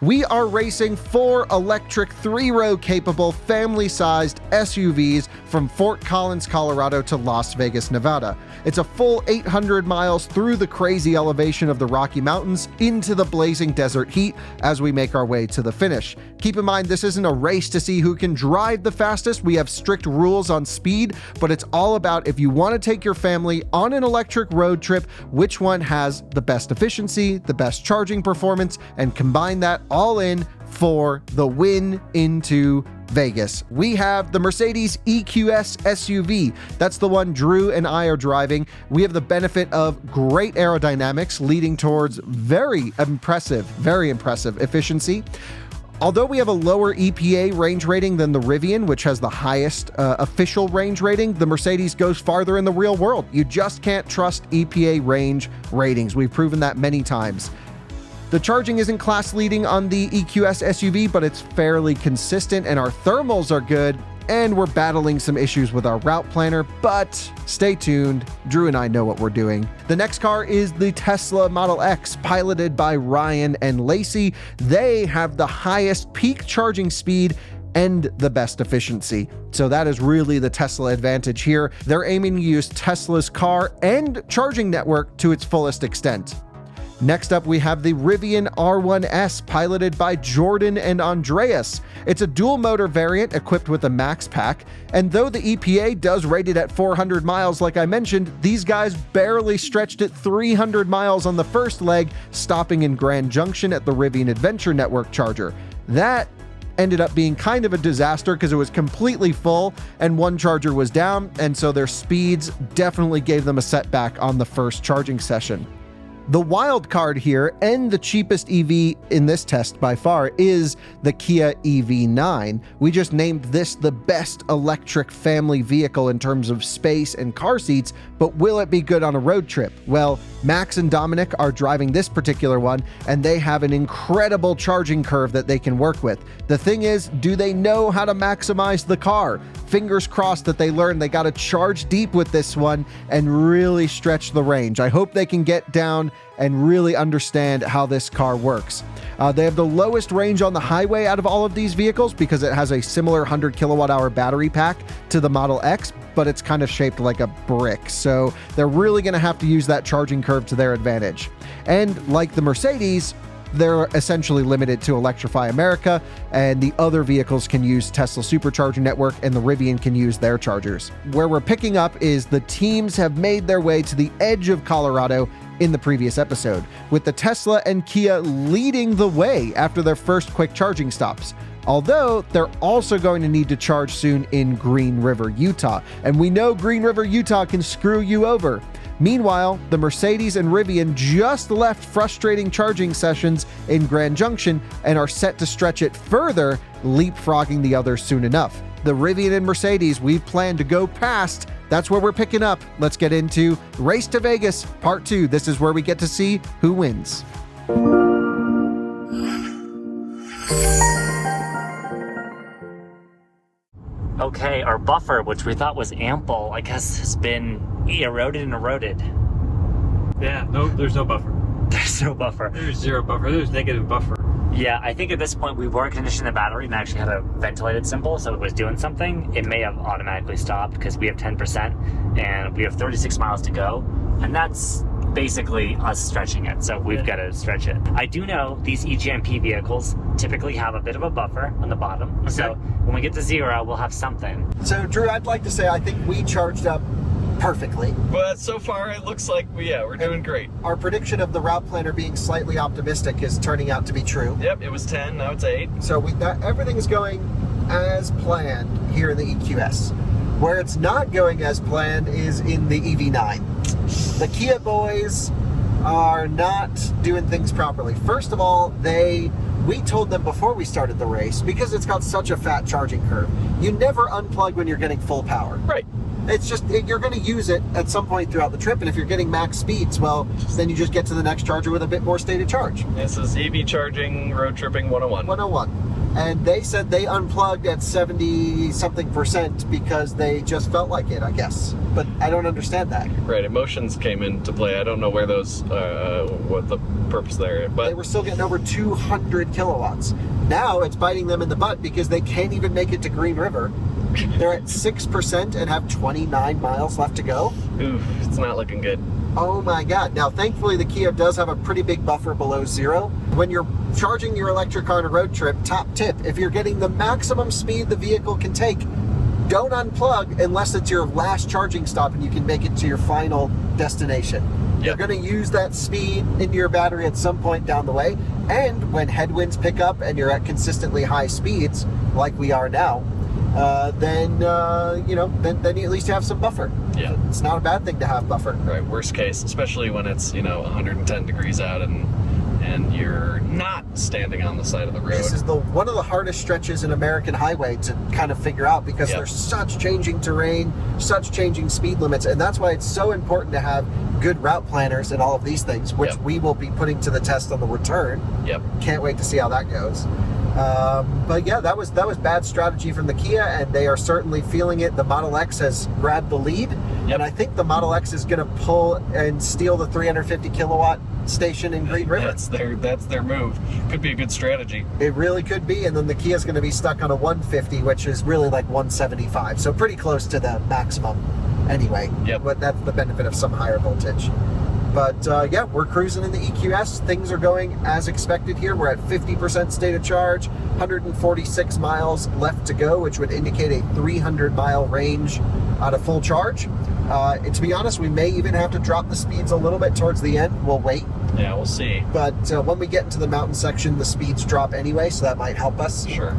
We are racing 4 electric 3-row capable family-sized SUVs from Fort Collins, Colorado to Las Vegas, Nevada. It's a full 800 miles through the crazy elevation of the Rocky Mountains into the blazing desert heat as we make our way to the finish. Keep in mind, this isn't a race to see who can drive the fastest. We have strict rules on speed, but it's all about if you want to take your family on an electric road trip, which one has the best efficiency, the best charging performance, and combine that all in for the win into Vegas. We have the Mercedes EQS SUV. That's the one Drew and I are driving. We have the benefit of great aerodynamics leading towards very impressive efficiency. Although we have a lower EPA range rating than the Rivian, which has the highest official range rating, the Mercedes goes farther in the real world. You just can't trust EPA range ratings. We've proven that many times. The charging isn't class leading on the EQS SUV, but it's fairly consistent, and our thermals are good, and we're battling some issues with our route planner, but stay tuned. Drew and I know what we're doing. The next car is the Tesla Model X, piloted by Ryan and Lacey. They have the highest peak charging speed and the best efficiency. So that is really the Tesla advantage here. They're aiming to use Tesla's car and charging network to its fullest extent. Next up, we have the Rivian R1S, piloted by Jordan and Andreas. It's a dual motor variant equipped with a max pack, and though the EPA does rate it at 400 miles like I mentioned, these guys barely stretched it 300 miles on the first leg, stopping in Grand Junction at the Rivian Adventure Network charger. That ended up being kind of a disaster because it was completely full and one charger was down, and so their speeds definitely gave them a setback on the first charging session. The wild card here, and the cheapest EV in this test by far, is the Kia EV9. We just named this the best electric family vehicle in terms of space and car seats, but will it be good on a road trip? Well, Max and Dominic are driving this particular one, and they have an incredible charging curve that they can work with. The thing is, do they know how to maximize the car? Fingers crossed that they learn they got to charge deep with this one and really stretch the range. I hope they can get down and really understand how this car works. They have the lowest range on the highway out of all of these vehicles because it has a similar 100 kilowatt hour battery pack to the Model X, but it's kind of shaped like a brick. So they're really going to have to use that charging curve to their advantage. And like the Mercedes, they're essentially limited to Electrify America, and the other vehicles can use Tesla Supercharging Network, and the Rivian can use their chargers. Where we're picking up is the teams have made their way to the edge of Colorado in the previous episode, with the Tesla and Kia leading the way after their first quick charging stops. Although they're also going to need to charge soon in Green River, Utah, and we know Green River, Utah can screw you over. Meanwhile, the Mercedes and Rivian just left frustrating charging sessions in Grand Junction and are set to stretch it further, leapfrogging the others soon enough. The Rivian and Mercedes we plan to go past. That's where we're picking up. Let's get into Race to Vegas Part 2. This is where we get to see who wins. Okay, our buffer, which we thought was ample, I guess has been eroded and eroded. Yeah, no, there's no buffer. There's no buffer. There's zero buffer. There's negative buffer. Yeah, I think at this point we weren't conditioning the battery and actually had a ventilated symbol, so it was doing something. It may have automatically stopped because we have 10% and we have 36 miles to go, and that's basically us stretching it, so we've got to stretch it. I do know these EGMP vehicles typically have a bit of a buffer on the bottom, okay. So when we get to zero, we'll have something. So Drew, I'd like to say I think we charged up perfectly. But so far it looks like we're doing great. Our prediction of the route planner being slightly optimistic is turning out to be true. Yep, it was 10, now it's 8. So everything is going as planned here in the EQS. Where it's not going as planned is in the EV9. The Kia boys are not doing things properly. First of all, we told them before we started the race, because it's got such a fat charging curve, you never unplug when you're getting full power. Right. It's just, you're going to use it at some point throughout the trip, and if you're getting max speeds, well, then you just get to the next charger with a bit more stated charge. This is EV charging, road tripping 101. 101. And they said they unplugged at 70-something% because they just felt like it, I guess. But I don't understand that. Right, emotions came into play. I don't know where those, what the purpose there. They But were still getting over 200 kilowatts. Now it's biting them in the butt because they can't even make it to Green River. They're at 6% and have 29 miles left to go. oof, it's not looking good. Oh my God. Now, thankfully, the Kia does have a pretty big buffer below zero. When you're charging your electric car on a road trip, top tip, if you're getting the maximum speed the vehicle can take, don't unplug unless it's your last charging stop and you can make it to your final destination. You're Yep. going to use that speed into your battery at some point down the way. And when headwinds pick up and you're at consistently high speeds, like we are now, then you at least have some buffer. Yeah. It's not a bad thing to have buffer. Right, worst case, especially when it's 110 degrees out and you're not standing on the side of the road. This is one of the hardest stretches in American highway to kind of figure out because Yep. there's such changing terrain, such changing speed limits, and that's why it's so important to have good route planners and all of these things, which Yep. we will be putting to the test on the return. Yep. Can't wait to see how that goes. But yeah, that was bad strategy from the Kia, and they are certainly feeling it. The Model X has grabbed the lead, Yep. and I think the Model X is going to pull and steal the 350 kilowatt station in Green River. That's their move. Could be a good strategy. It really could be, and then the Kia's going to be stuck on a 150, which is really like 175, so pretty close to the maximum anyway. Yep. But that's the benefit of some higher voltage. But yeah, we're cruising in the EQS. Things are going as expected here. We're at 50% state of charge, 146 miles left to go, which would indicate a 300-mile range on a full charge. And to be honest, we may even have to drop the speeds a little bit towards the end. We'll wait. Yeah, we'll see. But when we get into the mountain section, the speeds drop anyway, so that might help us. Sure.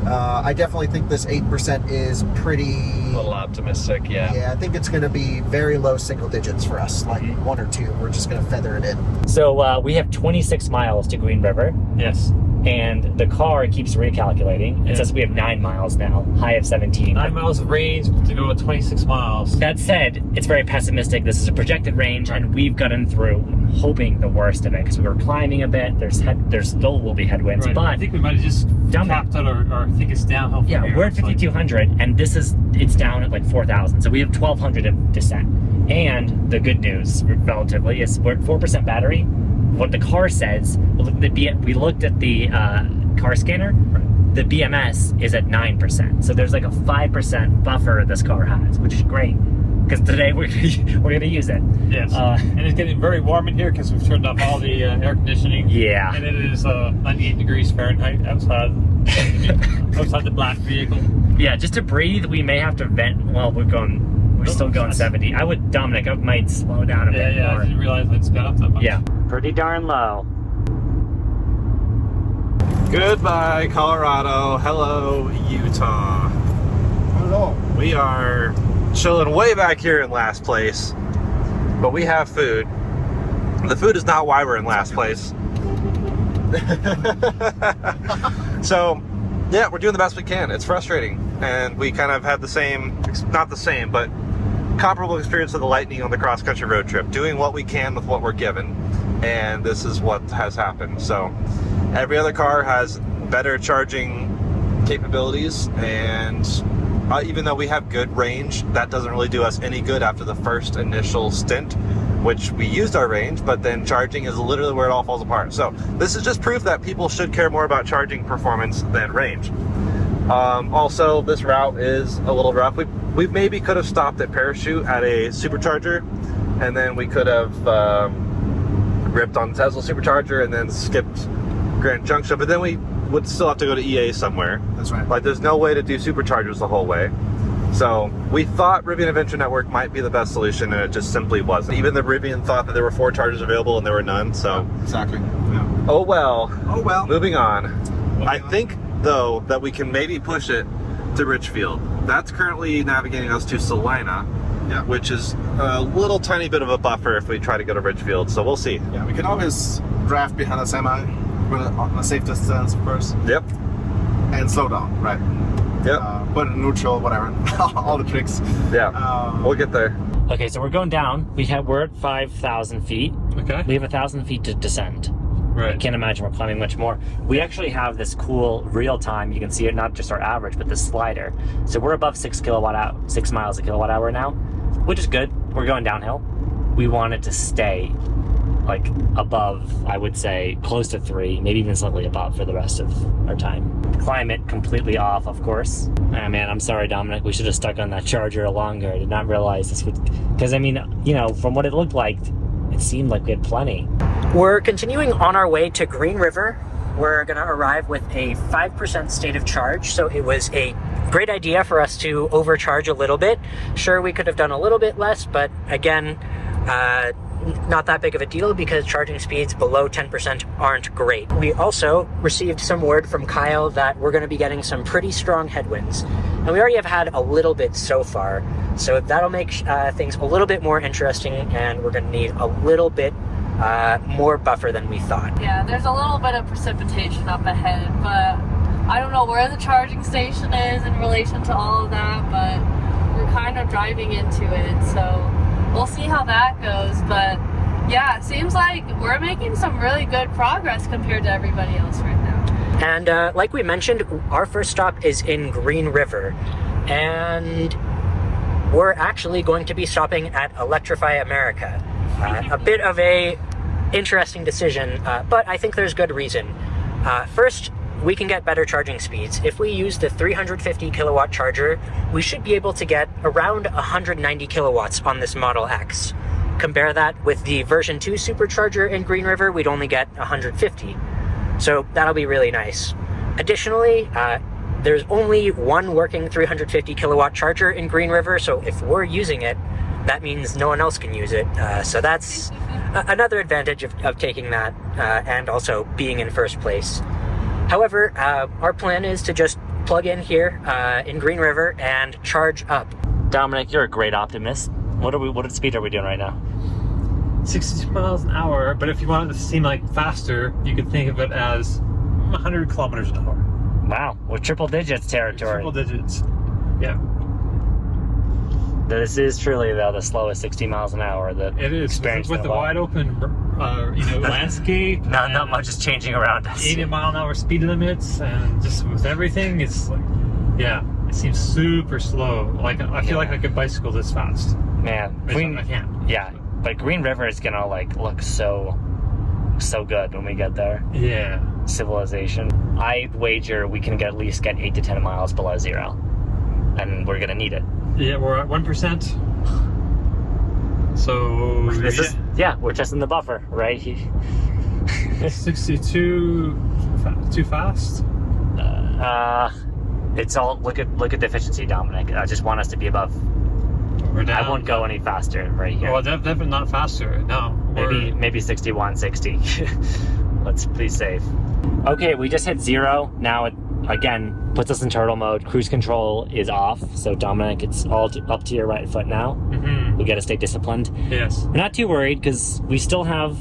I definitely think this 8% is pretty... A little optimistic, yeah. Yeah, I think it's going to be very low single digits for us, like 1 or 2. We're just going to feather it in. So we have 26 miles to Green River, Yes. and the car keeps recalculating. It Yeah. says we have 9 miles now, high of 17. 9 miles of range to go at 26 miles. That said, it's very pessimistic. This is a projected range, and we've gotten through hoping the worst of it because we were climbing a bit. There's still will be headwinds, Right. but I think we might have just Down- capped out or I think it's downhill from yeah, here. we're at It's like- 5,200, and it's down at like 4,000. So we have 1,200 of descent. And the good news, relatively, is we're at 4% battery. What the car says, we looked at the car scanner. The BMS is at 9%. So there's like a 5% buffer this car has, which is great. Because today we're gonna use it. Yes. And it's getting very warm in here because we've turned off all the air conditioning. Yeah. And it is 98 degrees Fahrenheit outside the black vehicle. Yeah, just to breathe, we may have to vent. Well, we're still going 70. I might slow down a bit Yeah, more. I didn't realize I'd sped up that much. Yeah, pretty darn low. Goodbye, Colorado. Hello, Utah. Hello. We are chilling way back here in last place, but we have food. The food is not why we're in last place. So, yeah, we're doing the best we can. It's frustrating, and we kind of had the same, not the same, but comparable experience of the Lightning on the cross-country road trip, doing what we can with what we're given, and this is what has happened. So, every other car has better charging capabilities, and even though we have good range, that doesn't really do us any good after the first initial stint, which we used our range, but then charging is literally where it all falls apart. So this is just proof that people should care more about charging performance than range. Also, this route is a little rough. We maybe could have stopped at Parachute at a supercharger, and then we could have ripped on Tesla supercharger and then skipped Grand Junction, but then we would still have to go to EA somewhere. That's right. Like, there's no way to do superchargers the whole way. So we thought Rivian Adventure Network might be the best solution, and it just simply wasn't. Even the Rivian thought that there were 4 chargers available, and there were none. So Exactly. Yeah. oh well. Oh well. Moving on. I think though that we can maybe push it to Richfield. That's currently navigating us to Salina, Yeah. which is a little tiny bit of a buffer if we try to go to Richfield. So we'll see. Yeah, we can always draft behind a semi on a safe distance, of course, Yep. and slow down, right? Yep. Put it in neutral, whatever. All the tricks. Yeah. We'll get there. Okay, so we're going down. We're at 5,000 feet. Okay. We have 1,000 feet to descend. I Right. can't imagine we're climbing much more. We actually have this cool real time. You can see it, not just our average, but this slider. So we're above 6 miles a kilowatt hour now, which is good. We're going downhill. We want it to stay like above, I would say close to 3, maybe even slightly above for the rest of our time. Climate completely off, of course. Ah, man, I'm sorry, Dominic. We should have stuck on that charger longer. I did not realize this would, because I mean, you know, from what it looked like, it seemed like we had plenty. We're continuing on our way to Green River. We're gonna arrive with a 5% state of charge, so it was a great idea for us to overcharge a little bit. Sure, we could have done a little bit less, but again, not that big of a deal because charging speeds below 10% aren't great. We also received some word from Kyle that we're going to be getting some pretty strong headwinds, and we already have had a little bit so far, so that'll make things a little bit more interesting, and we're going to need a little bit more buffer than we thought. Yeah, there's a little bit of precipitation up ahead, but I don't know where the charging station is in relation to all of that, but we're kind of driving into it, so we'll see how that goes. But yeah, it seems like we're making some really good progress compared to everybody else right now. And like we mentioned, our first stop is in Green River, and we're actually going to be stopping at Electrify America. A bit of a interesting decision, but I think there's good reason. First, we can get better charging speeds. If we use the 350 kilowatt charger, we should be able to get around 190 kilowatts on this Model X. Compare that with the version 2 supercharger in Green River, we'd only get 150. So that'll be really nice. Additionally, there's only one working 350 kilowatt charger in Green River, so if we're using it, that means no one else can use it. So that's another advantage of taking that and also being in first place. However, our plan is to just plug in here in Green River and charge up. Dominic, you're a great optimist. What speed are we doing right now? 60 miles an hour, but if you want it to seem like faster, you could think of it as 100 kilometers an hour. Wow, we're triple digits territory. Triple digits, yeah. This is truly, though, the slowest 60 miles an hour that it is with the wide open, landscape. Not much is changing around us. 80 mile an hour speed limits, and just with everything, it's like, yeah, it seems super slow. Like I feel like I could bicycle this fast. Man, I can't. Yeah, but Green River is gonna like look so good when we get there. Yeah. Civilization. I wager we can at least get 8 to 10 miles below 0, and we're gonna need it. Yeah, we're at 1%. So we're testing the buffer, right? 62 too fast. It's all look at the efficiency, Dominic. I just want us to be above. We're down. I won't go any faster right here. Well, definitely not faster. No. Maybe 61, 60. Let's be safe. Okay, we just hit 0. Now it again puts us in turtle mode. Cruise control is off. So Dominic, it's all up to your right foot now. Mm-hmm. We got to stay disciplined. Yes. We're not too worried because we still have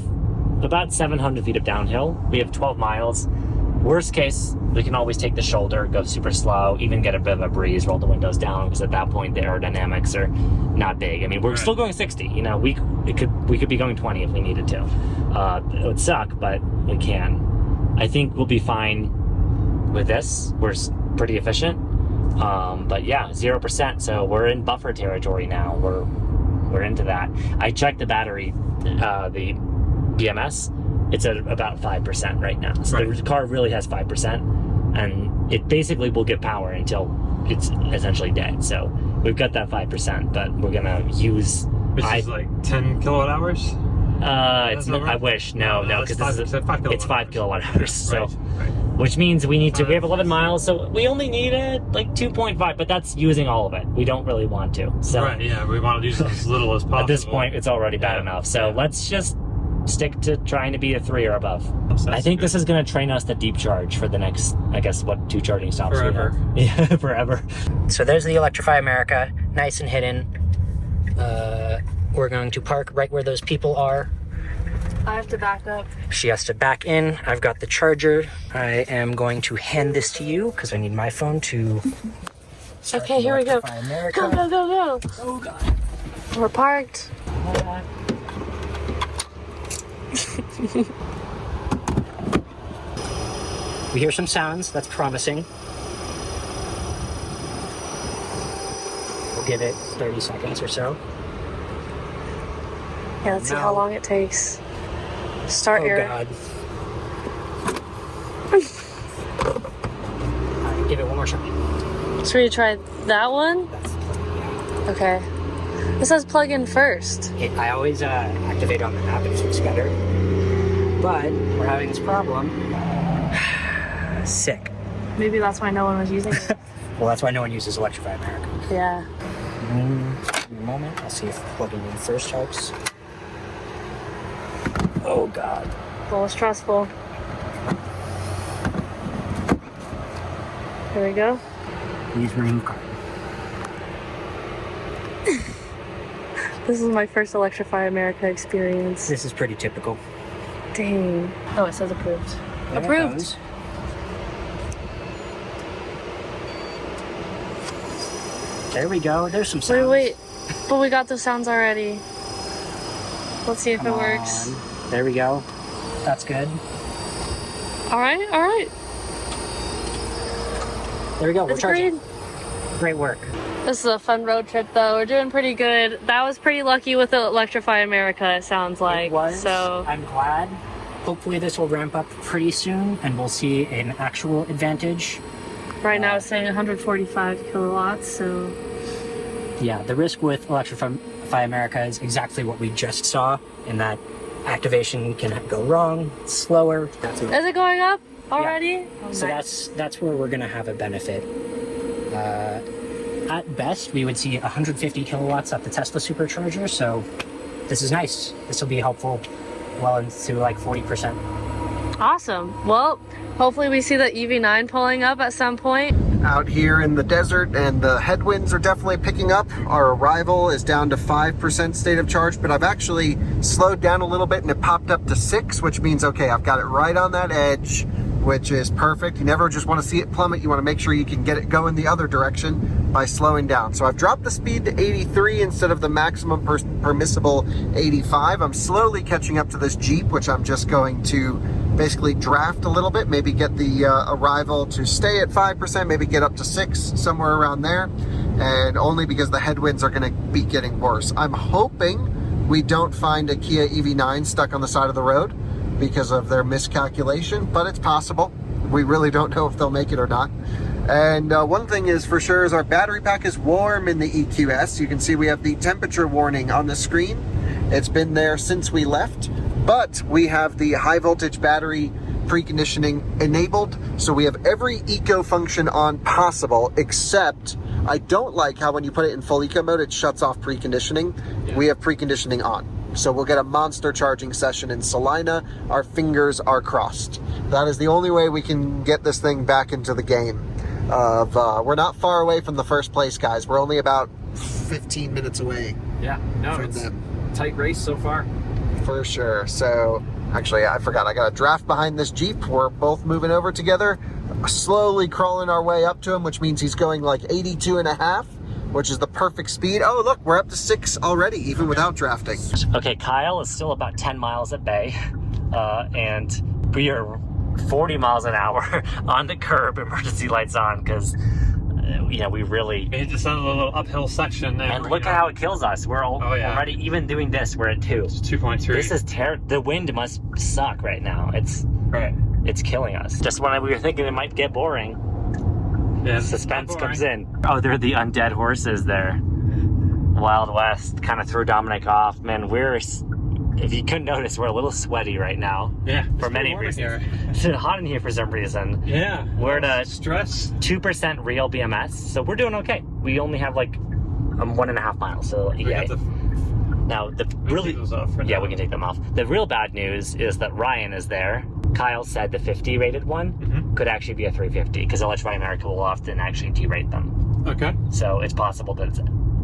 about 700 feet of downhill. We have 12 miles. Worst case, we can always take the shoulder, go super slow, even get a bit of a breeze, roll the windows down, because at that point the aerodynamics are not big. I mean, we're still going 60. You know, we could be going 20 if we needed to. It would suck, but we can. I think we'll be fine with this. We're pretty efficient. But yeah, 0%. So we're in buffer territory now. We're into that. I checked the battery, the BMS. It's at about 5% right now. So the car really has 5%, and it basically will give power until it's essentially dead. So we've got that 5%, but we're gonna use... Which is like 10 kilowatt hours? I wish. No, because it's 5 kilowatt hours. So, which means we have 11 miles, so we only needed like 2.5, but that's using all of it. We don't really want to. So right, yeah, we want to use as little as possible. At this point, it's already bad enough. So let's just stick to trying to be a 3 or above. I think this is going to train us to deep charge for the next, I guess, 2 charging stops? Forever. Yeah, forever. So there's the Electrify America, nice and hidden. We're going to park right where those people are. I have to back up. She has to back in. I've got the charger. I am going to hand this to you because I need my phone to... Okay, here we go. America. Go. Oh, God. We're parked. We hear some sounds. That's promising. We'll give it 30 seconds or so. Yeah, let's see how long it takes. Start air. God. Alright, give it one more shot. Should we try that one? Okay. This says plug in first. I always activate on the app, it looks better. But we're having this problem. Sick. Maybe that's why no one was using it. Well, that's why no one uses Electrify America. Yeah. In a moment, I'll see if plugging in first helps. Oh God. A little stressful. Here we go. Please remove card. This is my first Electrify America experience. This is pretty typical. Dang. Oh, it says approved. There it Approved. goes. There we go. There's some sounds. Wait. But we got the sounds already. Let's see if Come it works. on. There we go. That's good. All right. There we go. We're It's charging. green. Great work. This is a fun road trip, though. We're doing pretty good. That was pretty lucky with the Electrify America, it sounds like. It was. So I'm glad. Hopefully this will ramp up pretty soon and we'll see an actual advantage. right now it's saying 145 kilowatts, so... Yeah, the risk with Electrify America is exactly what we just saw, in that activation can go wrong, it's slower. Is it going up already? Yeah. Oh, So nice. that's where we're going to have a benefit. At best, we would see 150 kilowatts at the Tesla supercharger, so this is nice. This will be helpful well into like 40%. Awesome. Well, hopefully we see the EV9 pulling up at some point. Out here in the desert, and the headwinds are definitely picking up. Our arrival is down to 5% state of charge, but I've actually slowed down a little bit and it popped up to 6, which means, okay, I've got it right on that edge, which is perfect. You never just want to see it plummet. You want to make sure you can get it going the other direction by slowing down. So I've dropped the speed to 83 instead of the maximum permissible 85. I'm slowly catching up to this Jeep, which I'm just going to basically draft a little bit, maybe get the arrival to stay at 5%, maybe get up to 6, somewhere around there, and only because the headwinds are going to be getting worse. I'm hoping we don't find a Kia EV9 stuck on the side of the road because of their miscalculation, but it's possible. We really don't know if they'll make it or not. And one thing is for sure is our battery pack is warm in the EQS. You can see we have the temperature warning on the screen. It's been there since we left, but we have the high voltage battery preconditioning enabled. So we have every eco function on possible, except I don't like how when you put it in full eco mode, it shuts off preconditioning. Yeah. We have preconditioning on. So we'll get a monster charging session in Salina. Our fingers are crossed. That is the only way we can get this thing back into the game. We're not far away from the first place, guys. We're only about 15 minutes away. Yeah, no, from it's them. a tight race so far. For sure. So actually, I forgot. I got a draft behind this Jeep. We're both moving over together, slowly crawling our way up to him, which means he's going like 82 and a half, which is the perfect speed. Oh, look, we're up to 6 already, even without drafting. Okay, Kyle is still about 10 miles at bay, and we are 40 miles an hour on the curb, emergency lights on, because we really... It just on a little uphill section there. And look at how it kills us. We're already, even doing this, we're at 2. It's 2.3. This is the wind must suck right now. It's killing us. Just when we were thinking it might get boring, Yeah, suspense comes in. Oh, they're the undead horses there. Wild West kind of threw Dominic off. Man, if you couldn't notice, we're a little sweaty right now. Yeah. For many reasons. It's hot in here for some reason. Yeah. We're at stress. 2% real BMS, so we're doing okay. We only have like 1.5 miles, so yeah. Now the really, yeah, we can take them off. The real bad news is that Ryan is there. Kyle said the 50 rated one could actually be a 350 because Electrify America will often actually derate them. Okay. So it's possible that it's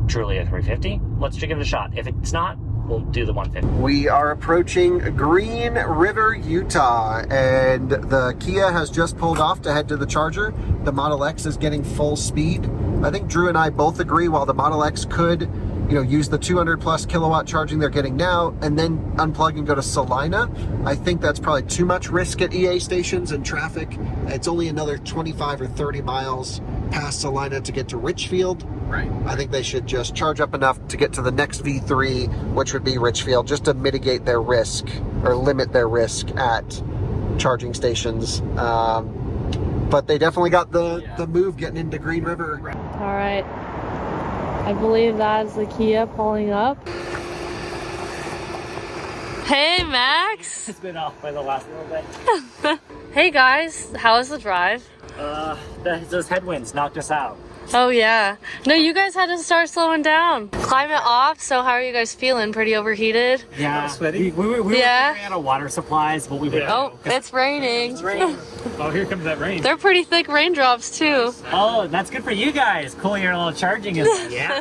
truly a 350. Let's give it a shot. If it's not, we'll do the 150. We are approaching Green River, Utah, and the Kia has just pulled off to head to the charger. The Model X is getting full speed. I think Drew and I both agree while the Model X could use the 200 plus kilowatt charging they're getting now and then unplug and go to Salina, I think that's probably too much risk at EA stations and traffic. It's only another 25 or 30 miles past Salina to get to Richfield. Right. I think they should just charge up enough to get to the next V3, which would be Richfield, just to mitigate their risk or limit their risk at charging stations. But they definitely got the move getting into Green River. All right. I believe that is the Kia pulling up. Hey, Max. It's been off by the last little bit. Hey, guys. How was the drive? Those headwinds knocked us out. Oh, yeah. No, you guys had to start slowing down. Climate off, so how are you guys feeling? Pretty overheated? Yeah. We were figuring out water supplies, but we were... Oh, it's raining. It's raining. Oh, here comes that rain. They're pretty thick raindrops, too. Oh, that's good for you guys. Cool, your little charging is... Yeah.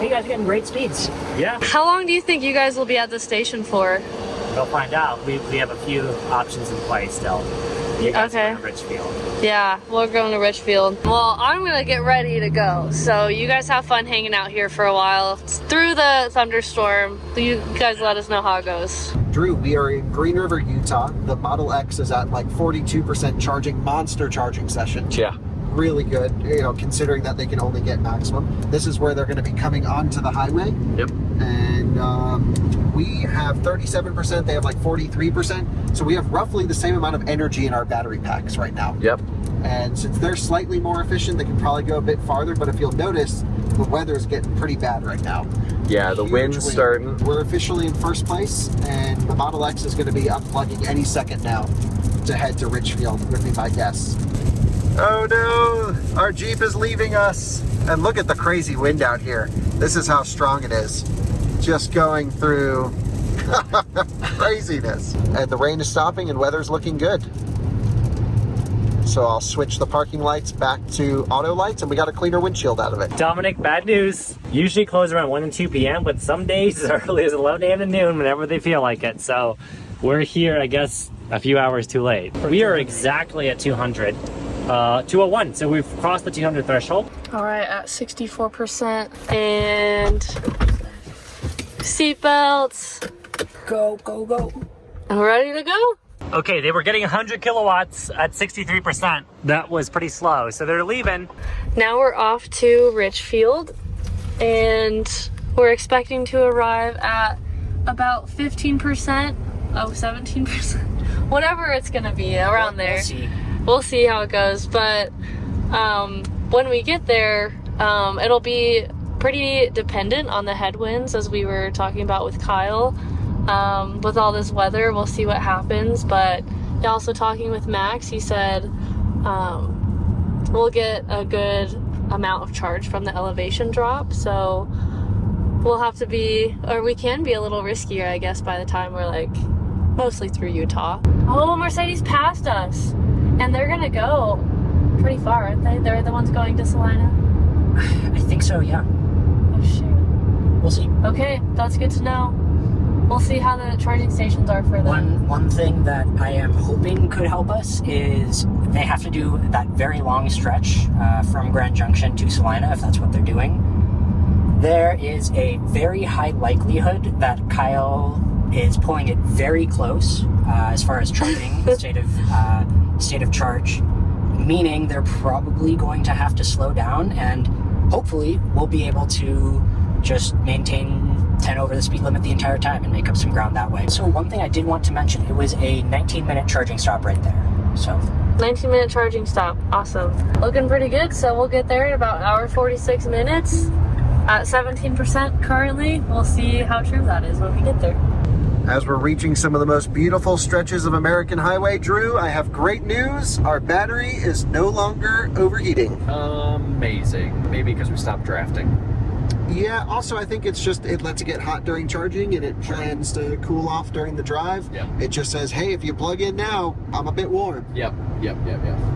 You guys are getting great speeds. Yeah. How long do you think you guys will be at the station for? We'll find out. We have a few options in play still. You guys Okay. are in Richfield. Yeah, we're going to Richfield. Well, I'm gonna get ready to go. So you guys have fun hanging out here for a while. It's through the thunderstorm. You guys let us know how it goes. Drew, we are in Green River, Utah. The Model X is at like 42% charging, monster charging session. Yeah. Really good, you know, considering that they can only get maximum. This is where they're going to be coming onto the highway. Yep. And we have 37%, they have like 43%. So we have roughly the same amount of energy in our battery packs right now. Yep. And since they're slightly more efficient, they can probably go a bit farther. But if you'll notice, the weather is getting pretty bad right now. Yeah, the Huge wind's wind. starting. We're officially in first place, and the Model X is going to be unplugging any second now to head to Richfield, would be my guess. Oh no, our Jeep is leaving us. And look at the crazy wind out here. This is how strong it is. Just going through craziness. And the rain is stopping and weather's looking good. So I'll switch the parking lights back to auto lights, and we got a cleaner windshield out of it. Dominic, bad news. Usually close around 1 and 2 p.m., but some days as early as 11 a.m. to noon whenever they feel like it. So we're here, I guess, a few hours too late. We are exactly at 200. 201, so we've crossed the 200 threshold. All right, at 64%. And seatbelts. Go, go, go. I'm ready to go. Okay, they were getting 100 kilowatts at 63%. That was pretty slow, so they're leaving. Now we're off to Richfield, and we're expecting to arrive at about 15%. Oh, 17%. Whatever it's gonna be, around there. We'll see. We'll see how it goes, but when we get there, it'll be pretty dependent on the headwinds, as we were talking about with Kyle. With all this weather, we'll see what happens, but also talking with Max, he said we'll get a good amount of charge from the elevation drop, so we'll have to be, or we can be a little riskier, I guess, by the time we're like mostly through Utah. Oh, Mercedes passed us. And they're gonna go pretty far, aren't they? They're the ones going to Salina? I think so, yeah. Oh, shoot. We'll see. Okay, that's good to know. We'll see how the charging stations are for them. One thing that I am hoping could help us is they have to do that very long stretch from Grand Junction to Salina, if that's what they're doing. There is a very high likelihood that Kyle is pulling it very close as far as charging state of charge, meaning they're probably going to have to slow down, and hopefully we'll be able to just maintain 10 over the speed limit the entire time and make up some ground that way. So one thing I did want to mention, it was a 19-minute charging stop right there. So 19-minute charging stop. Awesome. Looking pretty good, so we'll get there in about an hour 46 minutes at 17% currently. We'll see how true that is when we get there. As we're reaching some of the most beautiful stretches of American highway, Drew, I have great news. Our battery is no longer overheating. Amazing. Maybe because we stopped drafting. Yeah, also I think it's just, it lets it get hot during charging and it plans to cool off during the drive. Yeah. It just says, hey, if you plug in now, I'm a bit warm. Yep.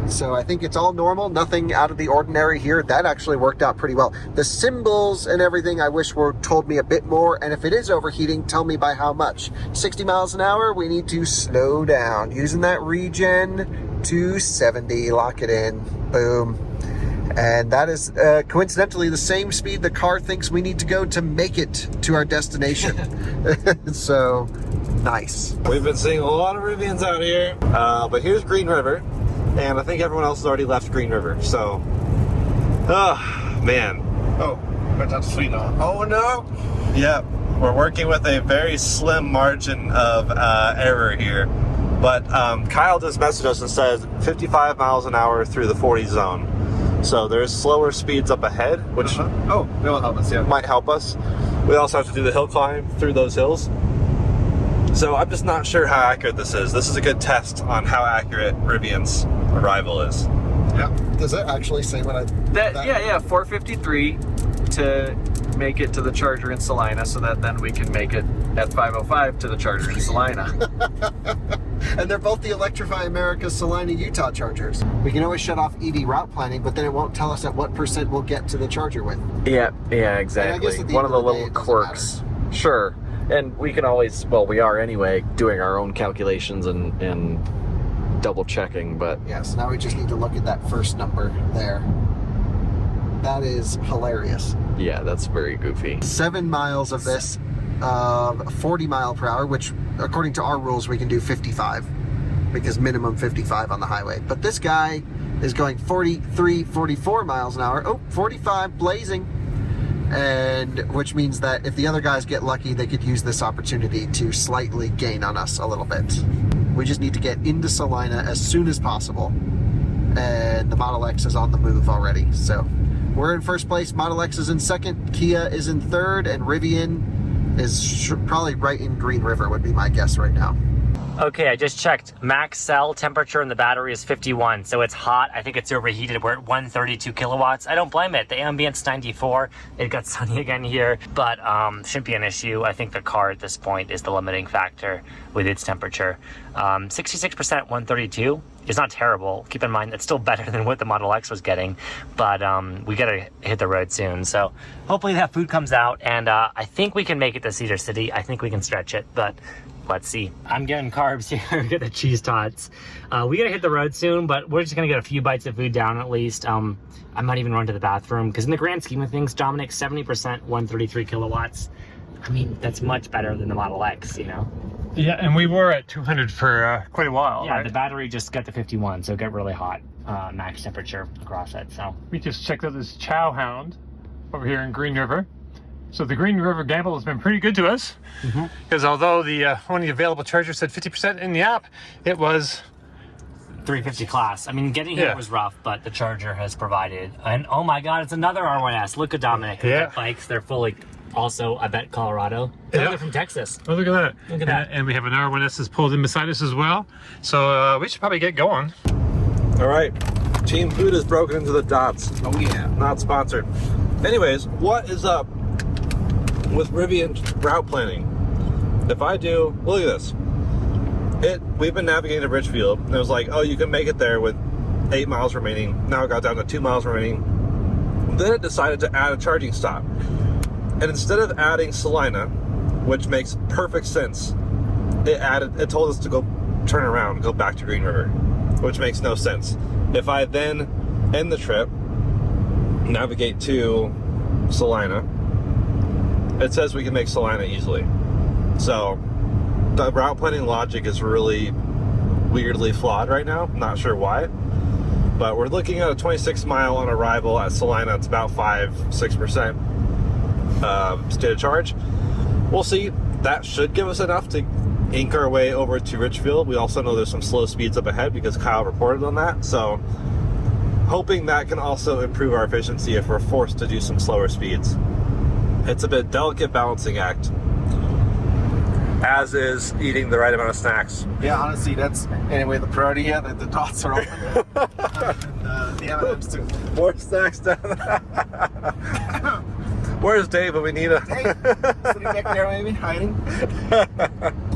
So I think it's all normal, nothing out of the ordinary here. That actually worked out pretty well. The symbols and everything I wish were told me a bit more, and if it is overheating, tell me by how much. 60 miles an hour, we need to slow down. Using that regen to 70, lock it in, boom. And that is coincidentally the same speed the car thinks we need to go to make it to our destination. So, nice. We've been seeing a lot of Rivians out here, but here's Green River, and I think everyone else has already left Green River, so Oh, man. Oh, but that's sweet now. Oh no! Yep, we're working with a very slim margin of error here. But Kyle just messaged us and says 55 miles an hour through the 40 zone. So there's slower speeds up ahead, which Oh, that will help us, yeah. might help us. We also have to do the hill climb through those hills. So I'm just not sure how accurate this is. This is a good test on how accurate Rivian's arrival is. Yeah. Does it actually say what I... Yeah, 453 to make it to the charger in Salina, so that then we can make it at 505 to the charger in Salina. And they're both the Electrify America Salina, Utah chargers. We can always shut off EV route planning, but then it won't tell us at what % we'll get to the charger with. Yeah, And exactly. I guess at the One end of the of the day, little it doesn't quirks. Sure. And we can always, well, we are anyway, doing our own calculations and double checking, but Yes, now we just need to look at that first number there. That is hilarious. yeah, that's very goofy. 7 miles of this, 40 mile per hour, which according to our rules, we can do 55 because minimum 55 on the highway. But this guy is going 43, 44 miles an hour. Oh, 45 blazing. And which means that if the other guys get lucky, they could use this opportunity to slightly gain on us a little bit. We just need to get into Salina as soon as possible. And the Model X is on the move already. So we're in first place, Model X is in second, Kia is in third, and Rivian is probably right in Green River would be my guess right now. Okay, I just checked. Max cell temperature in the battery is 51, so it's hot. I think it's overheated. We're at 132 kilowatts. I don't blame it. The ambient's 94. It got sunny again here, but shouldn't be an issue. I think the car at this point is the limiting factor with its temperature. 66% at 132 is not terrible. Keep in mind, it's still better than what the Model X was getting, but we gotta hit the road soon. So hopefully that food comes out, and I think we can make it to Cedar City. I think we can stretch it, but let's see. I'm getting carbs here, get the cheese tots. We gotta hit the road soon, but we're just gonna get a few bites of food down at least. I might even run to the bathroom, because in the grand scheme of things, Dominic, 70%, 133 kilowatts. I mean, that's much better than the Model X, you know? Yeah, and we were at 200 for quite a while, Yeah, right? the battery just got to 51, so it got really hot, max temperature across it, so. We just checked out this Chow Hound over here in Green River. So the Green River gamble has been pretty good to us, because although the only available charger said 50% in the app, it was 350 class. I mean, getting here was rough, but the charger has provided. And oh my God, it's another R1S. Look at Dominic. Yeah. The bikes, they're fully, also, I bet, Colorado. Yeah. They're from Texas. Oh, look at that. Look at that. And we have an R1S that's pulled in beside us as well. So we should probably get going. All right, Team Food has broken into the dots. Oh yeah. Not sponsored. Anyways, what is up with Rivian route planning? If I do, look at this. We've been navigating to Richfield, and it was like, oh, you can make it there with 8 miles remaining. Now it got down to 2 miles remaining. Then it decided to add a charging stop. And instead of adding Salina, which makes perfect sense, it told us to go turn around and go back to Green River, which makes no sense. If I then end the trip, navigate to Salina, it says we can make Salina easily. So the route planning logic is really weirdly flawed right now. Not sure why, but we're looking at a 26 mile on arrival at Salina. It's about 5-6% state of charge. We'll see. That should give us enough to ink our way over to Richfield. We also know there's some slow speeds up ahead because Kyle reported on that. So hoping that can also improve our efficiency if we're forced to do some slower speeds. It's a bit delicate balancing act, as is eating the right amount of snacks. Yeah, honestly, that's anyway the priority here. The dots are open. And the M&Ms too. More snacks down. Where's Dave? But we need a. Hey, sitting back there maybe, hiding.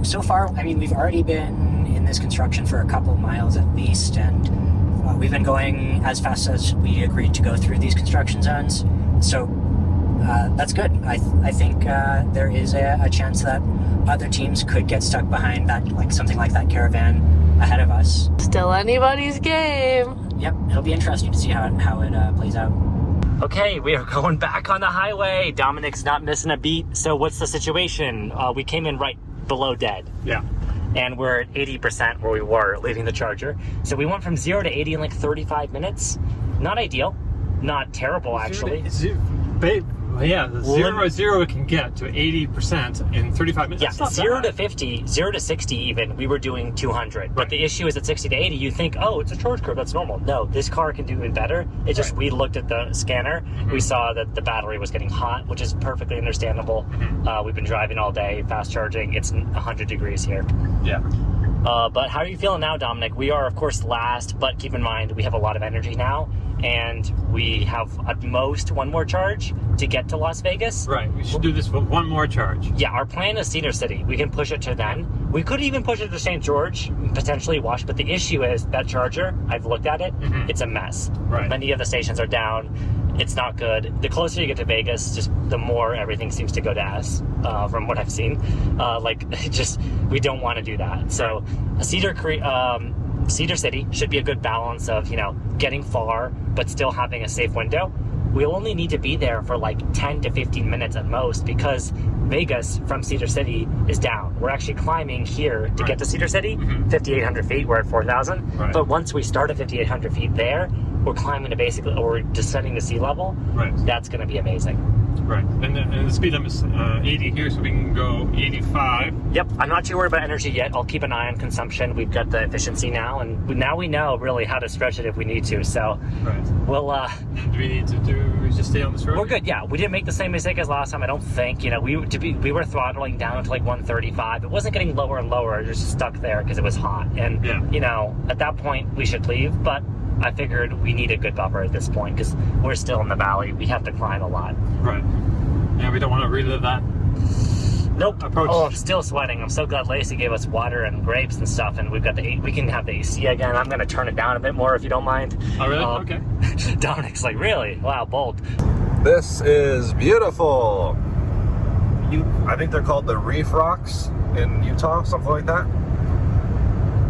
So far, I mean, we've already been in this construction for a couple miles at least, and we've been going as fast as we agreed to go through these construction zones. So that's good. I think there is a chance that other teams could get stuck behind that, like something like that caravan ahead of us. Still anybody's game. Yep, it'll be interesting to see how it plays out. Okay, we are going back on the highway. Dominic's not missing a beat. So what's the situation? We came in right below dead. Yeah. And we're at 80% where we were leaving the charger. So we went from 0 to 80 in like 35 minutes. Not ideal. not terrible actually. Yeah, zero it can get to 80% in 35 minutes. Yeah, That's not 0 to bad. 50, 0 to 60 even, we were doing 200. But the issue is at 60 to 80, you think, oh, it's a charge curve, that's normal. No, this car can do even better. It's just, we looked at the scanner, we saw that the battery was getting hot, which is perfectly understandable. We've been driving all day, fast charging, it's 100 degrees here. Yeah. But how are you feeling now, Dominic? We are, of course, last, but keep in mind, we have a lot of energy now, and we have at most one more charge to get to Las Vegas. Right, we should do this with one more charge. Yeah, our plan is Cedar City. We can push it to then. We could even push it to St. George, potentially Wash, but the issue is that charger, I've looked at it, it's a mess. Right. Many of the stations are down. It's not good. The closer you get to Vegas, just the more everything seems to go to S, from what I've seen. We don't want to do that. So Cedar City should be a good balance of, getting far, but still having a safe window. We'll only need to be there for like 10 to 15 minutes at most, because Vegas from Cedar City is down. We're actually climbing here to get to Cedar City, 5,800 feet. We're at 4,000. Right. But once we start at 5,800 feet there, we're climbing to we're descending to sea level. Right. That's going to be amazing. Right. And the speed limit is 80 here, so we can go 85. Yep. I'm not too worried about energy yet. I'll keep an eye on consumption. We've got the efficiency now, and now we know really how to stretch it if we need to. So Right. we'll Do we need to just stay on this road? we're good. Yeah, we didn't make the same mistake as last time. I don't think. We were throttling down to like 135. It wasn't getting lower and lower. It was just stuck there because it was hot. And at that point we should leave. But I figured we need a good buffer at this point because we're still in the valley. We have to climb a lot. Right. Yeah, we don't want to relive that. Nope. Approach. Oh, I'm still sweating. I'm so glad Lacey gave us water and grapes and stuff, and we can have the AC again. I'm going to turn it down a bit more if you don't mind. Oh, really? Okay. Dominic's like, really? Wow, bold. This is beautiful. I think they're called the Reef Rocks in Utah, something like that.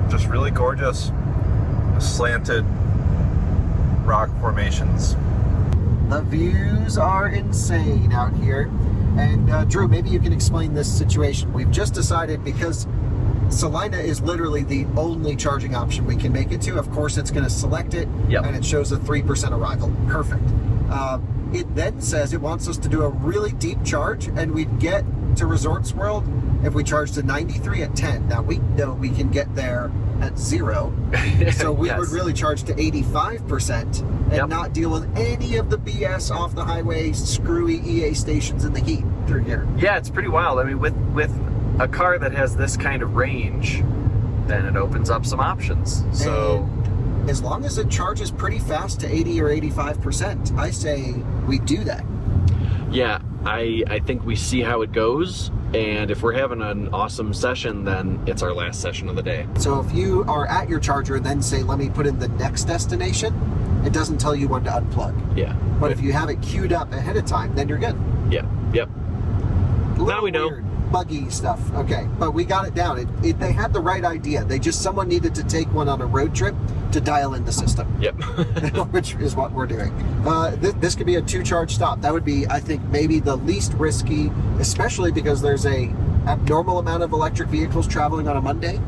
Just really gorgeous, slanted rock formations. The views are insane out here. And Drew, maybe you can explain this situation. We've just decided, because Salina is literally the only charging option we can make it to. Of course, it's going to select it, and it shows a 3% arrival. Perfect. It then says it wants us to do a really deep charge, and we'd get to Resorts World if we charge to 93 at 10. Now, we know we can get there at 0, so we would really charge to 85% and not deal with any of the BS off the highway, screwy EA stations in the heat through here. Yeah, it's pretty wild. I mean, with a car that has this kind of range, then it opens up some options. So and as long as it charges pretty fast to 80 or 85%, I say we do that. Yeah, I think we see how it goes, and if we're having an awesome session, then it's our last session of the day. So if you are at your charger and then say, let me put in the next destination, it doesn't tell you when to unplug. Yeah. But if you have it queued up ahead of time, then you're good. Yeah, yep. Now we know. Weird, buggy stuff. Okay, but we got it down. They had the right idea. Someone needed to take one on a road trip to dial in the system. Yep. Which is what we're doing. This could be a 2-charge stop. That would be, I think, maybe the least risky, especially because there's a abnormal amount of electric vehicles traveling on a Monday.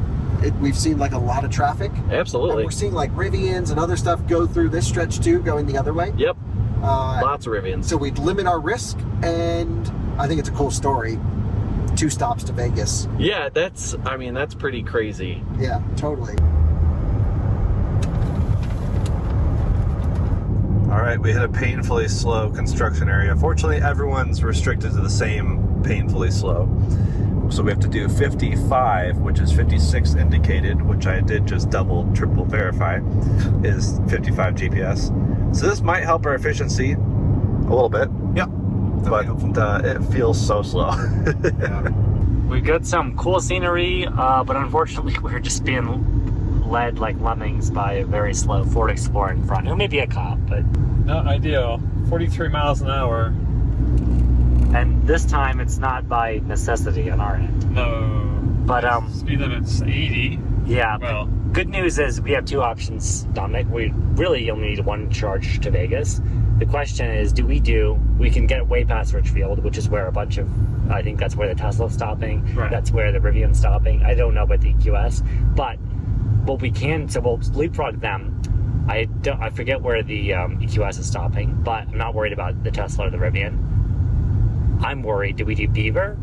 We've seen like a lot of traffic. Absolutely. And we're seeing like Rivians and other stuff go through this stretch too, going the other way. Yep. Lots of Rivians. So we'd limit our risk, and I think it's a cool story. 2 stops to Vegas. Yeah, that's pretty crazy. Yeah, totally. All right, we hit a painfully slow construction area. Fortunately, everyone's restricted to the same painfully slow. So we have to do 55, which is 56 indicated, which I did just triple verify, is 55 GPS. So this might help our efficiency a little bit. Yep. But it feels so slow. We got some cool scenery, but unfortunately we're just being led like lemmings by a very slow Ford Explorer in front, who may be a cop, but not ideal. 43 miles an hour. And this time it's not by necessity on our end. No. But speed limit's 80. Yeah. Well, good news is we have 2 options, Dominic. We really only need 1 charge to Vegas. The question is, we can get way past Richfield, which is where I think that's where the Tesla's stopping. Right. That's where the Rivian's stopping. I don't know about the EQS, but what we can, so we'll leapfrog them. I forget where the EQS is stopping, but I'm not worried about the Tesla or the Rivian. I'm worried, do we do Beaver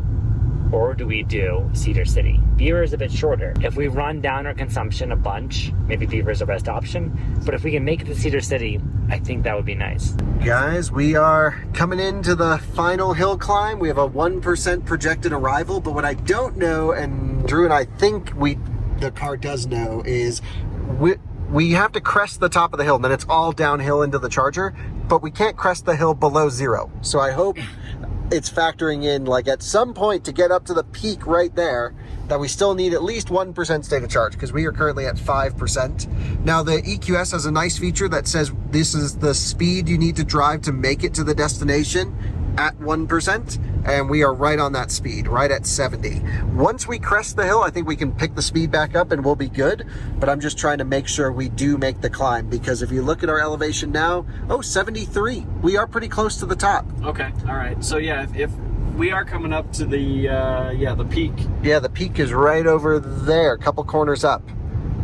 or do we do Cedar City? Beaver is a bit shorter. If we run down our consumption a bunch, maybe Beaver is the best option. But if we can make it to Cedar City, I think that would be nice. Guys, we are coming into the final hill climb. We have a 1% projected arrival, but what I don't know, and Drew and I think the car does know, is we have to crest the top of the hill, and then it's all downhill into the charger, but we can't crest the hill below 0. So I hope it's factoring in, like, at some point to get up to the peak right there, that we still need at least 1% state of charge, because we are currently at 5%. Now, the EQS has a nice feature that says this is the speed you need to drive to make it to the destination at 1%, and we are right on that speed, right at 70. Once we crest the hill, I think we can pick the speed back up and we'll be good, but I'm just trying to make sure we do make the climb, because if you look at our elevation now, 73. We are pretty close to the top. Okay, all right. So yeah, if we are coming up to the peak. Yeah, the peak is right over there, a couple corners up.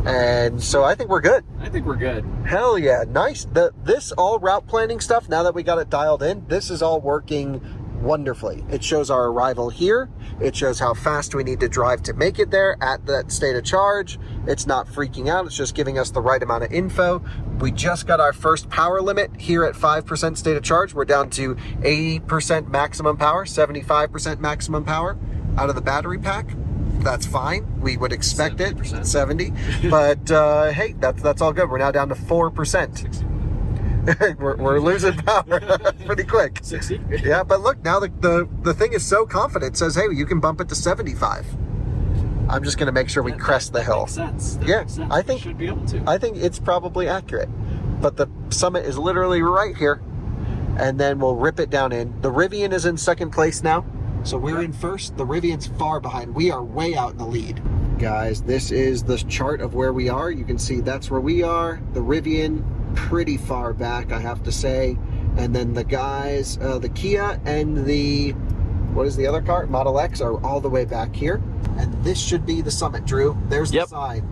And so I think we're good. I think we're good. Hell yeah, nice. This all route planning stuff, now that we got it dialed in, this is all working wonderfully. It shows our arrival here. It shows how fast we need to drive to make it there at that state of charge. It's not freaking out. It's just giving us the right amount of info. We just got our first power limit here at 5% state of charge. We're down to 80% maximum power, 75% maximum power out of the battery pack. That's fine. We would expect 70%. It 70, but hey, that's all good. We're now down to 4%. we're losing power pretty quick. 60. Yeah, but look, now the thing is so confident. It says, hey, you can bump it to 75. I'm just going to make sure we crest the hill. Makes sense. I think we should be able to. I think it's probably accurate, but the summit is literally right here, and then we'll rip it down in. The Rivian is in second place now. So we're in first. The Rivian's far behind. We are way out in the lead. Guys, this is the chart of where we are. You can see that's where we are. The Rivian, pretty far back, I have to say. And then the guys, the Kia and the, what is the other car? Model X are all the way back here. And this should be the summit, Drew. There's the sign.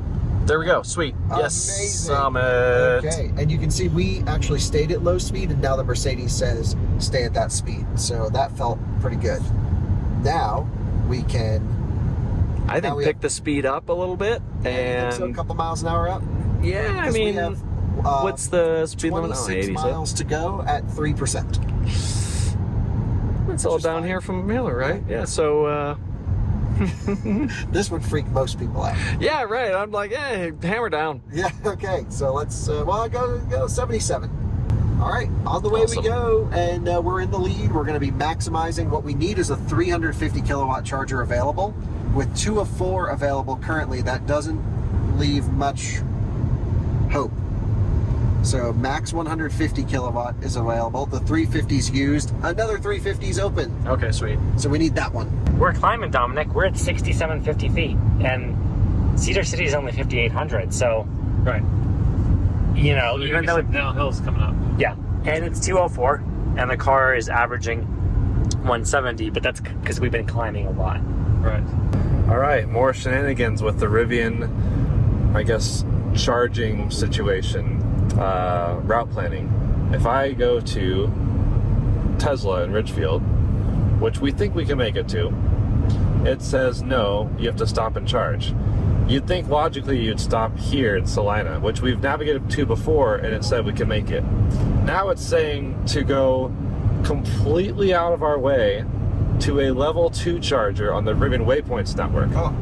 There we go. Sweet. Yes. Amazing. Summit. Okay. And you can see we actually stayed at low speed, and now the Mercedes says stay at that speed. So that felt pretty good. Now we can, I think, pick the speed up a little bit, and so a couple miles an hour up. Yeah, I mean, we have, what's the speed limit? 26 miles to go at 3%. It's all down here from Miller, right? Yeah. So this would freak most people out. Yeah, right. I'm like, hey, hammer down. Yeah. Okay. So let's. Well, go 77. All right, on the way we go, and we're in the lead. We're going to be maximizing. What we need is a 350 kilowatt charger available. With 2 of 4 available currently, that doesn't leave much hope. So max 150 kilowatt is available. The 350's used. Another 350's open. Okay, sweet. So we need that one. We're climbing, Dominic. We're at 6,750 feet, and Cedar City is only 5,800. So, Right. you know, So even though downhill's coming up. yeah, and it's 204, and the car is averaging 170, but that's because we've been climbing a lot. Right. All right, more shenanigans with the Rivian, I guess, charging situation, route planning. If I go to Tesla in Ridgefield, which we think we can make it to, it says no, you have to stop and charge. You'd think logically you'd stop here in Salina, which we've navigated to before, and it said we can make it. Now it's saying to go completely out of our way to a level 2 charger on the Rivian Waypoints network. Oh.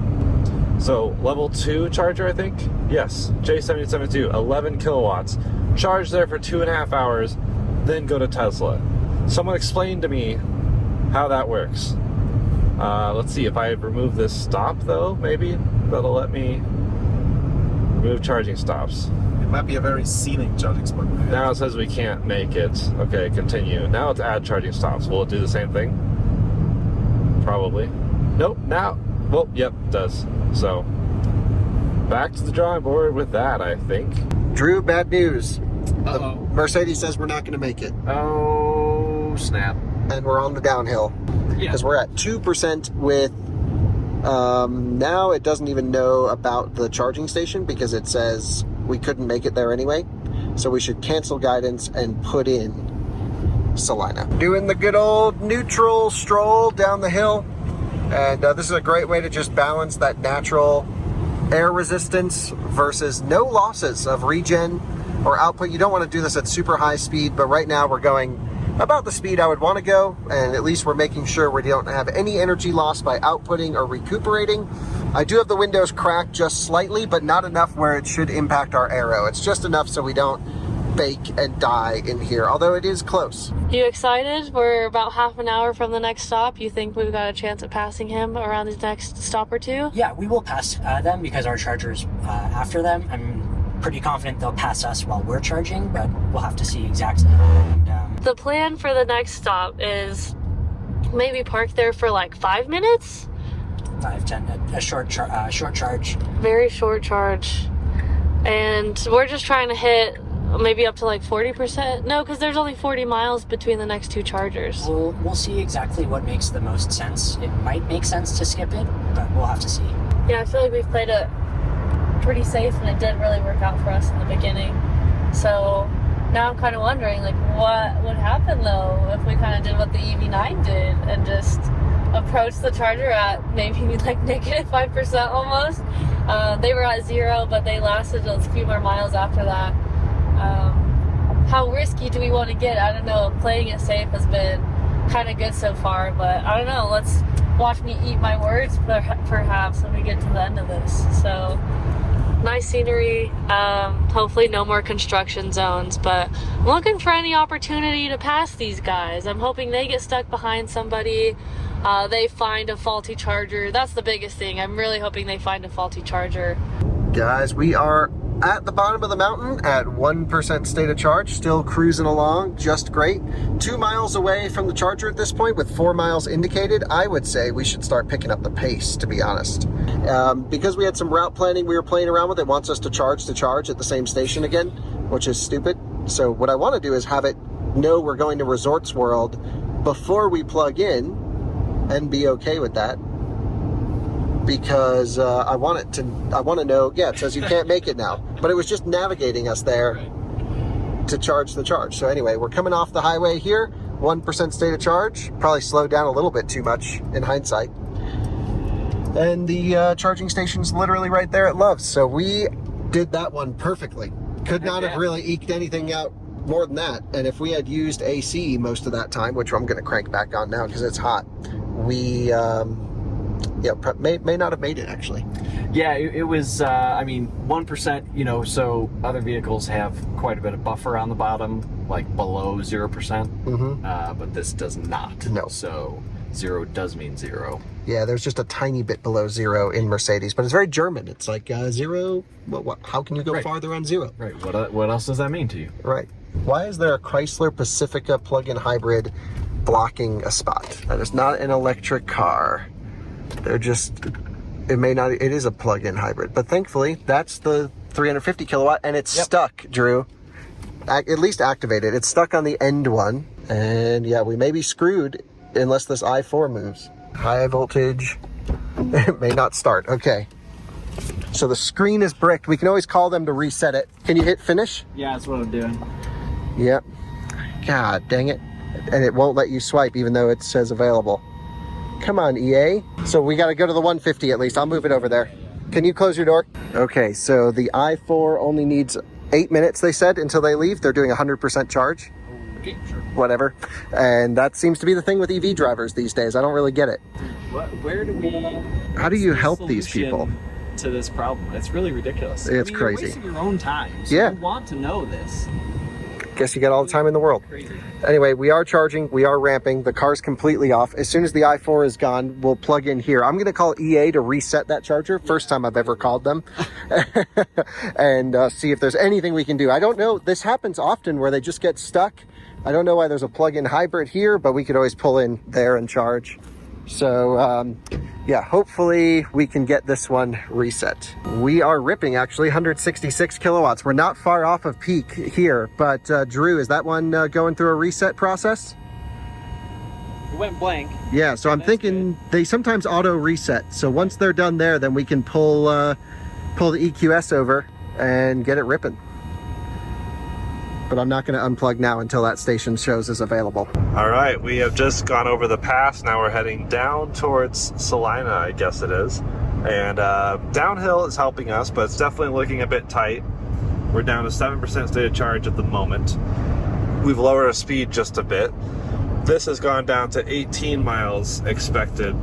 So level 2 charger, I think? Yes, J7072, 11 kilowatts. Charge there for 2.5 hours, then go to Tesla. Someone explain to me how that works. Let's see, if I remove this stop though, maybe that'll let me remove charging stops. It might be a very scenic charging spot. Now it says we can't make it. Okay, continue. Now it's add charging stops. Will it do the same thing? Probably. Nope, now, well, yep, it does. So, back to the drawing board with that, I think. Drew, bad news. Uh-oh. The Mercedes says we're not going to make it. Oh, snap. And we're on the downhill. Yeah. Because we're at 2% with, now it doesn't even know about the charging station because it says we couldn't make it there anyway. So we should cancel guidance and put in Salina. Doing the good old neutral stroll down the hill. And this is a great way to just balance that natural air resistance versus no losses of regen or output. You don't want to do this at super high speed, but right now we're going about the speed I would want to go, and at least we're making sure we don't have any energy loss by outputting or recuperating. I do have the windows cracked just slightly, but not enough where it should impact our aero. It's just enough so we don't bake and die in here, although it is close. You excited? We're about half an hour from the next stop. You think we've got a chance at passing him around his next stop or two? Yeah, we will pass them because our charger's after them. I'm pretty confident they'll pass us while we're charging, but we'll have to see exactly. And, the plan for the next stop is maybe park there for like 5 minutes? 5-10, a short charge. Very short charge. And we're just trying to hit maybe up to like 40%. No, because there's only 40 miles between the next two chargers. We'll see exactly what makes the most sense. It might make sense to skip it, but we'll have to see. Yeah, I feel like we've played it pretty safe and it didn't really work out for us in the beginning. So now I'm kind of wondering, like, what would happen though if we kind of did what the EV9 did and just approached the charger at maybe like -5% almost. They were at 0, but they lasted a few more miles after that. How risky do we want to get? I don't know. Playing it safe has been kind of good so far, but I don't know. Let's watch me eat my words perhaps when we get to the end of this. So nice scenery. Hopefully no more construction zones, but I'm looking for any opportunity to pass these guys. I'm hoping they get stuck behind somebody. They find a faulty charger. That's the biggest thing. I'm really hoping they find a faulty charger. Guys, we are at the bottom of the mountain at 1% state of charge, still cruising along just great. 2 miles away from the charger at this point with 4 miles indicated. I would say we should start picking up the pace, to be honest. Because we had some route planning we were playing around with, it wants us to charge at the same station again, which is stupid. So what I want to do is have it know we're going to Resorts World before we plug in and be okay with that. Because I want to know, yeah, it says you can't make it now. But it was just navigating us there to charge the charge. So anyway, we're coming off the highway here, 1% state of charge. Probably slowed down a little bit too much in hindsight. And the charging station's literally right there at Love's. So we did that one perfectly. Could not have really eked anything out more than that. And if we had used AC most of that time, which I'm going to crank back on now because it's hot, we... yeah, may not have made it actually. Yeah, it was, I mean, 1%, you know, so other vehicles have quite a bit of buffer on the bottom, like below 0%, but this does not. No. So 0 does mean 0. Yeah, there's just a tiny bit below 0 in Mercedes, but it's very German. It's like 0, how can you go farther on 0? Right, what else does that mean to you? Right. Why is there a Chrysler Pacifica plug-in hybrid blocking a spot? That is not an electric car. They're just, it is a plug-in hybrid, but thankfully that's the 350 kilowatt and it's stuck, Drew. At least activated. It's stuck on the end one, and yeah, we may be screwed unless this i4 moves. High voltage, it may not start. Okay. So the screen is bricked. We can always call them to reset it. Can you hit finish? Yeah, that's what I'm doing. Yep. God dang it. And it won't let you swipe even though it says available. Come on, EA. So we got to go to the 150 at least. I'll move it over there. Can you close your door? Okay, so the i4 only needs 8 minutes, they said, until they leave. They're doing 100% charge. Okay, sure. Whatever. And that seems to be the thing with EV drivers these days. I don't really get it. Where do we... How do you help these people? To this problem. It's really ridiculous. It's crazy. You're wasting your own time. So yeah. You want to know this. Guess you got all the time in the world. Crazy. Anyway, we are charging, we are ramping, the car's completely off. As soon as the i4 is gone, we'll plug in here. I'm gonna call EA to reset that charger, first time I've ever called them, and see if there's anything we can do. I don't know, this happens often where they just get stuck. I don't know why there's a plug-in hybrid here, but we could always pull in there and charge. So yeah, hopefully we can get this one reset. We are ripping actually 166 kilowatts. We're not far off of peak here, but Drew, is that one going through a reset process? It went blank. Yeah, so I'm thinking they sometimes auto reset. So once they're done there, then we can pull the EQS over and get it ripping. but I'm not going to unplug now until that station shows is available. All right, we have just gone over the pass. Now we're heading down towards Salina, I guess it is. And downhill is helping us, but it's definitely looking a bit tight. We're down to 7% state of charge at the moment. We've lowered our speed just a bit. This has gone down to 18 miles expected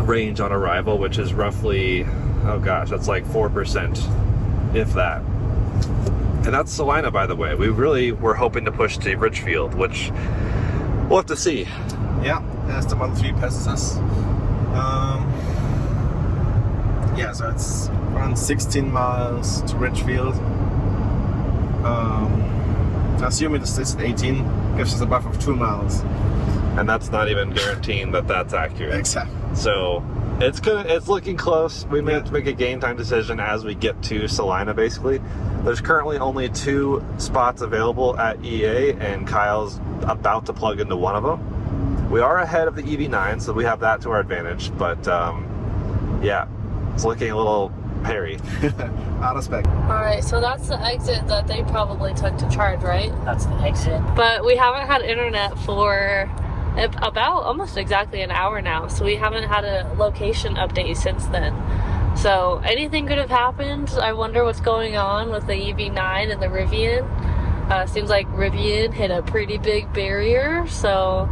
range on arrival, which is roughly, oh gosh, that's like 4%, if that. And that's Salina, by the way. We really were hoping to push to Ridgefield, which we'll have to see. Yeah, that's the Model 3 passes us. Yeah, so it's around 16 miles to Ridgefield. Assuming it stays at 18, gives us a buffer of 2 miles. And that's not even guaranteeing that that's accurate. Exactly. So it's good. It's looking close. We may have to make a game time decision as we get to Salina, basically. There's currently only 2 spots available at EA, and Kyle's about to plug into one of them. We are ahead of the EV9, so we have that to our advantage. But yeah, it's looking a little hairy. Out of spec. Alright, so that's the exit that they probably took to charge, right? That's the exit. But we haven't had internet for about almost exactly an hour now, so we haven't had a location update since then. So anything could have happened. I wonder what's going on with the EV9 and the Rivian. Seems like Rivian hit a pretty big barrier, so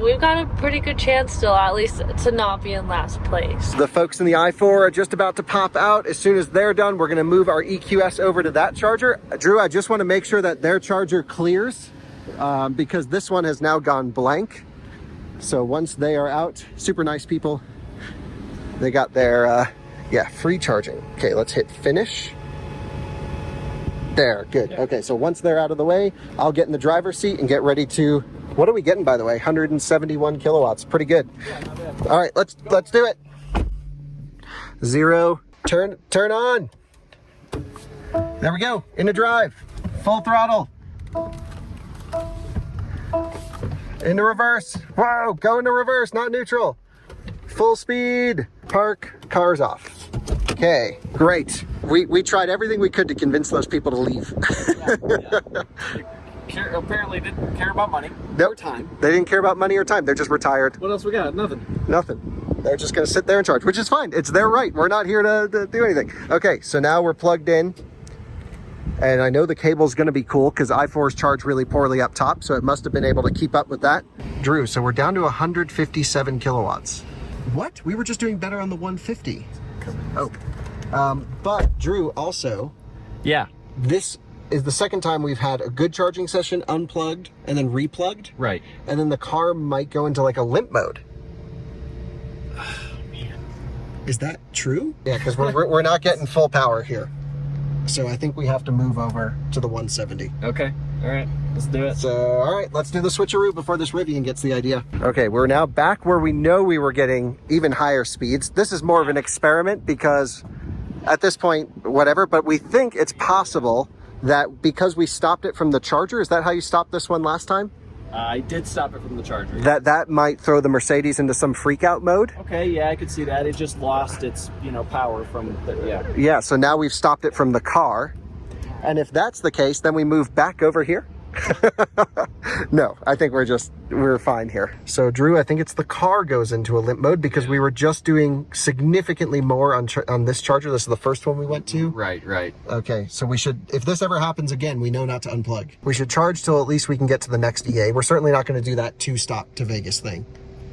we've got a pretty good chance still, at least, to not be in last place. The folks in the i4 are just about to pop out. As soon as they're done, we're going to move our EQS over to that charger. Drew, I just want to make sure that their charger clears because this one has now gone blank. So once they are out, super nice people. They got their, yeah, free charging. Okay, let's hit finish. There, good. Okay, so once they're out of the way, I'll get in the driver's seat and get ready to, what are we getting, by the way? 171 kilowatts, pretty good. Yeah, not bad. All right, let's do it. 0, turn on. There we go, into drive, full throttle. Into reverse, whoa, go into reverse, not neutral. Full speed, park, cars off. Okay, great. We tried everything we could to convince those people to leave. Apparently didn't care about money or time. They didn't care about money or time. They're just retired. What else we got? Nothing. Nothing. They're just going to sit there and charge, which is fine. It's their right. We're not here to do anything. Okay, so now we're plugged in. And I know the cable's going to be cool because i4's charge really poorly up top, so it must have been able to keep up with that. Drew, so we're down to 157 kilowatts. What? We were just doing better on the 150. Oh. But Drew, also, Yeah. this is the second time we've had a good charging session unplugged and then replugged. Right. And then the car might go into like a limp mode. Is that true? Yeah, because we're not getting full power here. So I think we have to move over to the 170. Okay. All right. Let's do it. So, all right, let's do the switcheroo before this Rivian gets the idea. Okay, we're now back where we know we were getting even higher speeds. This is more of an experiment because at this point, whatever, but we think it's possible that because we stopped it from the charger, is that how you stopped this one last time? I did stop it from the charger. That might throw the Mercedes into some freak out mode. Okay, yeah, I could see that. It just lost its, power from the, yeah. Yeah, so now we've stopped it from the car. And if that's the case, then we move back over here. No, I think we're fine here. So Drew, I think it's the car goes into a limp mode because we were just doing significantly more on this charger. This is the first one we went to. Right. Okay, so we should, if this ever happens again, we know not to unplug. We should charge till at least we can get to the next EA. We're certainly not going to do that 2-stop to Vegas thing.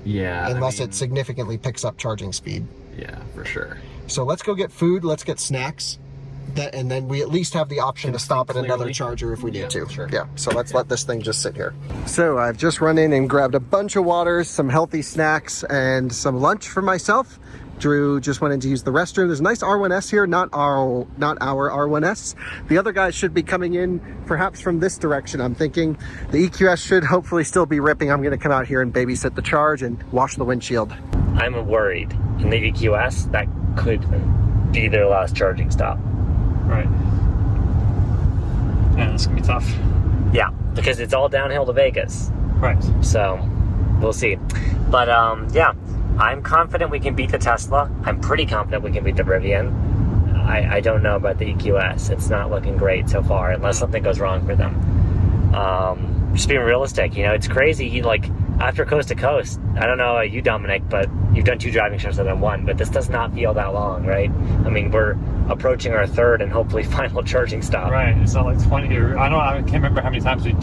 Yeah. Unless it significantly picks up charging speed. Yeah, for sure. So let's go get food, let's get snacks. And then we at least have the option to stop at another charger if we need to. Sure. Yeah, so let's let this thing just sit here. So I've just run in and grabbed a bunch of waters, some healthy snacks, and some lunch for myself. Drew just went in to use the restroom. There's a nice R1S here, not our R1S. The other guys should be coming in perhaps from this direction, I'm thinking. The EQS should hopefully still be ripping. I'm gonna come out here and babysit the charge and wash the windshield. I'm worried in the EQS that could be their last charging stop. Right. Yeah, it's gonna be tough. Yeah, because it's all downhill to Vegas. Right. So we'll see. But yeah, I'm confident we can beat the Tesla. I'm pretty confident we can beat the Rivian. I don't know about the EQS. It's not looking great so far, unless something goes wrong for them. Just being realistic, you know, it's crazy. Like, after Coast to Coast, I don't know you, Dominic, but you've done 2 driving sessions and 1, but this does not feel that long, right? I mean, we're approaching our 3rd and hopefully final charging stop. Right. It's not like 20 or I can't remember how many times we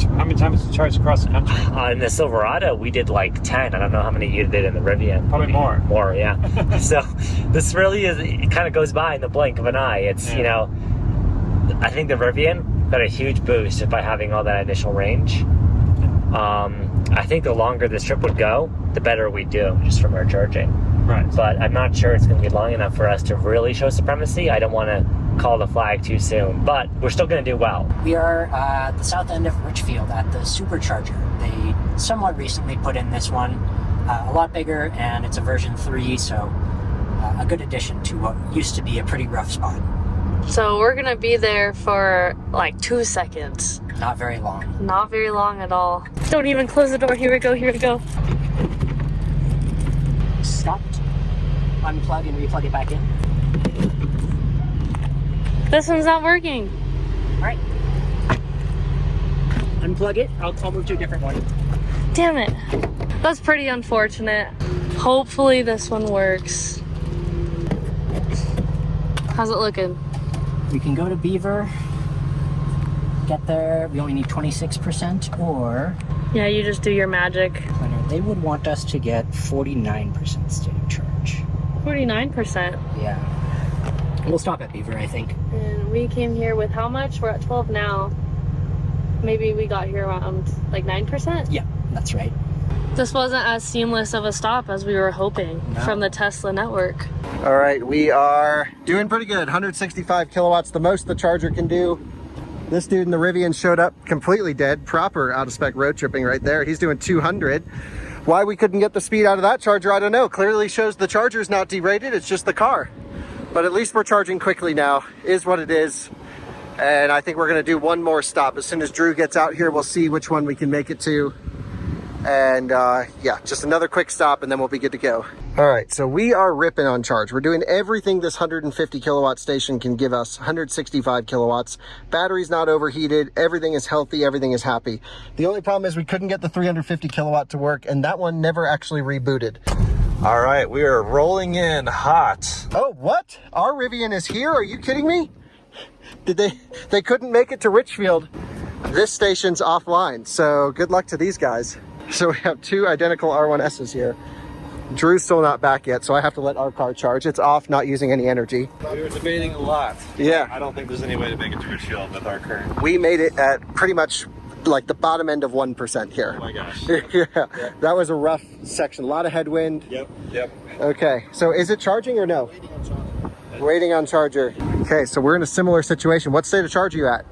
charged across the country. In the Silverado, we did like 10. I don't know how many you did in the Rivian. Probably more. More, yeah. So this really is, it kind of goes by in the blink of an eye. It's, you know, I think the Rivian got a huge boost by having all that initial range. I think the longer this trip would go, the better we do just from our charging. Right. But I'm not sure it's going to be long enough for us to really show supremacy. I don't want to call the flag too soon, but we're still going to do well. We are at the south end of Richfield at the Supercharger. They somewhat recently put in this one, a lot bigger, and it's a version 3, so a good addition to what used to be a pretty rough spot. So we're gonna be there for like 2 seconds. Not very long. Not very long at all. Don't even close the door. Here we go, here we go. Stopped. Unplug and replug it back in. This one's not working. All right. Unplug it. I'll move to a different one. Damn it. That's pretty unfortunate. Hopefully this one works. How's it looking? We can go to Beaver, get there. We only need 26%, or Yeah, you just do your magic. they would want us to get 49% state of charge. 49%. Yeah. We'll stop at Beaver, I think. And we came here with how much? We're at 12 now. Maybe we got here around like 9%? Yeah, that's right. This wasn't as seamless of a stop as we were hoping from the Tesla network. All right, we are doing pretty good. 165 kilowatts, the most the charger can do. This dude in the Rivian showed up completely dead, proper out-of-spec road tripping right there. He's doing 200. Why we couldn't get the speed out of that charger, I don't know. Clearly shows the charger's not derated, it's just the car. But at least we're charging quickly now, is what it is. And I think we're gonna do one more stop. As soon as Drew gets out here, we'll see which one we can make it to. And yeah, just another quick stop and then we'll be good to go. All right, so we are ripping on charge. We're doing everything this 150 kilowatt station can give us, 165 kilowatts. Battery's not overheated, everything is healthy, everything is happy. The only problem is we couldn't get the 350 kilowatt to work, and that one never actually rebooted. All right, we are rolling in hot. Oh, what? Our Rivian is here? Are you kidding me? They couldn't make it to Richfield. This station's offline, so good luck to these guys. So we have 2 identical R1Ss here. Drew's still not back yet, so I have to let our car charge. It's off, not using any energy. We were debating a lot. Yeah. I don't think there's any way to make it to Richfield with our current. We made it at pretty much like the bottom end of 1% here. Oh my gosh. Yeah, that was a rough section. A lot of headwind. Yep. Okay, so is it charging or no? Waiting on charger. Okay, so we're in a similar situation. What state of charge are you at?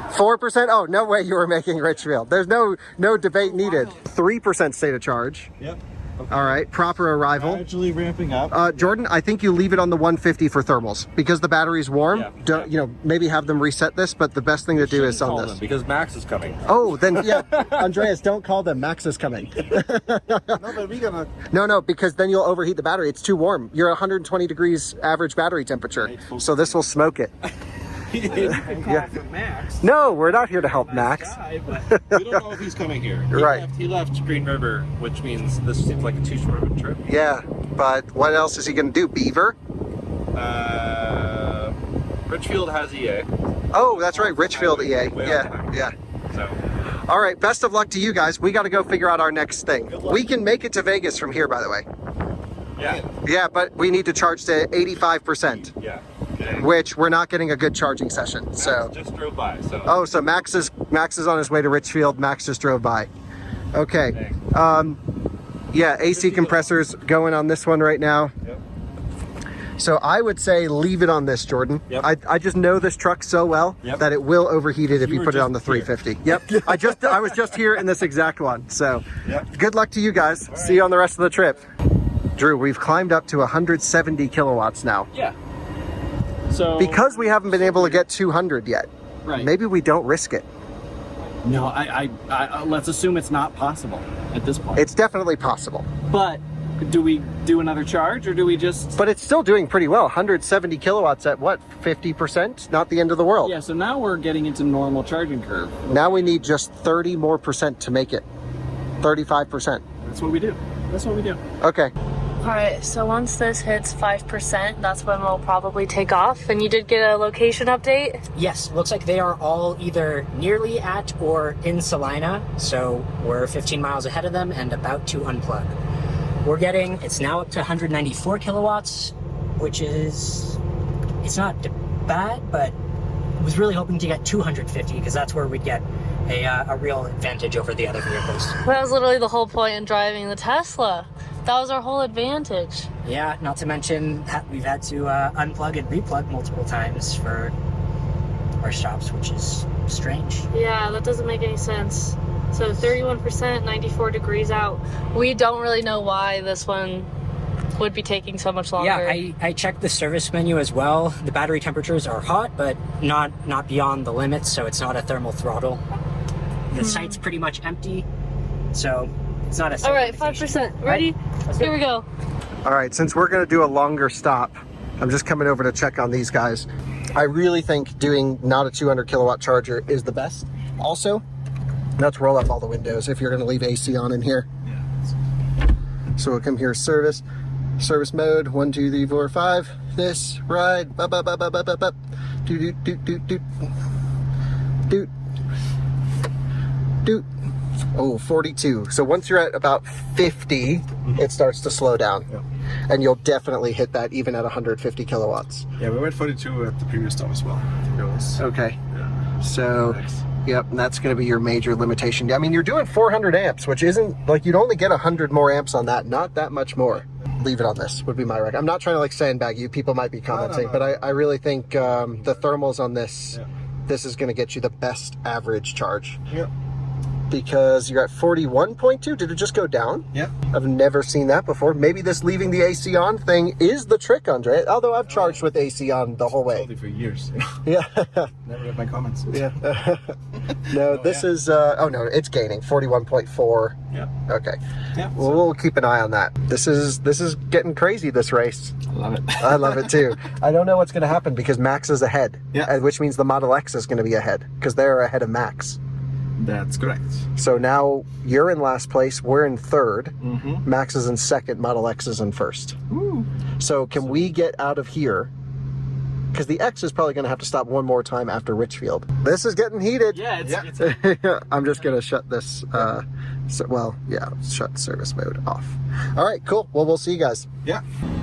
4%? Oh, no way you were making Richfield. There's no debate needed. 3% state of charge. Yep. Okay. All right, proper arrival. Gradually ramping up. Jordan, I think you leave it on the 150 for thermals because the battery's warm. Yeah. Don't, you know, maybe have them reset this, but the best thing to do is on this. Because Max is coming. Oh, then yeah, Andreas, don't call them. Max is coming. No, but we gonna. No, because then you'll overheat the battery. It's too warm. You're 120 degrees average battery temperature, so this will smoke it. You can call for Max. No, we're not here to help Max. Guy, but We don't know if he's coming here. Right. He left Green River, which means this seems like a too short of a trip. Yeah, but what else is he going to do? Beaver? Richfield has EA. Oh, that's right, Richfield EA. Way Yeah, on time. yeah. So All right, best of luck to you guys. We got to go figure out our next thing. We can make it to Vegas from here, by the way. yeah. Yeah, but we need to charge to 85%, Yeah. which we're not getting a good charging session. So. Just drove by. So. Oh, so Max is on his way to Richfield. Max just drove by. Okay. Yeah, AC compressors going on this one right now. Yep. So I would say leave it on this, Jordan. Yep. I just know this truck so well that it will overheat it if you put it on the 350. Yep. I was just here in this exact one. So good luck to you guys. See you on the rest of the trip. Drew, we've climbed up to 170 kilowatts now. Yeah. So Because we haven't been able to get 200 yet. Right. Maybe we don't risk it. No, I let's assume it's not possible at this point. It's definitely possible. But do we do another charge or do we just... But it's still doing pretty well. 170 kilowatts at what, 50%? Not the end of the world. Yeah, so now we're getting into normal charging curve. Now we need just 30 more percent to make it. 35%. That's what we do. That's what we do. Okay. All right, so once this hits 5%, that's when we'll probably take off. And you did get a location update? Yes, looks like they are all either nearly at or in Salina, so we're 15 miles ahead of them and about to unplug. It's now up to 194 kilowatts, which is, it's not bad, but I was really hoping to get 250 because that's where we'd get a real advantage over the other vehicles. That was literally the whole point in driving the Tesla. That was our whole advantage. Yeah, not to mention that we've had to unplug and replug multiple times for our stops, which is strange. Yeah, that doesn't make any sense. So 31%, 94 degrees out. We don't really know why this one would be taking so much longer. Yeah, I checked the service menu as well. The battery temperatures are hot, but not beyond the limits, so it's not a thermal throttle. The site's pretty much empty, so it's not a... All right, 5%. Ready? Here we go. All right, since we're gonna do a longer stop, I'm just coming over to check on these guys. I really think doing not a 200 kilowatt charger is the best. Also, let's roll up all the windows if you're gonna leave AC on in here. So we'll come here, service mode, 1, 2, 3, 4, 5. This ride, doot doot doot doot doot doot doot. Oh, 42. So once you're at about 50, it starts to slow down. Yeah. And you'll definitely hit that even at 150 kilowatts. Yeah, we went 42 at the previous stop as well. I think it was. Okay. Yeah. So, Nice. yep, and that's going to be your major limitation. I mean, you're doing 400 amps, which isn't, like, you'd only get 100 more amps on that, not that much more. Leave it on this would be my rec. I'm not trying to, like, sandbag you. People might be commenting, but I really think the thermals on this, this is going to get you the best average charge. Yeah. Because you're at 41.2. Did it just go down? Yeah. I've never seen that before. Maybe this leaving the AC on thing is the trick, Andre. Although I've charged with AC on the whole way. Told you for years. Yeah. Never read my comments. Yeah. No, this is, oh no, it's gaining 41.4. Yeah. Okay. Yeah. Well, we'll keep an eye on that. This is getting crazy, this race. I love it. I love it too. I don't know what's going to happen because Max is ahead. Yeah. Which means the Model X is going to be ahead because they're ahead of Max. That's correct. So now you're in last place, we're in third, Mm-hmm. Max is in second, Model X is in first. Ooh. So can we get out of here? Because the X is probably going to have to stop one more time after Richfield. This is getting heated. Yeah, it's I'm just going to shut this, shut service mode off. All right, cool. Well, we'll see you guys. Yeah.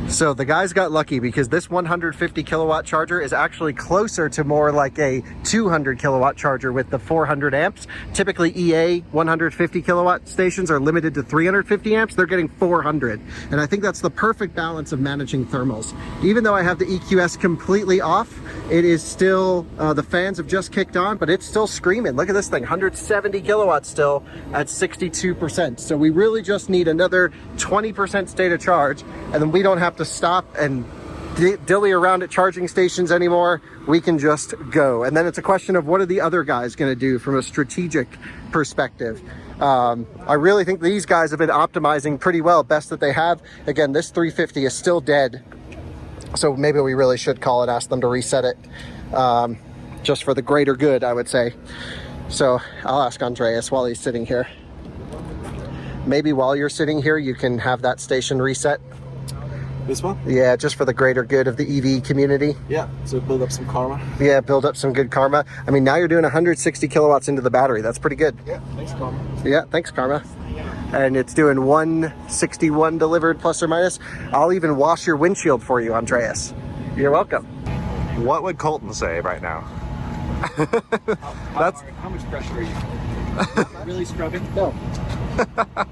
So the guys got lucky because this 150 kilowatt charger is actually closer to more like a 200 kilowatt charger with the 400 amps. Typically EA 150 kilowatt stations are limited to 350 amps. They're getting 400. And I think that's the perfect balance of managing thermals. Even though I have the EQS completely off, it is still, the fans have just kicked on, but it's still screaming. Look at this thing, 170 kilowatts still at 62%. So we really just need another 20% state of charge, and then we don't have to stop and dilly around at charging stations anymore. We can just go. And then it's a question of what are the other guys going to do from a strategic perspective. I really think these guys have been optimizing pretty well, best that they have. Again, this 350 is still dead. So maybe we really should call it, ask them to reset it, just for the greater good, I would say. So I'll ask Andreas while he's sitting here. Maybe while you're sitting here, you can have that station reset. This one? Yeah, just for the greater good of the EV community. Yeah. So build up some karma. Yeah, build up some good karma. I mean, now you're doing 160 kilowatts into the battery. That's pretty good. Yeah. Thanks, karma. Yeah, thanks, Karma. And it's doing 161 delivered plus or minus. I'll even wash your windshield for you, Andreas. You're welcome. What would Colton say right now? That's How much pressure are you? Really scrubbing? no.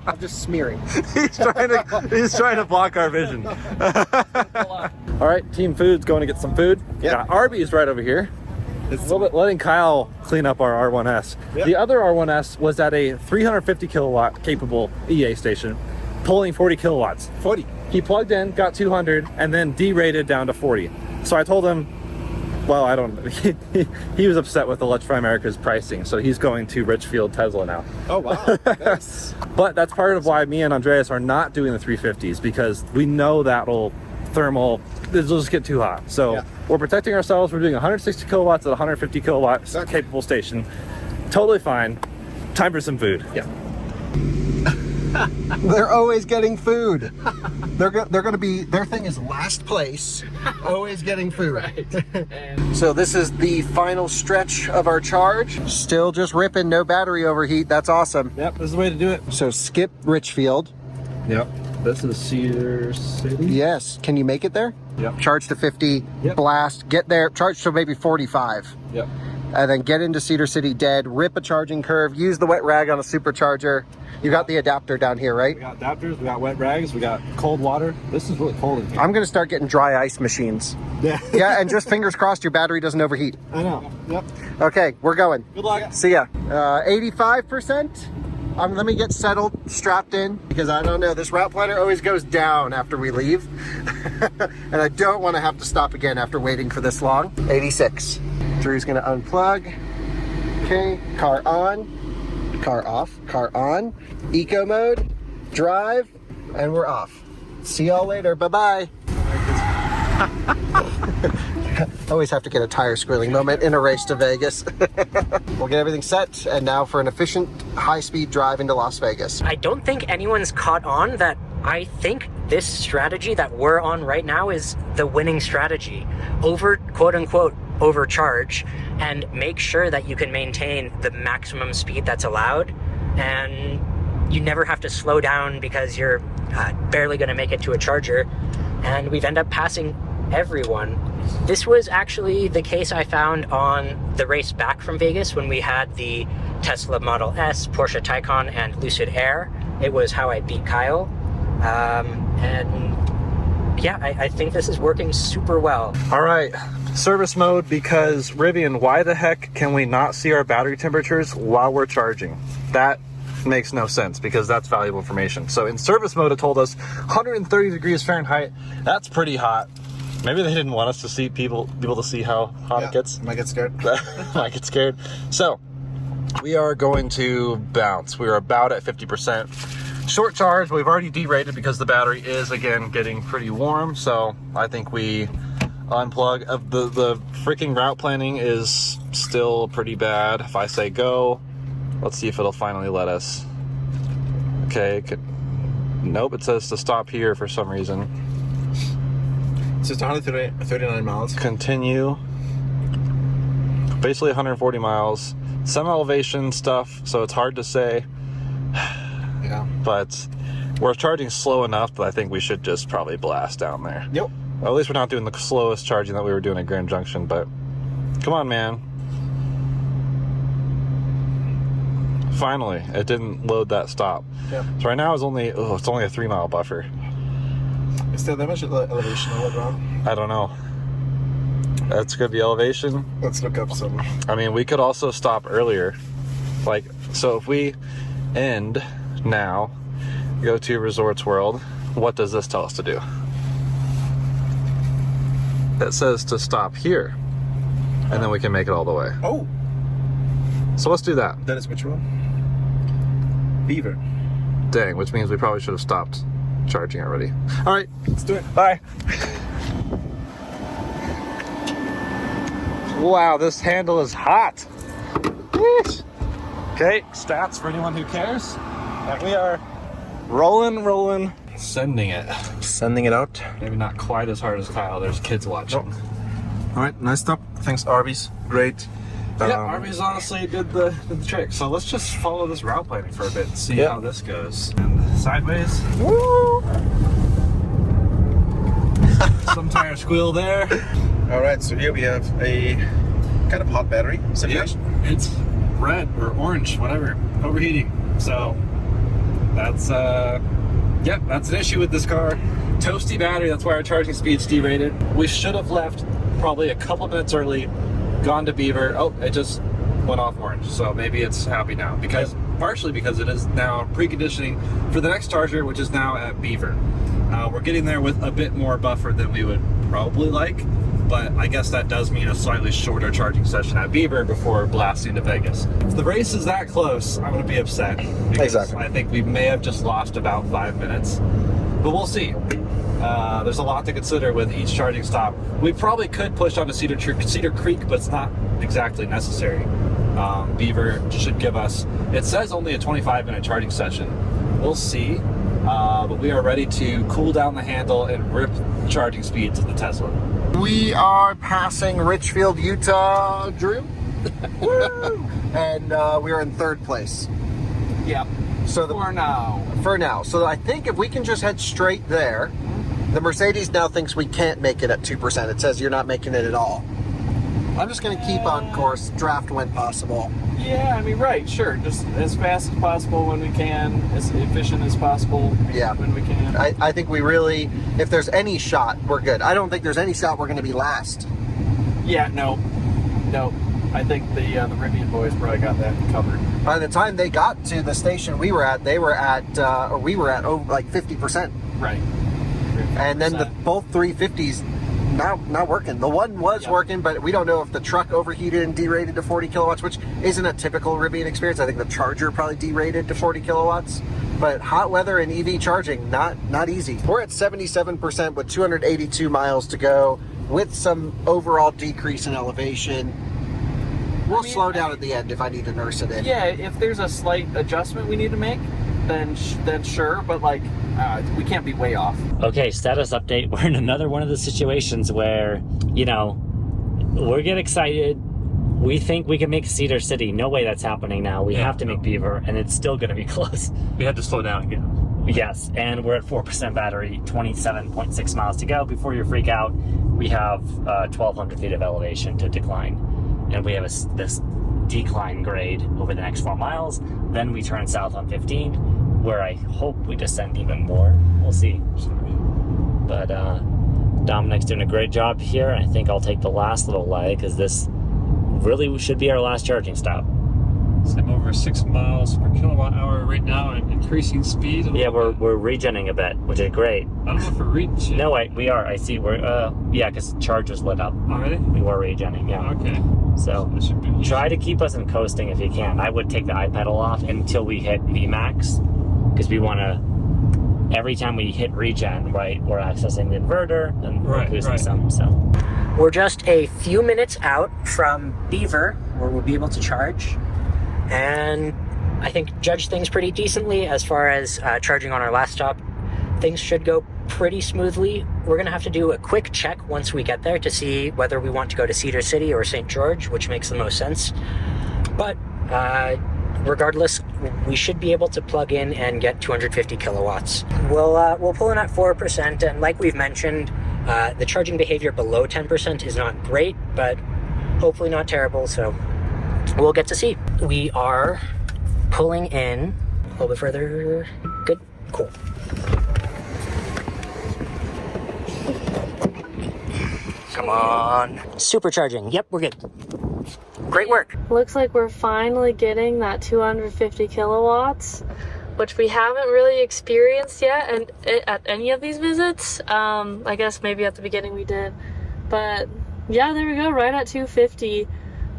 I'm just smearing. He's trying to block our vision. All right, Team Food's going to get some food. Yeah. Arby's right over here. It's a little bit letting Kyle clean up our R1S. Yeah. The other R1S was at a 350 kilowatt capable EA station, pulling 40 kilowatts. 40. He plugged in, got 200, and then derated down to 40. So I told him, Well, I don't. He was upset with Electrify America's pricing, so he's going to Richfield Tesla now. Oh wow, nice. But that's part of why me and Andreas are not doing the 350s, because we know that'll thermal, it'll just get too hot. So Yeah. we're protecting ourselves. We're doing 160 kilowatts at 150 kilowatts Exactly. capable station. Totally fine. Time for some food. Yeah. They're always getting food. They're going to be, their thing is last place, always getting food. So this is the final stretch of our charge. Still just ripping, no battery overheat. That's awesome. Yep, this is the way to do it. So skip Richfield. Yep. This is Cedar City. Yes. Can you make it there? Yep. Charge to 50, Yep. blast, get there, charge to maybe 45. Yep. And then get into Cedar City dead, rip a charging curve, use the wet rag on a supercharger. You got the adapter down here, right? We got adapters, we got wet rags, we got cold water. This is really cold in here. I'm gonna start getting dry ice machines. Yeah. Yeah, and just fingers crossed your battery doesn't overheat. I know. Yep. Okay, we're going. Good luck. See ya. 85%. Let me get settled, strapped in, because I don't know, this route planner always goes down after we leave. And I don't want to have to stop again after waiting for this long. 86. Drew's gonna unplug. Okay, car on, car off, car on, eco mode, drive, and we're off. See y'all later, bye-bye. Always have to get a tire squealing moment in a race to Vegas. We'll get everything set, and now for an efficient, high-speed drive into Las Vegas. I don't think anyone's caught on that I think this strategy that we're on right now is the winning strategy. Quote unquote, overcharge and make sure that you can maintain the maximum speed that's allowed, and you never have to slow down because you're barely going to make it to a charger, and we've ended up passing everyone. This was actually the case I found on the race back from Vegas when we had the Tesla Model S, Porsche Taycan, and Lucid Air. It was how I beat Kyle. And yeah, I think this is working super well. All right, service mode, because Rivian, why the heck can we not see our battery temperatures while we're charging? That makes no sense, because that's valuable information. So in service mode, it told us 130 degrees Fahrenheit. That's pretty hot. Maybe they didn't want us to see people to see how hot it gets. Might get scared. Might get scared. So we are going to bounce. We are about at 50%. Short charge, we've already derated because the battery is again getting pretty warm. So I think we unplug. The freaking route planning is still pretty bad. If I say go, let's see if it'll finally let us. Okay, nope, it says to stop here for some reason. So it's 139 miles. Continue. Basically 140 miles. Some elevation stuff, so it's hard to say. Yeah. But we're charging slow enough that I think we should just probably blast down there. Yep. Well, at least we're not doing the slowest charging that we were doing at Grand Junction, but come on, man. Finally, it didn't load that stop. Yeah. So right now it's only a 3-mile buffer. Is there that much elevation on the ground? I don't know. That's gonna be elevation. Let's look up some. I mean, we could also stop earlier. Like, so if we end now, go to Resorts World, what does this tell us to do? It says to stop here, and then we can make it all the way. Oh, So let's do that. that is which one? Beaver. Dang, which means we probably should have stopped charging already. All right, Let's do it. bye. Wow, this handle is hot. Yeesh. Okay, stats for anyone who cares. And we are rolling. Sending it. Sending it out. Maybe not quite as hard as Kyle. There's kids watching. All right, nice stop. Thanks, Arby's. Great. Yeah, Arby's honestly did the trick. So let's just follow this route planning for a bit and see how this goes. And sideways. Woo! Some tire squeal there. All right, so here we have a kind of hot battery situation. It's red or orange, whatever, overheating. So that's that's an issue with this car. Toasty battery, that's why our charging speed's derated. We should have left probably a couple minutes early, gone to Beaver. Oh, it just went off orange. So maybe it's happy now, because partially because it is now preconditioning for the next charger, which is now at Beaver. We're getting there with a bit more buffer than we would probably like, but I guess that does mean a slightly shorter charging session at Beaver before blasting to Vegas. If the race is that close, I'm going to be upset. Exactly. I think we may have just lost about 5 minutes, but we'll see. There's a lot to consider with each charging stop. We probably could push on to Cedar Creek, but it's not exactly necessary. Beaver should give us, it says only a 25-minute charging session. We'll see, but we are ready to cool down the handle and rip charging speeds of the Tesla. We are passing Richfield, Utah, Drew. And we're in third place. Yep. So for now. So I think if we can just head straight there, the Mercedes now thinks we can't make it at 2%. It says you're not making it at all. I'm just going to keep on course, draft when possible. Yeah, I mean, right, sure. Just as fast as possible when we can, as efficient as possible when we can. I think we really, if there's any shot, we're good. I don't think there's any shot we're going to be last. Yeah, no. I think the Rivian boys probably got that covered. By the time they got to the station we were at, we were at over like 50%. Right. And then both 350s not working. The one was working, but we don't know if the truck overheated and derated to 40 kilowatts, which isn't a typical Rivian experience. I think the Charger probably derated to 40 kilowatts. But hot weather and EV charging, not easy. We're at 77% with 282 miles to go, with some overall decrease in elevation. We'll slow down at the end if I need to nurse it in. Yeah, if there's a slight adjustment we need to make, then sure, but like, we can't be way off. Okay, status update. We're in another one of the situations where, you know, we're getting excited. We think we can make Cedar City. No way that's happening now. We have to make Beaver, and it's still going to be close. We had to slow down again. Yes, and we're at 4% battery, 27.6 miles to go. Before you freak out, we have 1,200 feet of elevation to decline. And we have this decline grade over the next 4 miles. Then we turn south on 15, where I hope we descend even more. We'll see. But Dominic's doing a great job here. I think I'll take the last little leg, because this really should be our last charging stop. So I'm over 6 miles per kilowatt hour right now and increasing speed. Yeah, we're regenning a bit, which is great. I don't know if we're regenning. No, wait, we are. I see. We're yeah, because chargers lit up. Already? We were regenning, yeah. Okay. So try to keep us in coasting if you can. I would take the iPedal off until we hit VMAX, because we want to, every time we hit regen, right, we're accessing the inverter and we're losing some. So we're just a few minutes out from Beaver, where we'll be able to charge, and I think judge things pretty decently as far as charging on our last stop. Things should go pretty smoothly. We're gonna have to do a quick check once we get there to see whether we want to go to Cedar City or St. George, which makes the most sense. But regardless, we should be able to plug in and get 250 kilowatts. We'll pull in at 4%, and like we've mentioned, the charging behavior below 10% is not great, but hopefully not terrible, so we'll get to see. We are pulling in a little bit further. Good, cool. Come on. Supercharging. Yep, we're good. Great work. Looks like we're finally getting that 250 kilowatts, which we haven't really experienced yet and at any of these visits. I guess maybe at the beginning we did, but yeah, there we go, right at 250.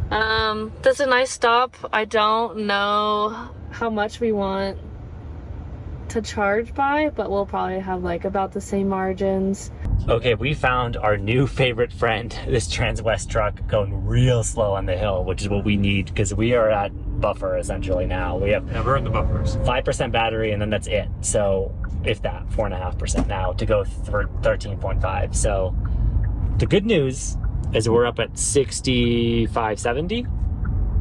That's a nice stop. I don't know how much we want to charge by, but we'll probably have like about the same margins. okay, we found our new favorite friend, this Transwest truck, going real slow on the hill, which is what we need, because we are at buffer essentially now. We have we're in the buffers. 5% battery, and then that's it. So if that, 4.5% now to go for 13.5. So the good news is we're up at 65, 70.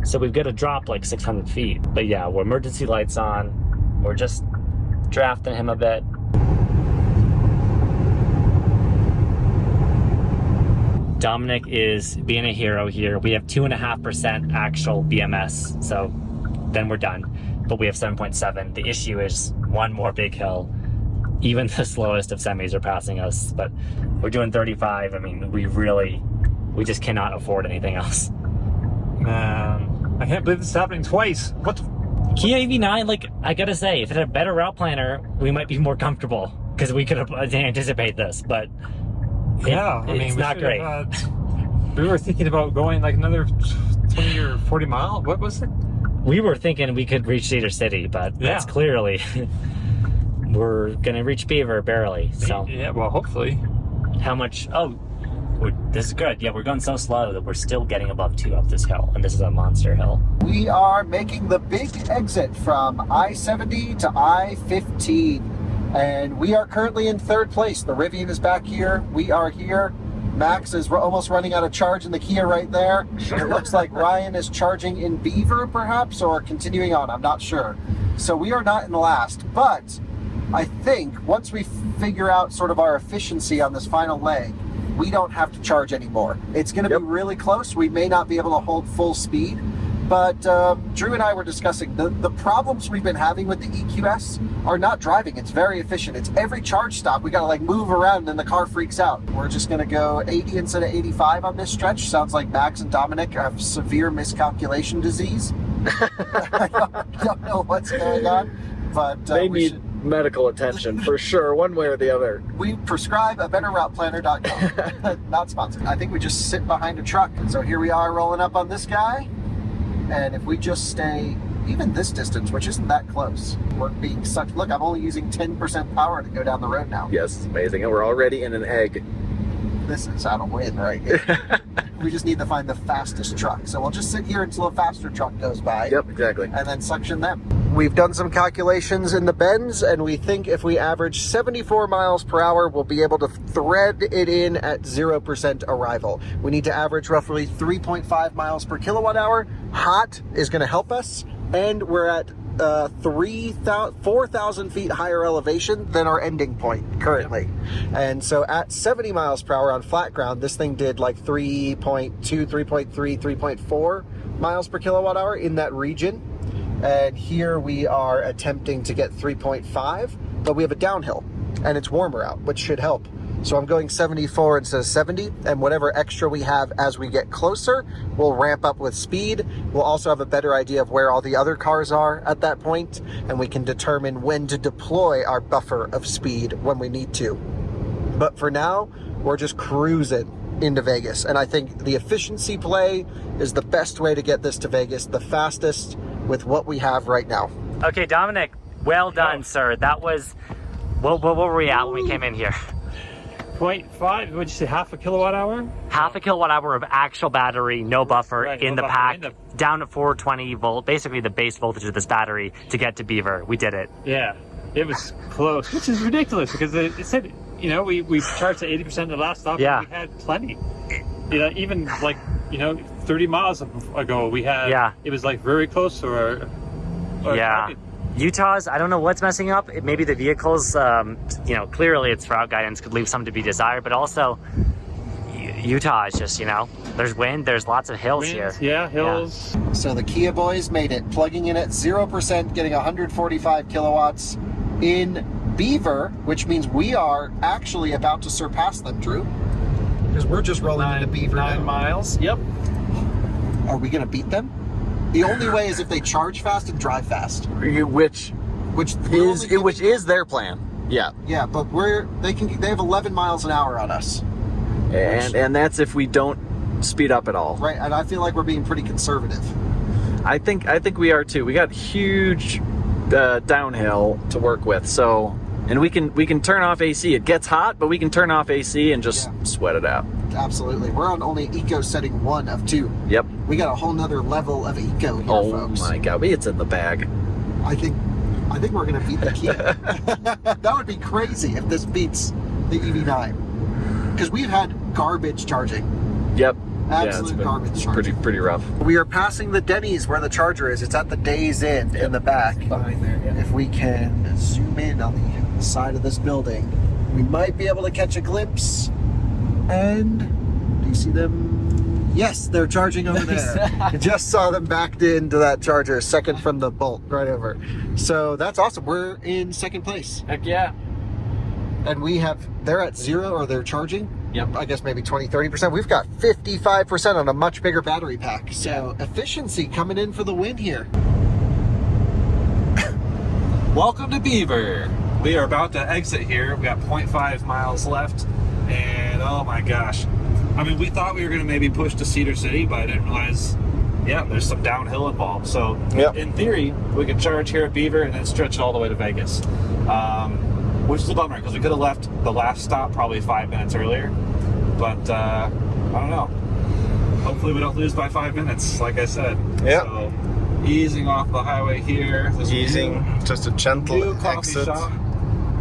So we've got to drop like 600 feet. But yeah, we're emergency lights on. We're just drafting him a bit. Dominic is being a hero here. We have 2.5% actual BMS, so then we're done. But we have 7.7. The issue is one more big hill. Even the slowest of semis are passing us, but we're doing 35. I mean, we just cannot afford anything else. Man, I can't believe this is happening twice. What the? Kia EV9, like, I gotta say, if it had a better route planner, we might be more comfortable, because we could anticipate this, but yeah, I mean, it's not great. We were thinking about going like another 20 or 40 mile. What was it? We were thinking we could reach Cedar City, but that's clearly we're gonna reach Beaver barely. So yeah, well, hopefully. How much? Oh, this is good. Yeah, we're going so slow that we're still getting above 2 up this hill, and this is a monster hill. We are making the big exit from I-70 to I-15, and we are currently in 3rd place. The Rivian is back here. We are here. Max is almost running out of charge in the Kia right there. It looks like Ryan is charging in Beaver, perhaps, or continuing on. I'm not sure. So we are not in last, but I think once we figure out sort of our efficiency on this final leg, we don't have to charge anymore. It's going to be really close. We may not be able to hold full speed, but Drew and I were discussing the problems we've been having with the EQS are not driving. It's very efficient. It's every charge stop. We got to like move around and then the car freaks out. We're just going to go 80 instead of 85 on this stretch. Sounds like Max and Dominic have severe miscalculation disease. I don't know what's going on, but they need medical attention for sure, one way or the other. We prescribe a betterrouteplanner.com. Not sponsored. I think we just sit behind a truck. So here we are rolling up on this guy. And if we just stay even this distance, which isn't that close, we're being sucked. Look, I'm only using 10% power to go down the road now. Yes, it's amazing. And we're already in an egg. This is how to win right here. We just need to find the fastest truck. So we'll just sit here until a faster truck goes by. Yep, exactly. And then suction them. We've done some calculations in the bends, and we think if we average 74 miles per hour, we'll be able to thread it in at 0% arrival. We need to average roughly 3.5 miles per kilowatt hour. Hot is going to help us, and we're at 4,000 feet higher elevation than our ending point currently. And so at 70 miles per hour on flat ground, this thing did like 3.2, 3.3, 3.4 miles per kilowatt hour in that region. And here we are attempting to get 3.5, but we have a downhill and it's warmer out, which should help. So I'm going 74 instead of 70, and whatever extra we have as we get closer, we'll ramp up with speed. We'll also have a better idea of where all the other cars are at that point, and we can determine when to deploy our buffer of speed when we need to. But for now, we're just cruising into Vegas, and I think the efficiency play is the best way to get this to Vegas, the fastest with what we have right now. Okay, Dominic, well done, sir. That was, what were we at when we came in here? 0.5, would you say half a kilowatt hour? Half a kilowatt hour of actual battery, no buffer in the pack, down at 420 volt, basically the base voltage of this battery to get to Beaver. We did it. Yeah, it was close, which is ridiculous because it said, you know, we charged at 80% the last stop. Yeah. And we had plenty. You know, even like, you know, 30 miles ago we had, it was like very close to our target. Utah's, I don't know what's messing up. Maybe the vehicles, you know, clearly its route guidance could leave some to be desired, but also Utah is just, you know, there's wind, there's lots of hills here. Yeah, hills. Yeah. So the Kia boys made it, plugging in at 0%, getting 145 kilowatts in Beaver, which means we are actually about to surpass them, Drew. Because we're just rolling into Beaver 9 miles. Yep. Are we going to beat them? The only way is if they charge fast and drive fast. Which is their plan. Yeah. Yeah, but they have 11 miles an hour on us. And that's if we don't speed up at all. Right, and I feel like we're being pretty conservative. I think we are too. We got huge downhill to work with, so, and we can turn off AC. It gets hot, but we can turn off AC and just sweat it out. Absolutely. We're on only eco setting 1 of 2. Yep. We got a whole nother level of eco here, folks. Oh my god, it's in the bag. I think we're gonna beat the Kia. That would be crazy if this beats the EV9. Because we've had garbage charging. Yep. Absolute garbage charging. Pretty rough. We are passing the Denny's where the charger is. It's at the Days Inn in the back. Behind there, yeah. If we can zoom in on the side of this building, we might be able to catch a glimpse. And do you see them? Yes, they're charging over there. I just saw them backed into that charger, second from the bolt, right over. So that's awesome. We're in second place. Heck yeah. And they're at 0, or they're charging. Yep. I guess maybe 20, 30%. We've got 55% on a much bigger battery pack. So efficiency coming in for the win here. Welcome to Beaver. We are about to exit here. We got 0.5 miles left, and oh my gosh, I mean, we thought we were going to maybe push to Cedar City, but I didn't realize, yeah, there's some downhill involved. So in theory, we could charge here at Beaver and then stretch it all the way to Vegas, which is a bummer because we could have left the last stop probably 5 minutes earlier. But I don't know. Hopefully we don't lose by 5 minutes, like I said. Yeah. So, easing off the highway here. Just a gentle New coffee exit. shop.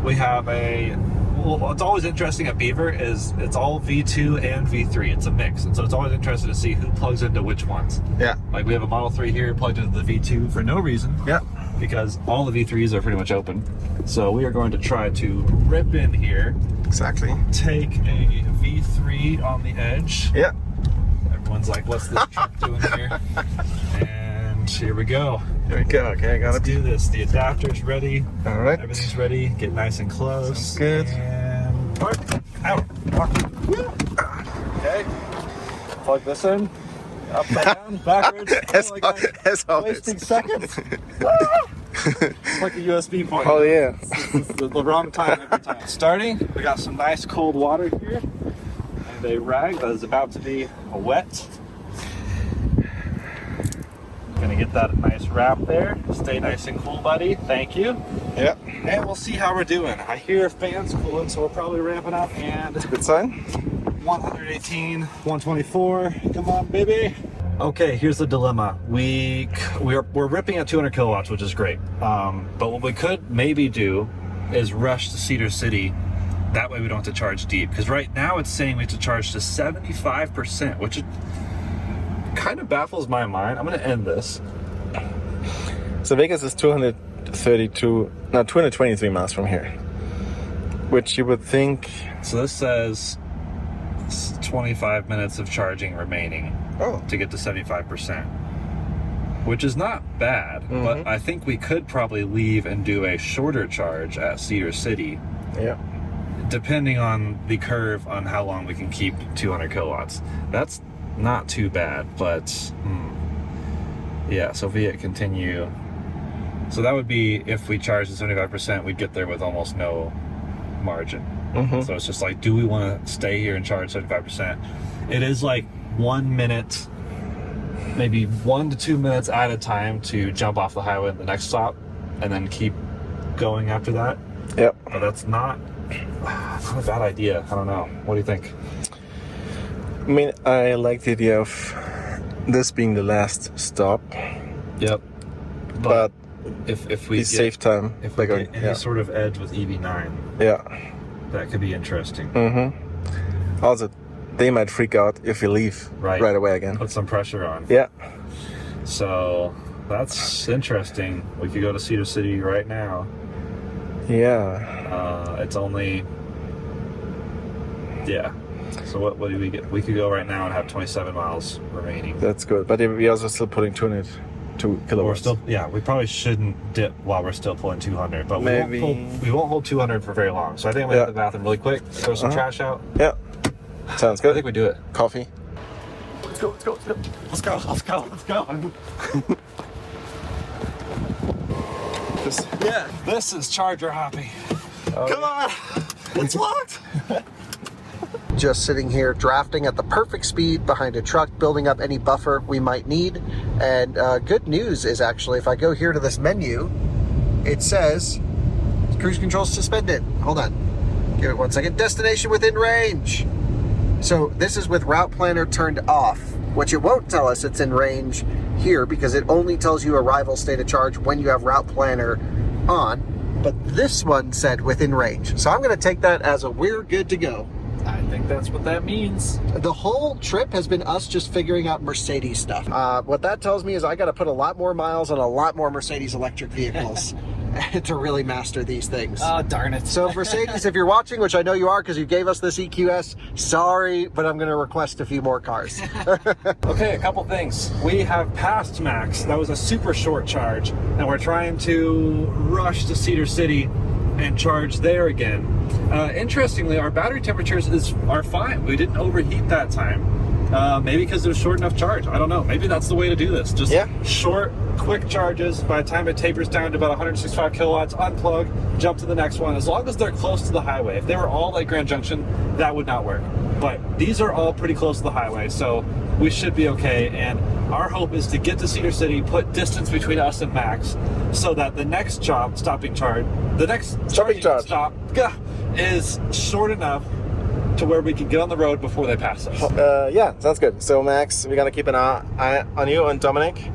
We have well, what's always interesting at Beaver is it's all V2 and V3. It's a mix. And so it's always interesting to see who plugs into which ones. Yeah. Like we have a Model 3 here plugged into the V2 for no reason. Yeah. Because all the V3s are pretty much open. So we are going to try to rip in here. Exactly. Take a V3 on the edge. Yeah. Everyone's like, what's this truck doing here? And here we go. Here we go. Okay, I got Let's it. do this. The adapter's ready. All right. Everything's ready. Get nice and close. Sounds good. And park. Out. Okay. Plug this in. Upside down, backwards. As Oh my God. as always. Wasting seconds. It's like a USB port. Oh yeah. It's the wrong time every time. Starting, we got some nice cold water here. And a rag that is about to be wet. Gonna get that nice wrap there. Stay nice and cool, buddy. Thank you. Yeah. And we'll see how we're doing. I hear fans cooling, so we're probably ramping up. And Good sign. 118, 124. Come on, baby. Okay, here's the dilemma. We're ripping at 200 kilowatts, which is great. But what we could maybe do is rush to Cedar City. That way we don't have to charge deep. Because right now it's saying we have to charge to 75%, which is kind of baffles my mind. I'm going to end this. So Vegas is 223 miles from here, which you would think. So this says 25 minutes of charging remaining to get to 75%, which is not bad. But I think we could probably leave and do a shorter charge at Cedar City. Yeah. Depending on the curve on how long we can keep 200 kilowatts. That's not too bad, but yeah, so via continue. So that would be if we charge the 75%, we'd get there with almost no margin. So it's just like, do we want to stay here and charge 75%? It is like 1 minute, maybe 1 to 2 minutes at a time to jump off the highway at the next stop and then keep going after that. Yep. But that's not a bad idea. I don't know. What do you think? I mean, I like the idea of this being the last stop. Yep. But if we save time, if we get any sort of edge with EV9, that could be interesting. Also, they might freak out if we leave right away again. Put some pressure on. Yeah. So that's interesting. We could go to Cedar City right now. Yeah. It's only So what do we get? We could go right now and have 27 miles remaining. That's good. But we're also still putting 202 kilowatts. We're still, we probably shouldn't dip while we're still pulling 200, but maybe we won't hold 200 for very long. So I think I'm gonna hit the bathroom really quick, throw some trash out. Yeah. Sounds good. I think we do it. Coffee. Let's go. This is charger hoppy. Come on, it's locked. Just sitting here drafting at the perfect speed behind a truck, building up any buffer we might need. And good news is actually, if I go here to this menu, it says cruise control suspended. Hold on, give it 1 second. Destination within range. So this is with route planner turned off, which it won't tell us it's in range here because it only tells you arrival state of charge when you have route planner on. But this one said within range. So I'm gonna take that as a we're good to go. I think that's what that means. The whole trip has been us just figuring out Mercedes stuff. What that tells me is I got to put a lot more miles on a lot more Mercedes electric vehicles to really master these things. Oh, darn it. So Mercedes, if you're watching, which I know you are because you gave us this EQS, sorry, but I'm going to request a few more cars. Okay, a couple things. We have passed max. That was a super short charge, and we're trying to rush to Cedar City and charge there again. Interestingly, our battery temperatures are fine. We didn't overheat that time. Maybe because it was short enough charge. I don't know. Maybe that's the way to do this. Just short, quick charges. By the time it tapers down to about 165 kilowatts, unplug, jump to the next one. As long as they're close to the highway. If they were all like Grand Junction, that would not work. but these are all pretty close to the highway, so we should be okay. And our hope is to get to Cedar City, put distance between us and Max, so that the next stopping charge stop is short enough to where we can get on the road before they pass us. Yeah, sounds good. So Max, we're gonna keep an eye on you and Dominic,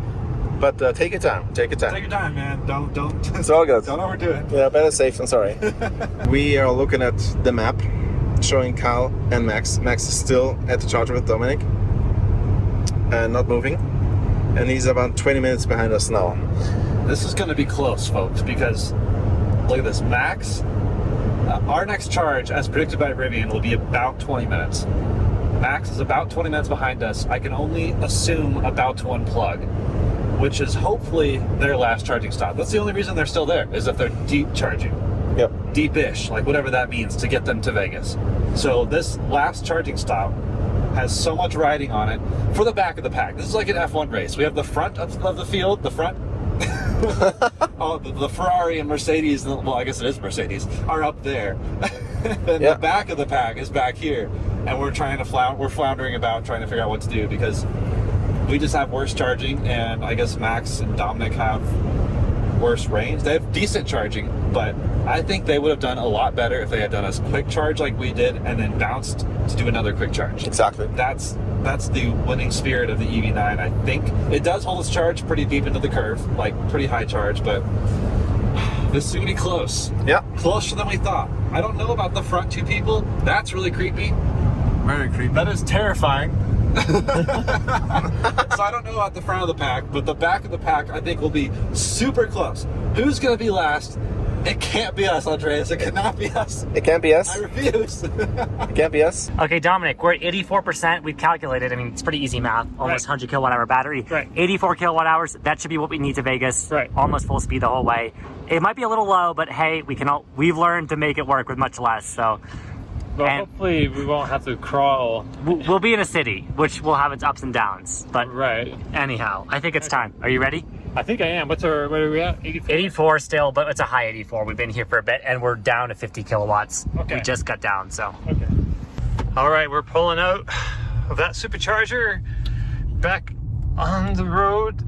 but take your time. Take your time. Take your time, man. Don't. It's all good. Don't overdo it. Yeah, better safe than sorry. We are looking at the map, showing Kyle and Max. Max is still at the charger with Dominic, and not moving, and he's about 20 minutes behind us now. This is going to be close, folks, because look at this. Max, our next charge, as predicted by Rivian, will be about 20 minutes. Max is about 20 minutes behind us. I can only assume about to unplug, which is hopefully their last charging stop. That's the only reason they're still there, is if they're deep charging. Yep. Deep-ish, like whatever that means, to get them to Vegas. So this last charging stop has so much riding on it for the back of the pack. This is like an F1 race. We have the front of the field, the front. Oh, the Ferrari and Mercedes, well, I guess it is Mercedes, are up there. And the back of the pack is back here. And we're trying to we're floundering about trying to figure out what to do, because we just have worse charging, and I guess Max and Dominic have worse range. They have decent charging, but I think they would have done a lot better if they had done a quick charge like we did and then bounced to do another quick charge. Exactly. That's the winning spirit of the EV9. I think it does hold its charge pretty deep into the curve, like pretty high charge, but this is gonna be close. Yeah. Closer than we thought. I don't know about the front two people. That's really creepy. Very creepy. That is terrifying. So I don't know about the front of the pack, but the back of the pack I think will be super close. Who's gonna be last? It can't be us, Andreas. It cannot be us. It can't be us. I refuse. It can't be us. Okay, Dominic, we're at 84%. We've calculated. I mean, it's pretty easy math. Almost 100 kilowatt hour battery. Right. 84 kilowatt hours. That should be what we need to Vegas. Right. Almost full speed the whole way. It might be a little low, but hey, we've learned to make it work with much less. So. Well, And- hopefully we won't have to crawl. We'll be in a city, which will have its ups and downs. But Right. anyhow, I think it's time. Are you ready? I think I am. What are we at? 84? 84 still, but it's a high 84. We've been here for a bit, and we're down to 50 kilowatts. Okay. We just got down, so. Okay. All right, we're pulling out of that supercharger back on the road.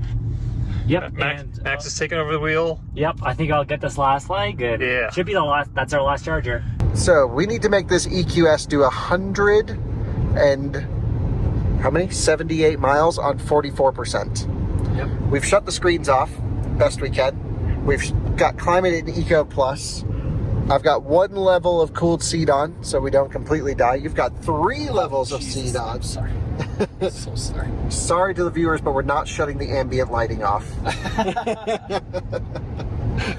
Yep. Max is taking over the wheel. Yep. I think I'll get this last leg. It Yeah. should be the last. That's our last charger. So we need to make this EQS do 100 and how many? 78 miles on 44%. Yep. We've shut the screens off best we can. We've got Climate and Eco Plus. I've got one level of cooled seat on so we don't completely die. You've got 3 levels of seat on. Sorry. So sorry. Sorry to the viewers, but we're not shutting the ambient lighting off.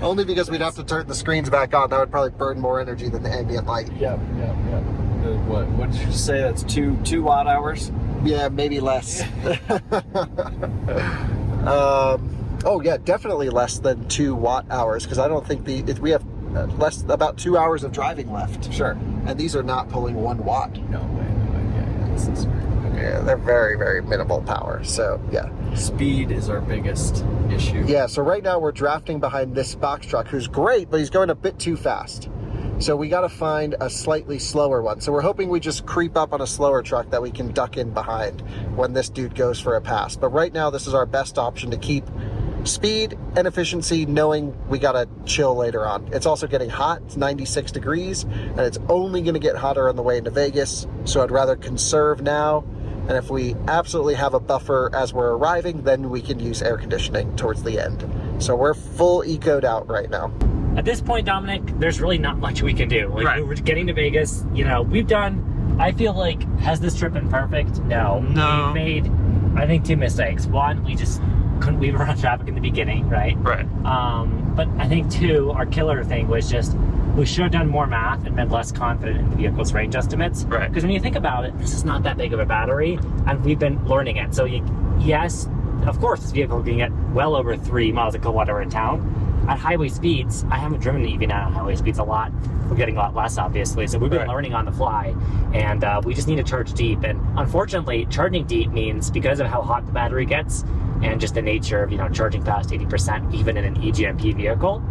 Only because we'd have to turn the screens back on. That would probably burn more energy than the ambient light. Yep. What did you say? That's 2 watt hours? Yeah, maybe less. Oh yeah, definitely less than 2 watt hours, because I don't think we have about 2 hours of driving left. Sure. And these are not pulling 1 watt. No way. Yeah. This is okay. Yeah, they're very, very minimal power. So yeah. Speed is our biggest issue. Yeah, so right now we're drafting behind this box truck, who's great, but he's going a bit too fast. So we got to find a slightly slower one. So we're hoping we just creep up on a slower truck that we can duck in behind when this dude goes for a pass. But right now, this is our best option to keep speed and efficiency, knowing we got to chill later on. It's also getting hot. It's 96 degrees, and it's only going to get hotter on the way into Vegas. So I'd rather conserve now. And if we absolutely have a buffer as we're arriving, then we can use air conditioning towards the end. So we're full ecoed out right now. At this point, Dominic, there's really not much we can do. Like, Right. We're getting to Vegas. You know, we've done, I feel like, has this trip been perfect? No. No. We've made, I think, 2 mistakes. One, we just couldn't leave around traffic in the beginning, right? Right. But I think 2, our killer thing was just, we should have done more math and been less confident in the vehicle's range estimates. Right. Because when you think about it, this is not that big of a battery, and we've been learning it. So yes, of course, this vehicle can get well over 3 miles a kilowatt hour in town. At highway speeds, I haven't driven the EV9 at highway speeds a lot. We're getting a lot less, obviously. So we've been learning on the fly, and we just need to charge deep. And unfortunately, charging deep means, because of how hot the battery gets and just the nature of, charging past 80%, even in an eGMP vehicle,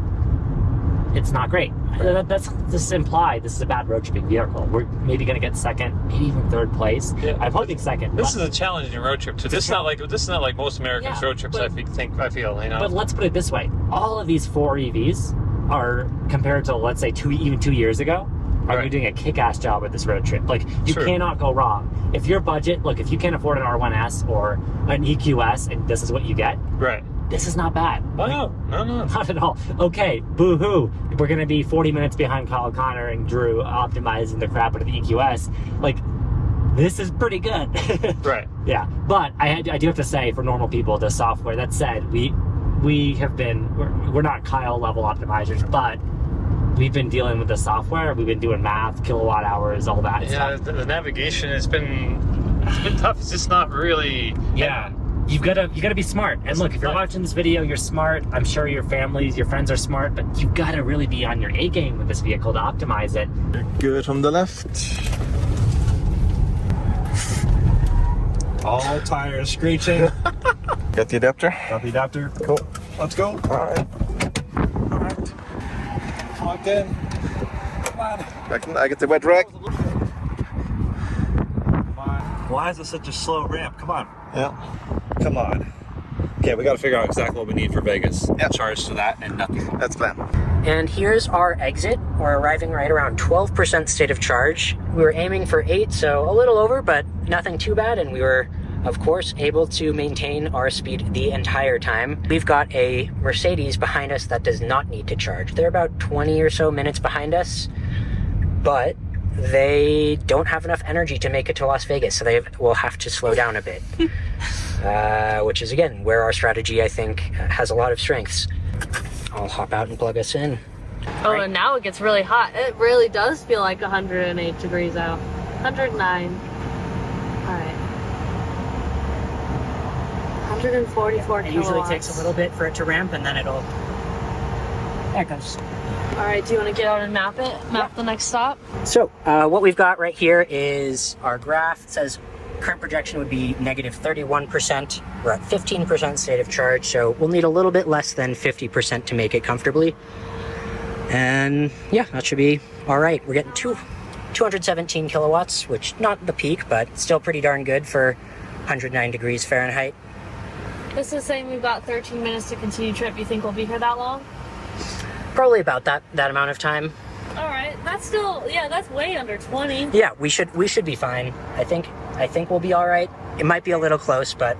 it's not great. That's just implied. This is a bad road tripping vehicle. We're maybe going to get second, maybe even third place. Yeah. I'm hoping second. This is a challenging road trip too. This is not like most Americans' road trips. I feel. You know. But let's put it this way: all of these 4 EVs are compared to, let's say, 2 years ago. Are doing a kick-ass job with this road trip. Like, you cannot go wrong. If your budget, look, if you can't afford an R1S or an EQS, and this is what you get, this is not bad. Oh, no, not at all. Okay, boo-hoo. We're going to be 40 minutes behind Kyle Connor and Drew optimizing the crap out of the EQS. Like, this is pretty good. Yeah, but I do have to say, for normal people, the software, that said, we're not Kyle level optimizers, but we've been dealing with the software. We've been doing math, kilowatt hours, all that stuff. The navigation it's been tough. It's just not really. Yeah. You gotta be smart. And look, if you're watching this video, you're smart. I'm sure your friends are smart, but you gotta really be on your A game with this vehicle to optimize it. Good from the left. All tires screeching. Got the adapter? Got the adapter. Cool. Let's go. All right. Locked in. Come on. I get the wet rag. Why is this such a slow ramp? Come on. Yeah. Come on. Okay, we got to figure out exactly what we need for Vegas. Charge to that and nothing more. That's the plan. And here's our exit. We're arriving right around 12% state of charge. We were aiming for 8, so a little over, but nothing too bad. And we were, of course, able to maintain our speed the entire time. We've got a Mercedes behind us that does not need to charge. They're about 20 or so minutes behind us, but they don't have enough energy to make it to Las Vegas, so they will have to slow down a bit. Which is, again, where our strategy, I think, has a lot of strengths. I'll hop out and plug us in. Oh, and now it gets really hot. It really does feel like 108 degrees out. 109. All right. 144 It kilowatts. usually takes a little bit for it to ramp, and then it'll... There it goes. All right, do you want to get out and map it? Map the next stop? So, what we've got right here is our graph. It says current projection would be negative 31%. We're at 15% state of charge, so we'll need a little bit less than 50% to make it comfortably. And yeah, that should be all right. We're getting 217 kilowatts, which not the peak, but still pretty darn good for 109 degrees Fahrenheit. This is saying we've got 13 minutes to continue trip. You think we'll be here that long? Probably about that amount of time. All right, that's still, yeah, that's way under 20. Yeah, we should be fine. I think we'll be all right. It might be a little close, but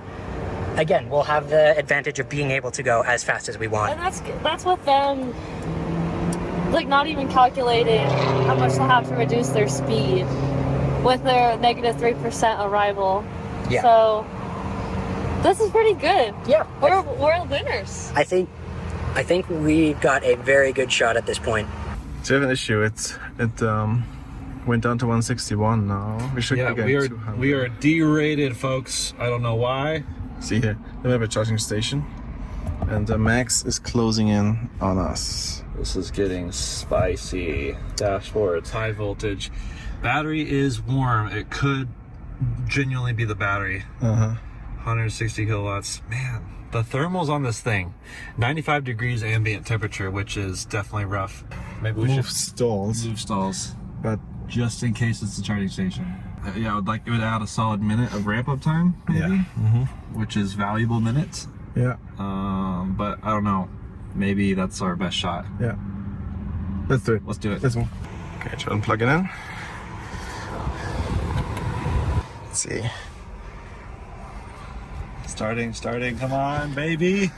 again, we'll have the advantage of being able to go as fast as we want. And that's with them, like, not even calculating how much they'll have to reduce their speed with their negative 3% arrival. Yeah. So this is pretty good. Yeah. We're winners. I think we've got a very good shot at this point. So you have an issue. It went down to 161 now. We should be getting 200. We are derated, folks. I don't know why. See here, we have a charging station, and the max is closing in on us. This is getting spicy. Dashboards. High voltage. Battery is warm. It could genuinely be the battery. 160 kilowatts. Man, the thermals on this thing. 95 degrees ambient temperature, which is definitely rough. Maybe we Move should stalls. move stalls, But just in case it's a charging station. Yeah, it would add a solid minute of ramp-up time, maybe, which is valuable minutes. Yeah. But I don't know. Maybe that's our best shot. Yeah. Let's do it. Let's do it. Let's move. Okay, try and plug it in. Let's see. Starting. Come on, baby.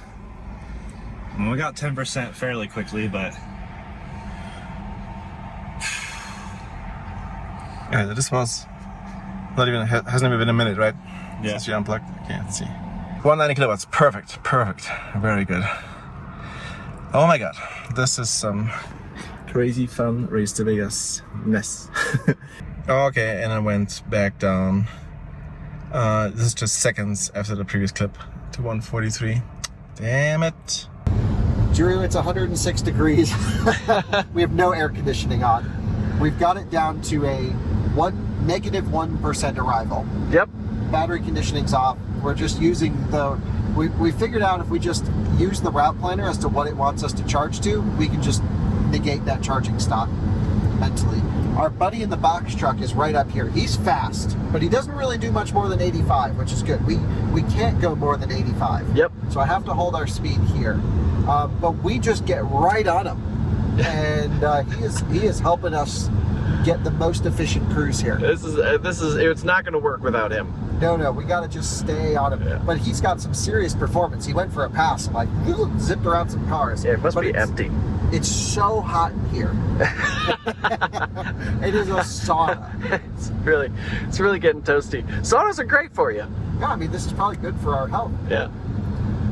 We got 10% fairly quickly, but Yeah, this was not even, hasn't even been a minute, right? Yeah. Since you unplugged. Okay, let's see. 190 kilowatts. Perfect. Very good. Oh my god. This is some crazy fun race to Vegas-ness. Okay, and I went back down. This is just seconds after the previous clip to 143. Damn it. Drew, it's 106 degrees. We have no air conditioning on. We've got it down to a negative 1% arrival. Yep. Battery conditioning's off. We're just using we figured out if we just use the route planner as to what it wants us to charge to, we can just negate that charging stop mentally. Our buddy in the box truck is right up here. He's fast, but he doesn't really do much more than 85, which is good. We can't go more than 85. Yep. So I have to hold our speed here. But we just get right on him, and he is helping us get the most efficient cruise here. This is it's not going to work without him. No, we gotta just stay on him. Yeah. But he's got some serious performance. He went for a pass and like zipped around some cars. Yeah, it must But be empty. It's so hot in here. It is a sauna. It's really getting toasty. Saunas are great for you. Yeah, I mean, this is probably good for our health. Yeah.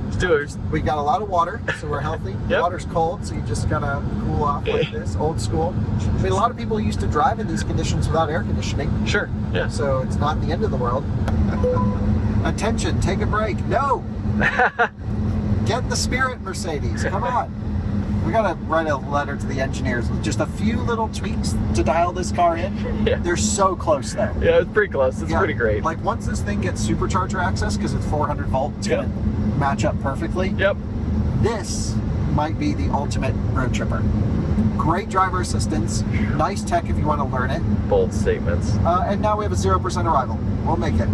Let's do it. We got a lot of water, so we're healthy. Yep. Water's cold, so you just gotta cool off like this, old school. I mean, a lot of people used to drive in these conditions without air conditioning. Sure. Yeah. So it's not the end of the world. Attention, take a break. No! Get the Spirit, Mercedes. Come on. We gotta write a letter to the engineers with just a few little tweaks to dial this car in. Yeah. They're so close though. Yeah, it's pretty close. It's pretty great. Like once this thing gets supercharger access, because it's 400 volt, it's gonna match up perfectly. Yep. This might be the ultimate road tripper. Great driver assistance, nice tech if you want to learn it. Bold statements. And now we have a 0% arrival. We'll make it.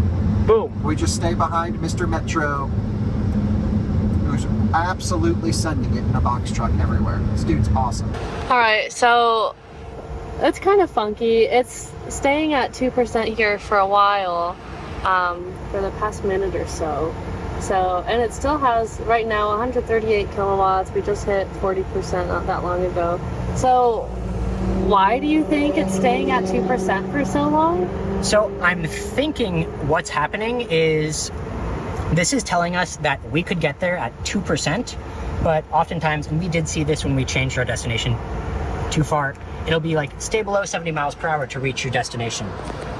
Boom. We just stay behind Mr. Metro, who's absolutely sending it in a box truck everywhere. This dude's awesome. All right, so it's kind of funky. It's staying at 2% here for a while, for the past minute or so. And it still has right now 138 kilowatts. We just hit 40% not that long ago. So why do you think it's staying at 2% for so long? So I'm thinking what's happening is this is telling us that we could get there at 2%, but oftentimes, and we did see this when we changed our destination too far, it'll be like stay below 70 miles per hour to reach your destination.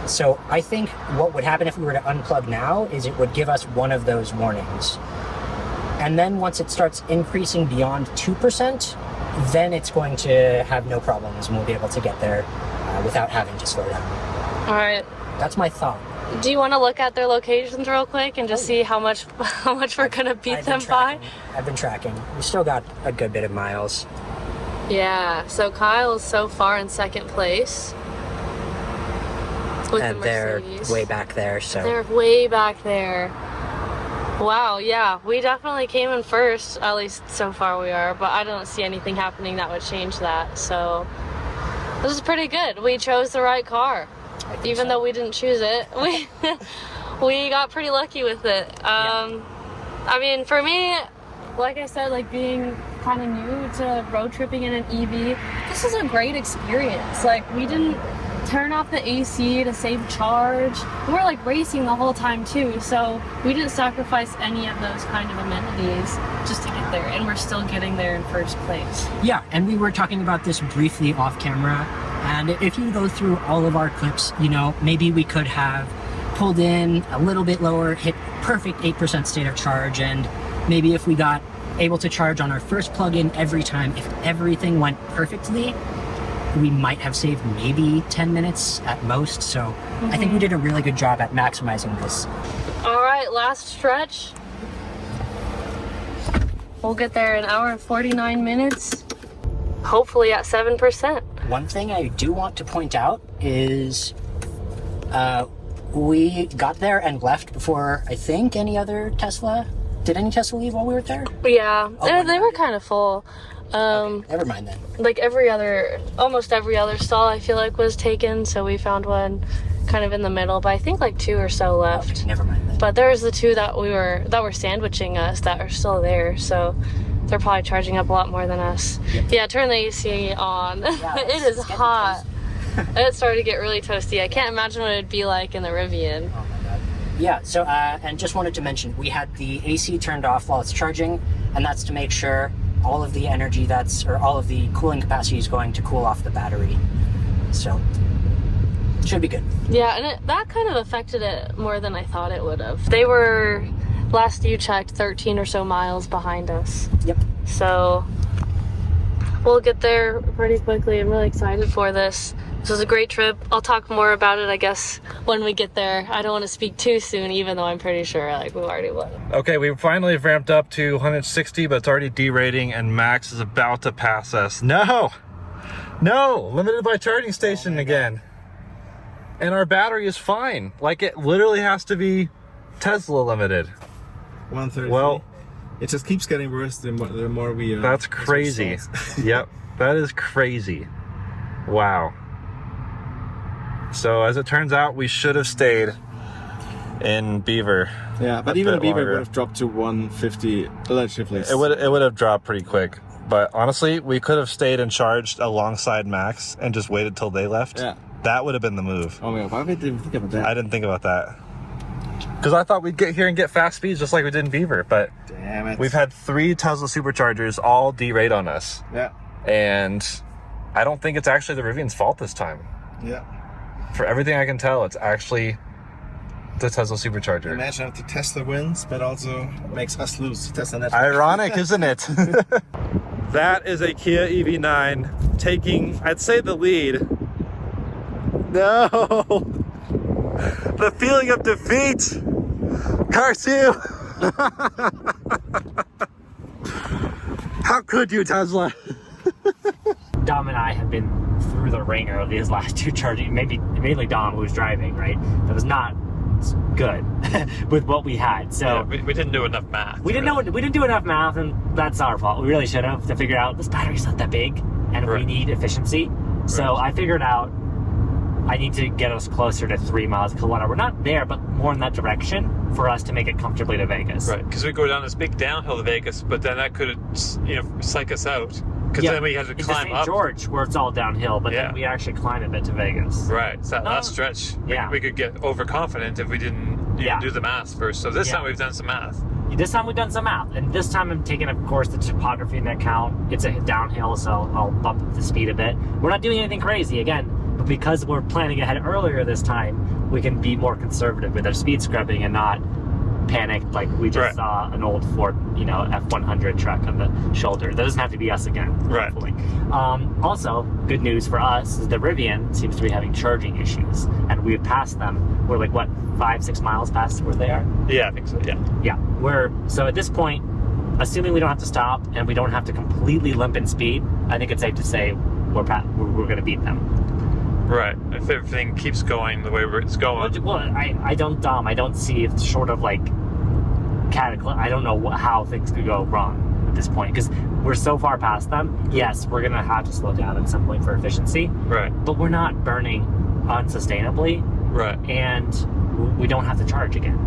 So I think what would happen if we were to unplug now is it would give us one of those warnings. And then once it starts increasing beyond 2%, then it's going to have no problems and we'll be able to get there without having to slow down. All right. That's my thought. Do you want to look at their locations real quick and just see how much we're gonna beat them by? I've been tracking. We still got a good bit of miles. Yeah. So Kyle is so far in second place with And the they're Mercedes. way back there, so. They're way back there. Wow, yeah, we definitely came in first, at least so far we are, but I don't see anything happening that would change that, so this is pretty good. We chose the right car, even though we didn't choose it. We got pretty lucky with it. I mean, for me, like I said, like being kind of new to road tripping in an EV, this is a great experience. Like, we didn't turn off the AC to save charge. We were like racing the whole time too, so we didn't sacrifice any of those kind of amenities just to get there, and we're still getting there in first place. Yeah, and we were talking about this briefly off camera, and if you go through all of our clips, you know, maybe we could have pulled in a little bit lower, hit perfect 8% state of charge, and maybe if we got able to charge on our first plug-in every time, if everything went perfectly, we might have saved maybe 10 minutes at most. So I think we did a really good job at maximizing this. All right, last stretch. We'll get there in an hour and 49 minutes, hopefully at 7%. One thing I do want to point out is we got there and left before I think any other Tesla. Did any Tesla leave while we were there? Yeah, they were kind of full. Okay, never mind then. Like almost every other stall I feel like was taken, so we found one kind of in the middle, but I think like 2 or so left. Okay, never mind then. But there's the 2 that were sandwiching us that are still there, so they're probably charging up a lot more than us. Yep. Yeah, turn the AC on. Yeah, it is hot. It started to get really toasty. I can't imagine what it'd be like in the Rivian. Oh my god. Yeah, so and just wanted to mention, we had the AC turned off while it's charging, and that's to make sure all of the energy all of the cooling capacity is going to cool off the battery. So, should be good. Yeah, and that kind of affected it more than I thought it would have. They were, last you checked, 13 or so miles behind us. Yep. So, we'll get there pretty quickly. I'm really excited for this. This was a great trip. I'll talk more about it, I guess, when we get there. I don't want to speak too soon, even though I'm pretty sure like we already would. Okay, we finally ramped up to 160, but it's already derating and Max is about to pass us. No! No, limited by charging station again. And our battery is fine. Like, it literally has to be Tesla limited. 130. Well, it just keeps getting worse the more we. That's crazy. Yep, that is crazy. Wow. So as it turns out, we should have stayed in Beaver. Yeah, but even a Beaver would have dropped to 150 allegedly. It would have dropped pretty quick. But honestly, we could have stayed and charged alongside Max and just waited till they left. Yeah. That would have been the move. Oh my god, why did we think about that? I didn't think about that. Because I thought we'd get here and get fast speeds just like we did in Beaver, but damn it. We've had 3 Tesla superchargers all derate on us. Yeah. And I don't think it's actually the Rivian's fault this time. Yeah. For everything I can tell, it's actually the Tesla supercharger. Imagine if the Tesla wins, but also makes us lose Tesla network. Ironic, isn't it? That is a Kia EV9 taking, I'd say, the lead. No! The feeling of defeat! Car 2! How could you, Tesla? Dom and I have been through the ringer of these last 2 charging, mainly Dom, who was driving, right? That was not good with what we had. So yeah, we didn't do enough math. We didn't do enough math, and that's our fault. We really should have to figure out this battery's not that big, and we need efficiency. So I figured out I need to get us closer to 3 miles per kilowatt. We're not there, but more in that direction for us to make it comfortably to Vegas. Right, because we go down this big downhill to Vegas, but then that could, psych us out. Because then we had to climb up. St. George, where it's all downhill, but then we actually climb a bit to Vegas. Right, it's that last stretch. We could get overconfident if we didn't do the math first. So this time we've done some math. This time we've done some math, and this time I'm taking, of course, the topography into account. It's a downhill, so I'll bump up the speed a bit. We're not doing anything crazy, again, but because we're planning ahead earlier this time, we can be more conservative with our speed scrubbing and not panic like we just saw an old Ford, F-100 truck on the shoulder. That doesn't have to be us again, hopefully. Also, good news for us is the Rivian seems to be having charging issues, and we've passed them. We're like, what, 5-6 miles past where they are? Yeah, I think so, yeah. So at this point, assuming we don't have to stop and we don't have to completely limp in speed, I think it's safe to say we're going to beat them. Right, if everything keeps going the way it's going. Well, I don't see it short of like cataclysm. I don't know how things could go wrong at this point because we're so far past them. Yes, we're gonna have to slow down at some point for efficiency. Right. But we're not burning unsustainably. Right. And we don't have to charge again.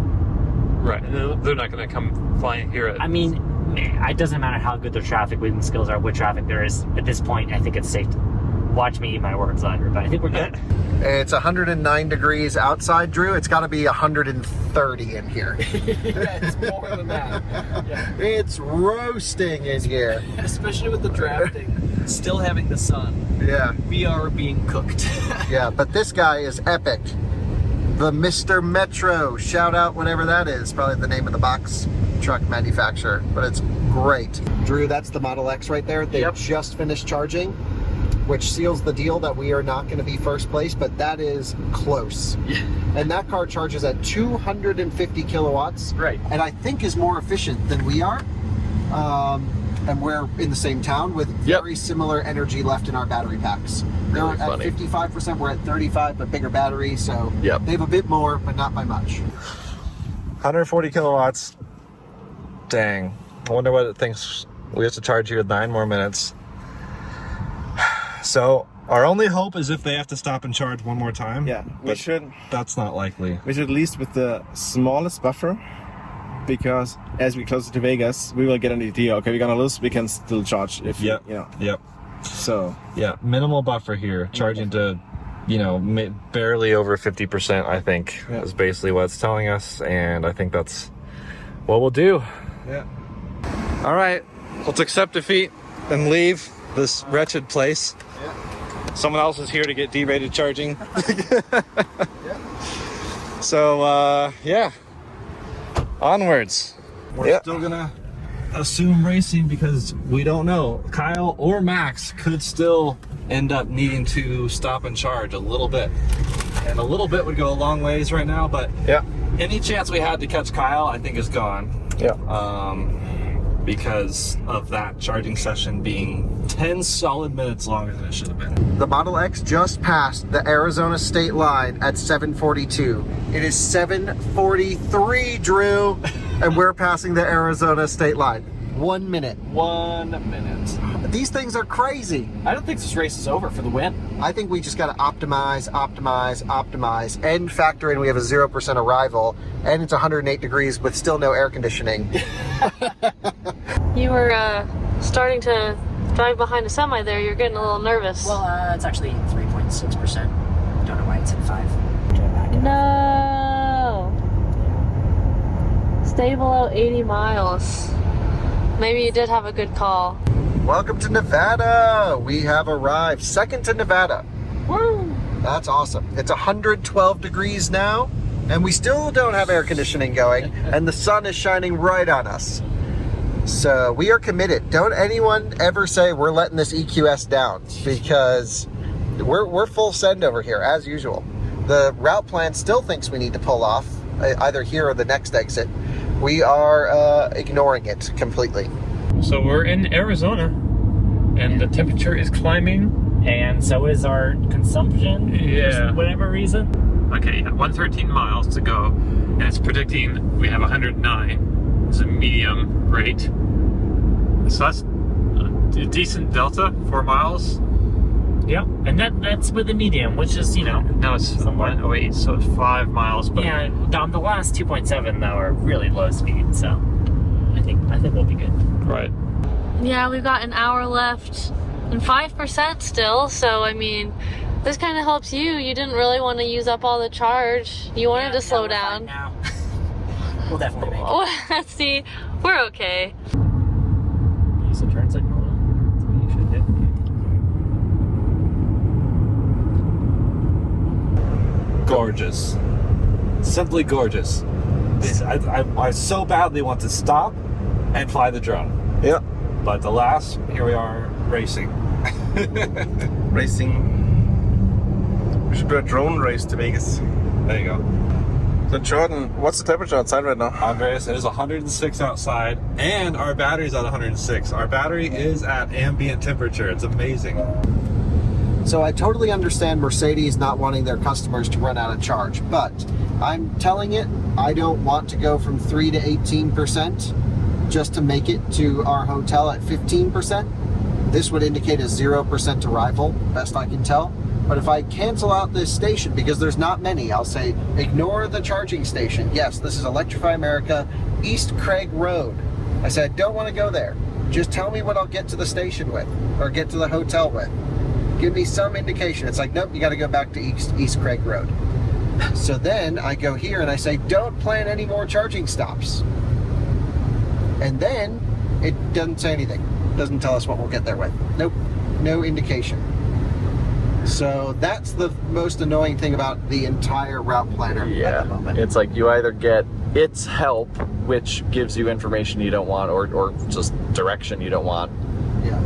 Right, and they're not gonna come flying here. I mean, it doesn't matter how good their traffic leading skills are, what traffic there is. At this point, I think it's safe to watch me eat my words later, but I think we're good. It's 109 degrees outside, Drew. It's got to be 130 in here. Yeah, it's more than that. Yeah. It's roasting in here. Especially with the drafting, still having the sun. Yeah. We are being cooked. Yeah, but this guy is epic. The Mr. Metro. Shout out whatever that is. Probably the name of the box truck manufacturer, but it's great. Drew, that's the Model X right there. They just finished charging, which seals the deal that we are not going to be first place, but that is close. Yeah. And that car charges at 250 kilowatts. Right. And I think is more efficient than we are. And we're in the same town with very similar energy left in our battery packs. They're at 55%, we're at 35, but bigger battery, so they have a bit more, but not by much. 140 kilowatts. Dang. I wonder what it thinks we have to charge here with 9 more minutes. So our only hope is if they have to stop and charge one more time. Yeah, we should. That's not likely. We should at least with the smallest buffer, because as we closer to Vegas, we will get an idea. Okay, we're gonna lose. We can still charge if you know. Yep. So minimal buffer here, charging to, barely over 50%. I think is basically what it's telling us, and I think that's what we'll do. Yeah. All right, let's accept defeat and leave this wretched place. Someone else is here to get derated charging. So, onwards. We're still gonna assume racing because we don't know. Kyle or Max could still end up needing to stop and charge a little bit. And a little bit would go a long ways right now, but any chance we had to catch Kyle, I think is gone. because of that charging session being 10 solid minutes longer than it should have been. The Model X just passed the Arizona state line at 7:42. It is 7:43, Drew, and we're passing the Arizona state line. 1 minute. 1 minute. These things are crazy. I don't think this race is over for the win. I think we just got to optimize, and factor in we have a 0% arrival, and it's 108 degrees with still no air conditioning. You were starting to drive behind a semi there. You're getting a little nervous. Well, it's actually 3.6%. Don't know why it's at 5. No. Stay below 80 miles. Maybe you did have a good call. Welcome to Nevada. We have arrived. Second to Nevada. Woo! That's awesome. It's 112 degrees now, and we still don't have air conditioning going, and the sun is shining right on us. So we are committed. Don't anyone ever say we're letting this EQS down, because we're full send over here, as usual. The route plan still thinks we need to pull off, either here or the next exit. We are ignoring it completely. So we're in Arizona, and the temperature is climbing. And so is our consumption. Yeah. For whatever reason. Okay, 113 miles to go, and it's predicting we have 109. It's a medium rate. So that's a decent delta, 4 miles. Yep. And that's with the medium, which is, you know. Now it's 108, so it's 5 miles. But Yeah, on the last 2.7 though are really low speed, so I think we'll be good. Right. Yeah, we've got an hour left and 5% still, so I mean, this kind of helps you. You didn't really want to use up all the charge. You wanted to slow down. Now. We'll definitely make it. Let's see, we're okay. Use the turn signal. That's what you should do. Gorgeous. Simply gorgeous. I so badly want to stop and fly the drone. Yeah. But alas, here we are racing. Racing. We should do a drone race to Vegas. There you go. So Jordan, what's the temperature outside right now? Andreas, it is 106 outside, and our battery's at 106. Our battery is at ambient temperature. It's amazing. So I totally understand Mercedes not wanting their customers to run out of charge, but I'm telling it, I don't want to go from 3 to 18% just to make it to our hotel at 15%. This would indicate a 0% arrival, best I can tell. But if I cancel out this station, because there's not many, I'll say, ignore the charging station. Yes, this is Electrify America, East Craig Road. I said, don't want to go there. Just tell me what I'll get to the station with, or get to the hotel with. Give me some indication. It's like, nope, you got to go back to East Craig Road. So then I go here and I say, don't plan any more charging stops. And then it doesn't say anything. Doesn't tell us what we'll get there with. Nope, no indication. So that's the most annoying thing about the entire route planner at the moment. It's like you either get its help, which gives you information you don't want, or just direction you don't want,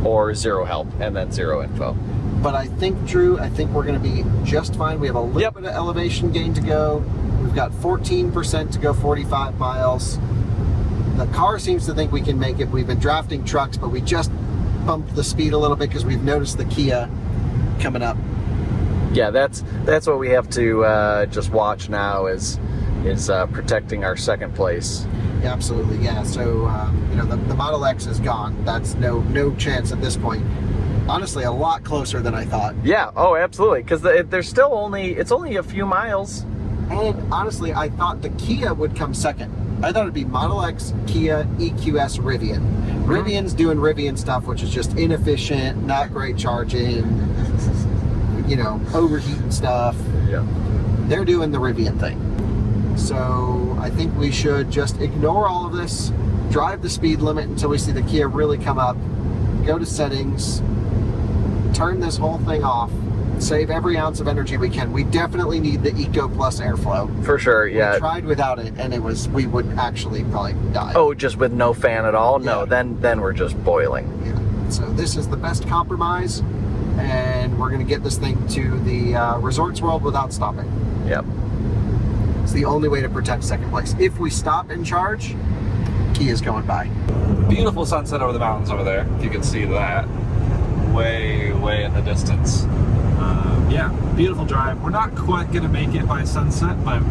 or zero help, and then zero info. But I think, Drew, we're going to be just fine. We have a little bit of elevation gain to go. We've got 14% to go 45 miles. The car seems to think we can make it. We've been drafting trucks, but we just bumped the speed a little bit because we've noticed the Kia coming up. Yeah, that's what we have to just watch now is protecting our second place. Yeah, absolutely, yeah. So the Model X is gone. That's no chance at this point. Honestly, a lot closer than I thought. Yeah, oh, absolutely, because there's still it's only a few miles. And honestly, I thought the Kia would come second. I thought it'd be Model X, Kia, EQS, Rivian. Rivian's doing Rivian stuff, which is just inefficient, not great charging, overheating stuff. Yeah. They're doing the Rivian thing. So I think we should just ignore all of this, drive the speed limit until we see the Kia really come up, go to settings, turn this whole thing off, save every ounce of energy we can. We definitely need the Eco Plus airflow. For sure, yeah. We tried without it, and we would actually probably die. Oh, just with no fan at all? No, then we're just boiling. Yeah. So this is the best compromise, and we're going to get this thing to the Resorts World without stopping. Yep. It's the only way to protect second place. If we stop and charge, Kia's going by. Beautiful sunset over the mountains over there. If you can see that, way in the distance. Yeah, beautiful drive. We're not quite gonna make it by sunset, but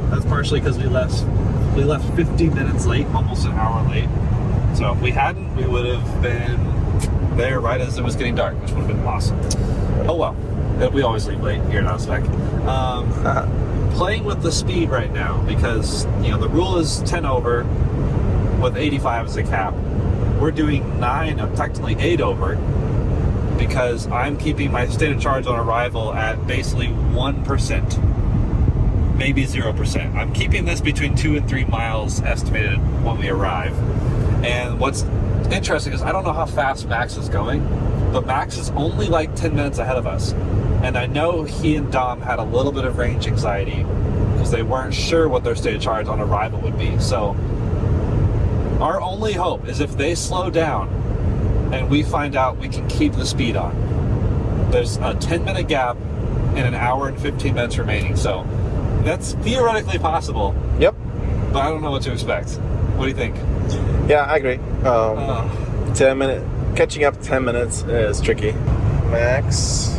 that's partially because we left 50 minutes late, almost an hour late. So if we hadn't, we would have been there right as it was getting dark, which would have been awesome. Oh well, we always leave late here at Outspec. Playing with the speed right now because the rule is 10 over with 85 as a cap. We're doing 9, technically 8 over, because I'm keeping my state of charge on arrival at basically 1%, maybe 0%. I'm keeping this between 2 and 3 miles estimated when we arrive. And what's interesting is I don't know how fast Max is going, but Max is only like 10 minutes ahead of us. And I know he and Dom had a little bit of range anxiety because they weren't sure what their state of charge on arrival would be. So our only hope is if they slow down and we find out we can keep the speed on. There's a 10-minute gap and an hour and 15 minutes remaining. So that's theoretically possible. Yep. But I don't know what to expect. What do you think? Yeah, I agree. 10 minutes, catching up 10 minutes is tricky. Max,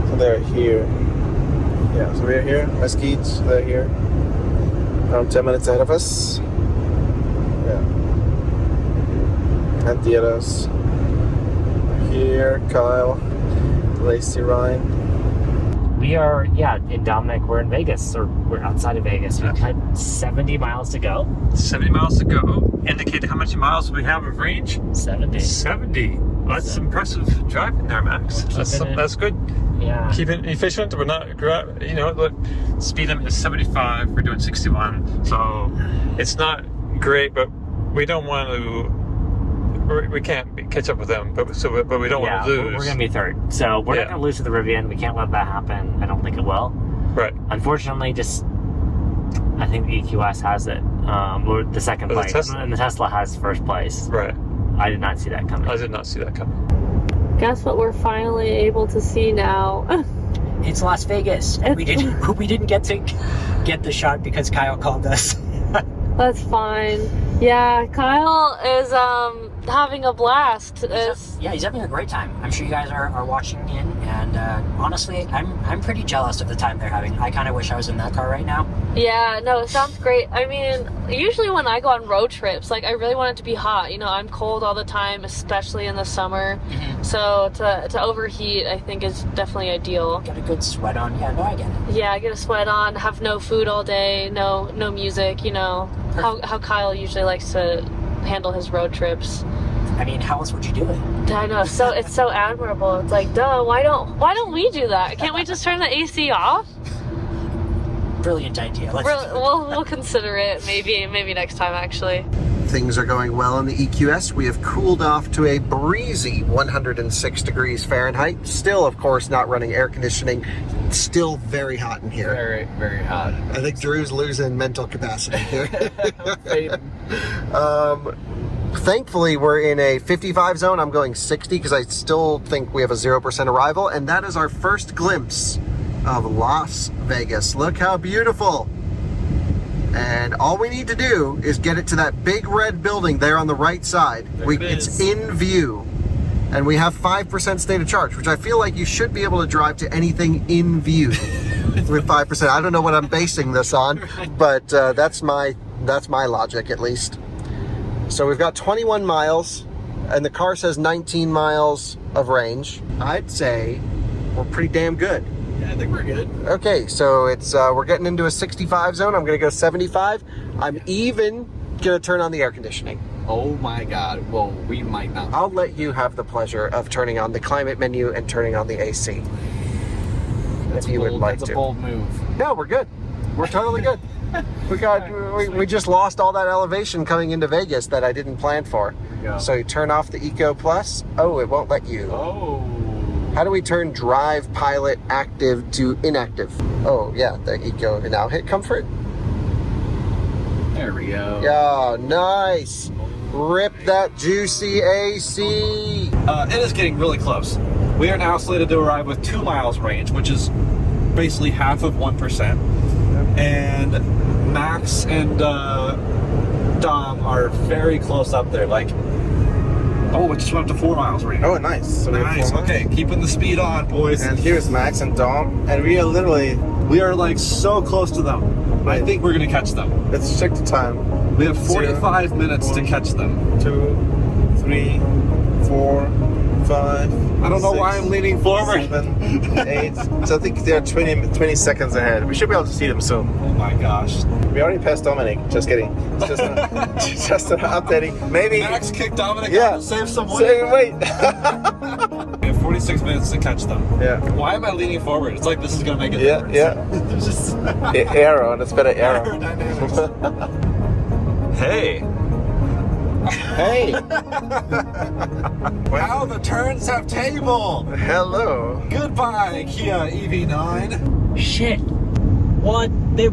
so they're here. Yeah, so we're here. Mesquite, they're here. Around 10 minutes ahead of us. Yeah. And the others here, Kyle, Lacey, Ryan. We are, in Dominic, we're in Vegas, or we're outside of Vegas. We've got 70 miles to go. 70 miles to go. Indicate how many miles we have of range? 70. 70. Well, that's impressive driving there, Max. That's good. Yeah. Keep it efficient. We're not, look, speed limit is 75. We're doing 61. So it's not great, but we don't want to. We can't catch up with them, but we don't want to lose. We're going to be third. So we're not going to lose to the Rivian. We can't let that happen. I don't think it will. Right. Unfortunately, I think the EQS has it. Or the second place. And the Tesla has first place. Right. I did not see that coming. Guess what we're finally able to see now? It's Las Vegas. And we didn't get to get the shot because Kyle called us. That's fine. Yeah, Kyle is having a blast. He's having a great time. I'm sure you guys are watching in, and honestly, I'm pretty jealous of the time they're having. I kind of wish I was in that car right now. Yeah, no, it sounds great. I mean, usually when I go on road trips, I really want it to be hot. I'm cold all the time, especially in the summer. Mm-hmm. So to overheat, I think is definitely ideal. Get a good sweat on. Yeah, no, I get it. Yeah, get a sweat on, have no food all day, no music, how Kyle usually likes to handle his road trips. I mean, how else would you do it? I know, so it's so admirable. It's like, duh, why don't we do that? Can't we just turn the AC off? Brilliant idea. We'll consider it maybe next time, actually. Things are going well in the EQS. We have cooled off to a breezy 106 degrees Fahrenheit. Still, of course, not running air conditioning. Still very hot in here. Very, very hot. I think Drew's losing mental capacity here. Thankfully, we're in a 55 zone. I'm going 60 because I still think we have a 0% arrival. And that is our first glimpse of Las Vegas. Look how beautiful. And all we need to do is get it to that big red building there on the right side. It's in view. And we have 5% state of charge, which I feel like you should be able to drive to anything in view with 5%. I don't know what I'm basing this on, but that's my logic at least. So we've got 21 miles, and the car says 19 miles of range. I'd say we're pretty damn good. Yeah, I think we're good. Okay, so it's we're getting into a 65 zone. I'm going to go 75. I'm even going to turn on the air conditioning. Oh my God. Well, we might not. I'll let you have the pleasure of turning on the climate menu and turning on the AC. That's if you would like to. That's a bold move. No, we're good. We're totally good. We just lost all that elevation coming into Vegas that I didn't plan for. Yeah. So you turn off the Eco Plus. Oh, it won't let you. Oh. How do we turn Drive Pilot active to inactive? Oh, yeah, the Eco. Now hit Comfort. There we go. Yeah, nice. Rip that juicy AC. It is getting really close. We are now slated to arrive with 2 miles range, which is basically half of 1%. And Max and Dom are very close up there. Like, oh, it just went up to 4 miles right now. Oh, nice. So we have Nice. 4 miles. Okay, keeping the speed on, boys. And here's Max and Dom, and we are literally. We are like so close to them. I think we're gonna catch them. Let's check the time. We have 45 minutes to catch them. 2, 3, 4, 5. I don't know why I'm leaning forward. 7, 8. So I think they're 20 seconds ahead. We should be able to see them soon. Oh my gosh. We already passed Dominic. Just kidding. It's just just updating. Maybe. Max kicked Dominic Yeah. out to save some weight. Say, wait. We have 46 minutes to catch them. Yeah. Why am I leaning forward? It's like this is gonna make a Yeah. difference. Yeah. There's just Arrow. That's better. Arrow. aerodynamics. Hey. Hey. Wow, the turns have table. Hello. Goodbye, Kia EV9. Shit. What? They're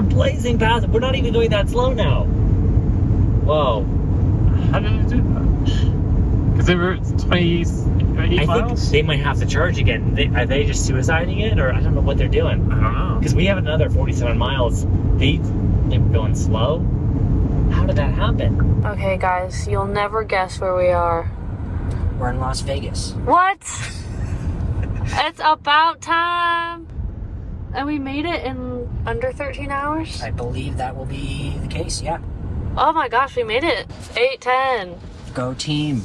blazing past. We're not even going that slow now. Whoa. How did they do that? Because they were 28 I miles? think they might have to charge again. Are they just suiciding it, or I don't know what they're doing? I don't know. Because we have another 47 miles. They were going slow. How did that happen? Okay, guys, you'll never guess where we are. We're in Las Vegas. What? It's about time. And we made it in under 13 hours? I believe that will be the case, yeah. Oh my gosh, we made it. 8:10. Go team.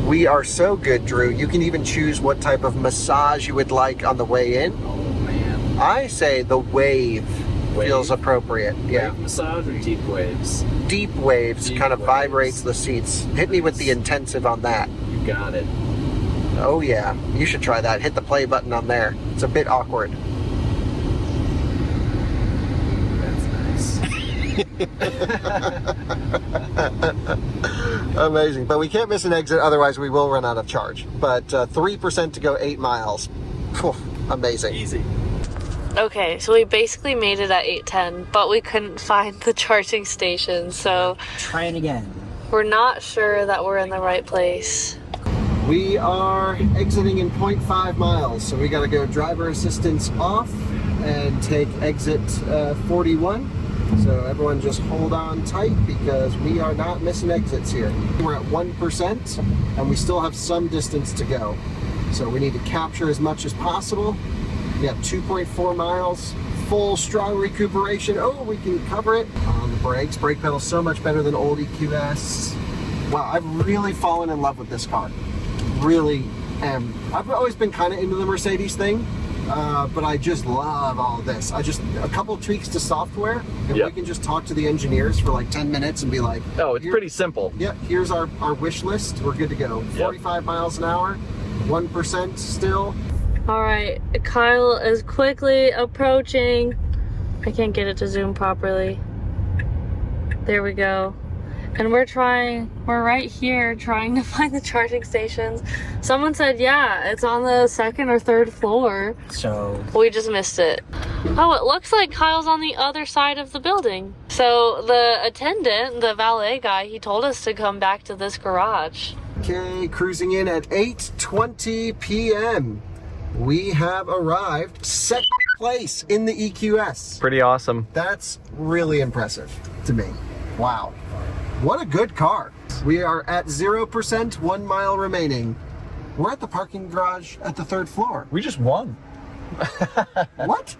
We are so good, Drew. You can even choose what type of massage you would like on the way in. Oh man. I say the wave feels appropriate. Yeah. Wave massage or deep waves? Deep waves Deep kind of waves. vibrates the seats. Hit me with the intensive on that. You got it. Oh yeah, you should try that. Hit the play button on there. It's a bit awkward. That's nice. Amazing. But we can't miss an exit, otherwise we will run out of charge. But 3% to go 8 miles. Phew, amazing. Easy. Okay, so we basically made it at 8:10, but we couldn't find the charging station, so Trying again. we're not sure that we're in the right place. We are exiting in 0.5 miles, so we got to go driver assistance off and take exit 41. So everyone just hold on tight because we are not missing exits here. We're at 1% and we still have some distance to go. So we need to capture as much as possible. We have 2.4 miles, full strong recuperation. Oh, we can cover it. On the brakes, brake pedal so much better than old EQS. Wow, I've really fallen in love with this car. Really am. I've always been kind of into the Mercedes thing, but I just love all of this. A couple tweaks to software, and we can just talk to the engineers for like 10 minutes and be like, Oh, it's pretty simple. yeah, here's our wish list. We're good to go. 45 miles an hour, 1% still. All right, Kyle is quickly approaching. I can't get it to zoom properly. There we go. And we're right here trying to find the charging stations. Someone said, yeah, it's on the 2nd or 3rd floor. So We just missed it. Oh, it looks like Kyle's on the other side of the building. So the attendant, the valet guy, he told us to come back to this garage. Okay, cruising in at 8:20 p.m. We have arrived second place in the EQS. Pretty awesome. That's really impressive to me. Wow. What a good car. We are at 0%, 1 mile remaining. We're at the parking garage at the 3rd floor. We just won. What?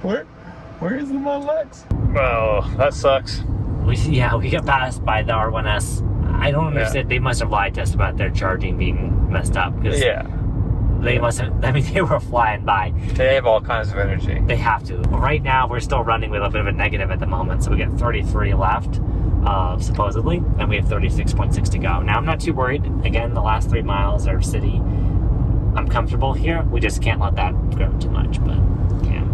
Where is the Model X? Well, that sucks. We got passed by the R1S. I don't understand. They must have lied to us about their charging being messed up. Yeah. They must have. I mean, they were flying by. They have all kinds of energy. They have to. Right now, we're still running with a bit of a negative at the moment, so we got 33 left, supposedly, and we have 36.6 to go. Now, I'm not too worried. Again, the last 3 miles are city. I'm comfortable here. We just can't let that grow too much, but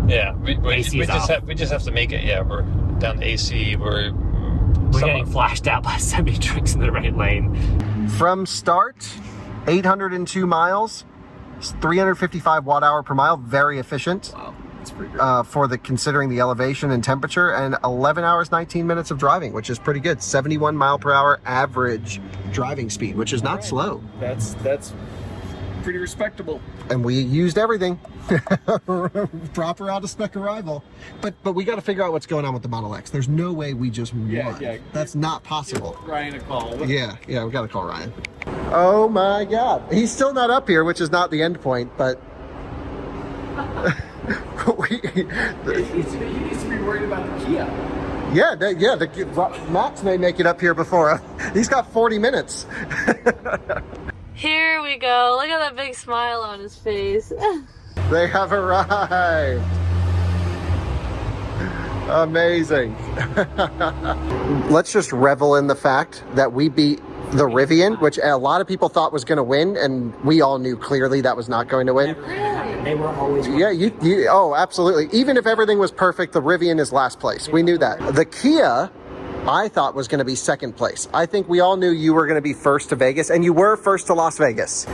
Yeah, we AC's off. just have to make it. Yeah, we're down the AC. We're getting flashed out by semi-trucks in the right lane. From start, 802 miles, 355 watt hour per mile, very efficient. Wow, that's pretty good. Considering the elevation and temperature, and 11 hours, 19 minutes of driving, which is pretty good. 71 mile per hour average driving speed, which is not slow. That's pretty respectable. And we used everything. Proper out-of-spec arrival. But we got to figure out what's going on with the Model X. There's no way we just won. Yeah. That's not possible. Give Ryan a call. Yeah, we got to call Ryan. Oh my God. He's still not up here, which is not the end point, but... He needs to be worried about the Kia. Max may make it up here before us. He's got 40 minutes. Here we go. Look at that big smile on his face. They have arrived. Amazing. Let's just revel in the fact that we beat the Rivian, which a lot of people thought was going to win, and we all knew clearly that was not going to win. They were always Oh, absolutely. Even if everything was perfect, the Rivian is last place. We knew that. The Kia, I thought, was going to be second place. I think we all knew you were going to be first to Vegas, and you were first to Las Vegas,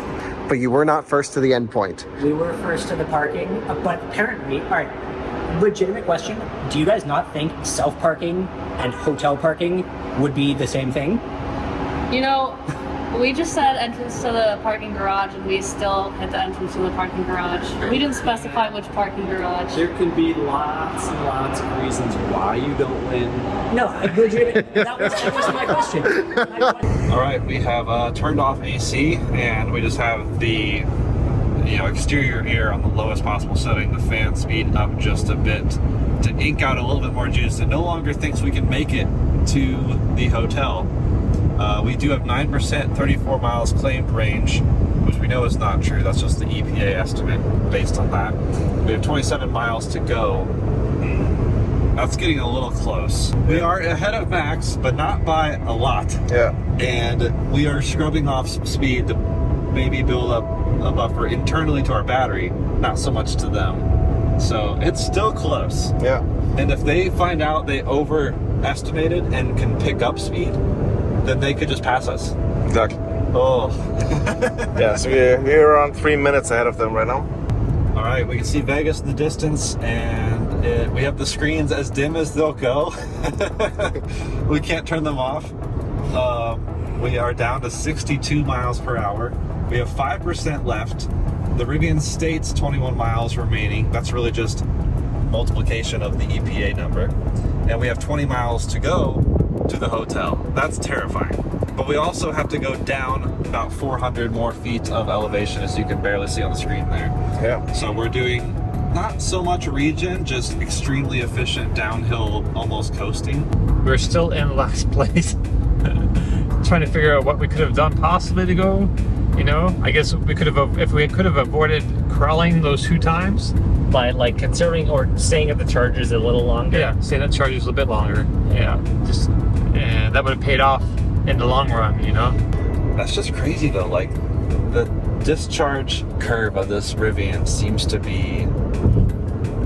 but you were not first to the end point. We were first to the parking, but apparently, all right, legitimate question. Do you guys not think self-parking and hotel parking would be the same thing? You know, we just said entrance to the parking garage, and we still hit the entrance to the parking garage. We didn't specify which parking garage. There can be lots and lots of reasons why you don't win. No, that was my question. All right, we have turned off AC, and we just have the exterior air on the lowest possible setting, the fan speed up just a bit to ink out a little bit more juice. It no longer thinks we can make it to the hotel. We do have 9% 34 miles claimed range, which we know is not true. That's just the EPA estimate based on that. We have 27 miles to go. That's getting a little close. We are ahead of Max, but not by a lot. Yeah. And we are scrubbing off some speed to maybe build up a buffer internally to our battery, not so much to them. So it's still close. Yeah. And if they find out they overestimated and can pick up speed, then they could just pass us. Exactly. Oh. Yeah, so we're around 3 minutes ahead of them right now. All right, we can see Vegas in the distance, and we have the screens as dim as they'll go. We can't turn them off. We are down to 62 miles per hour. We have 5% left. The Rivian states 21 miles remaining. That's really just multiplication of the EPA number. And we have 20 miles to go to the hotel. That's terrifying. But we also have to go down about 400 more feet of elevation, as you can barely see on the screen there. Yeah. So we're doing not so much regen, just extremely efficient downhill, almost coasting. We're still in last place. Trying to figure out what we could have done possibly to go, I guess we could have, if we could have avoided crawling those 2 times. By like conserving or staying at the chargers a little longer. Yeah, staying at the chargers a little bit longer. Yeah, and that would have paid off in the long run, That's just crazy though. Like the discharge curve of this Rivian seems to be,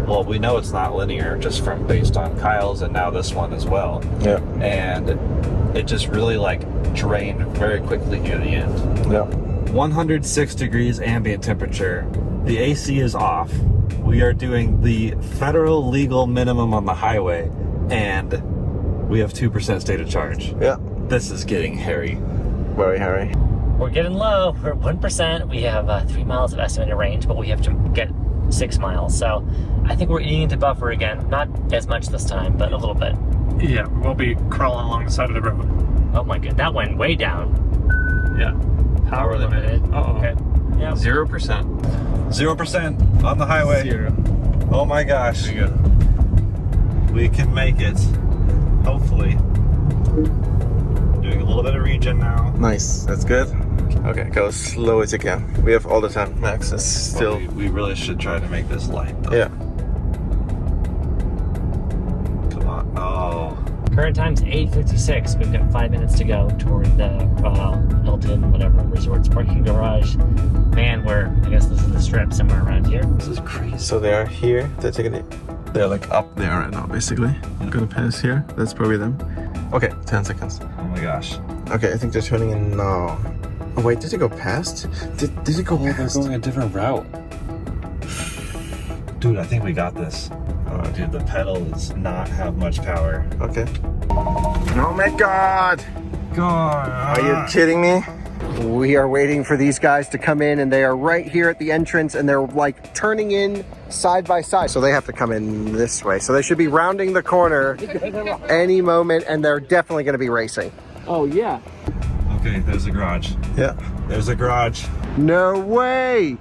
well, we know it's not linear just from based on Kyle's and now this one as well. Yeah. And it just really like drained very quickly near the end. Yeah. 106 degrees ambient temperature. The AC is off. We are doing the federal legal minimum on the highway, and we have 2% state of charge. Yeah. This is getting hairy. Very hairy. We're getting low. We're at 1%. We have 3 miles of estimated range, but we have to get 6 miles. So I think we're eating into buffer again. Not as much this time, but a little bit. Yeah, we won't be crawling along the side of the road. Oh my god, that went way down. Yeah. Power limited. Uh-oh. Okay. Yeah. 0%. 0% on the highway. 0. Oh my gosh. There you go. We can make it. Hopefully. Doing a little bit of regen now. Nice. That's good. Okay, go as slow as you can. We have all the time. Max is still... Well, we really should try to make this light though. Yeah. Come on. Oh. Current time's 8:56. We've got 5 minutes to go toward the Hilton, whatever, Resorts parking garage. Man, I guess this is the strip somewhere around here. This is crazy. So they are here. They're like up there right now, basically. I'm gonna pass here. That's probably them. Okay, 10 seconds. Oh my gosh. Okay, I think they're turning in now. Oh wait, did it go past? Did it go past? They're going a different route. Dude, I think we got this. Oh, dude, the pedal does not have much power. Okay. Oh my god! God. Are you kidding me? We are waiting for these guys to come in, and they are right here at the entrance, and they're like turning in side by side. So they have to come in this way. So they should be rounding the corner any moment, and they're definitely going to be racing. Oh, yeah. Okay, there's a garage. Yeah, there's a garage. No way!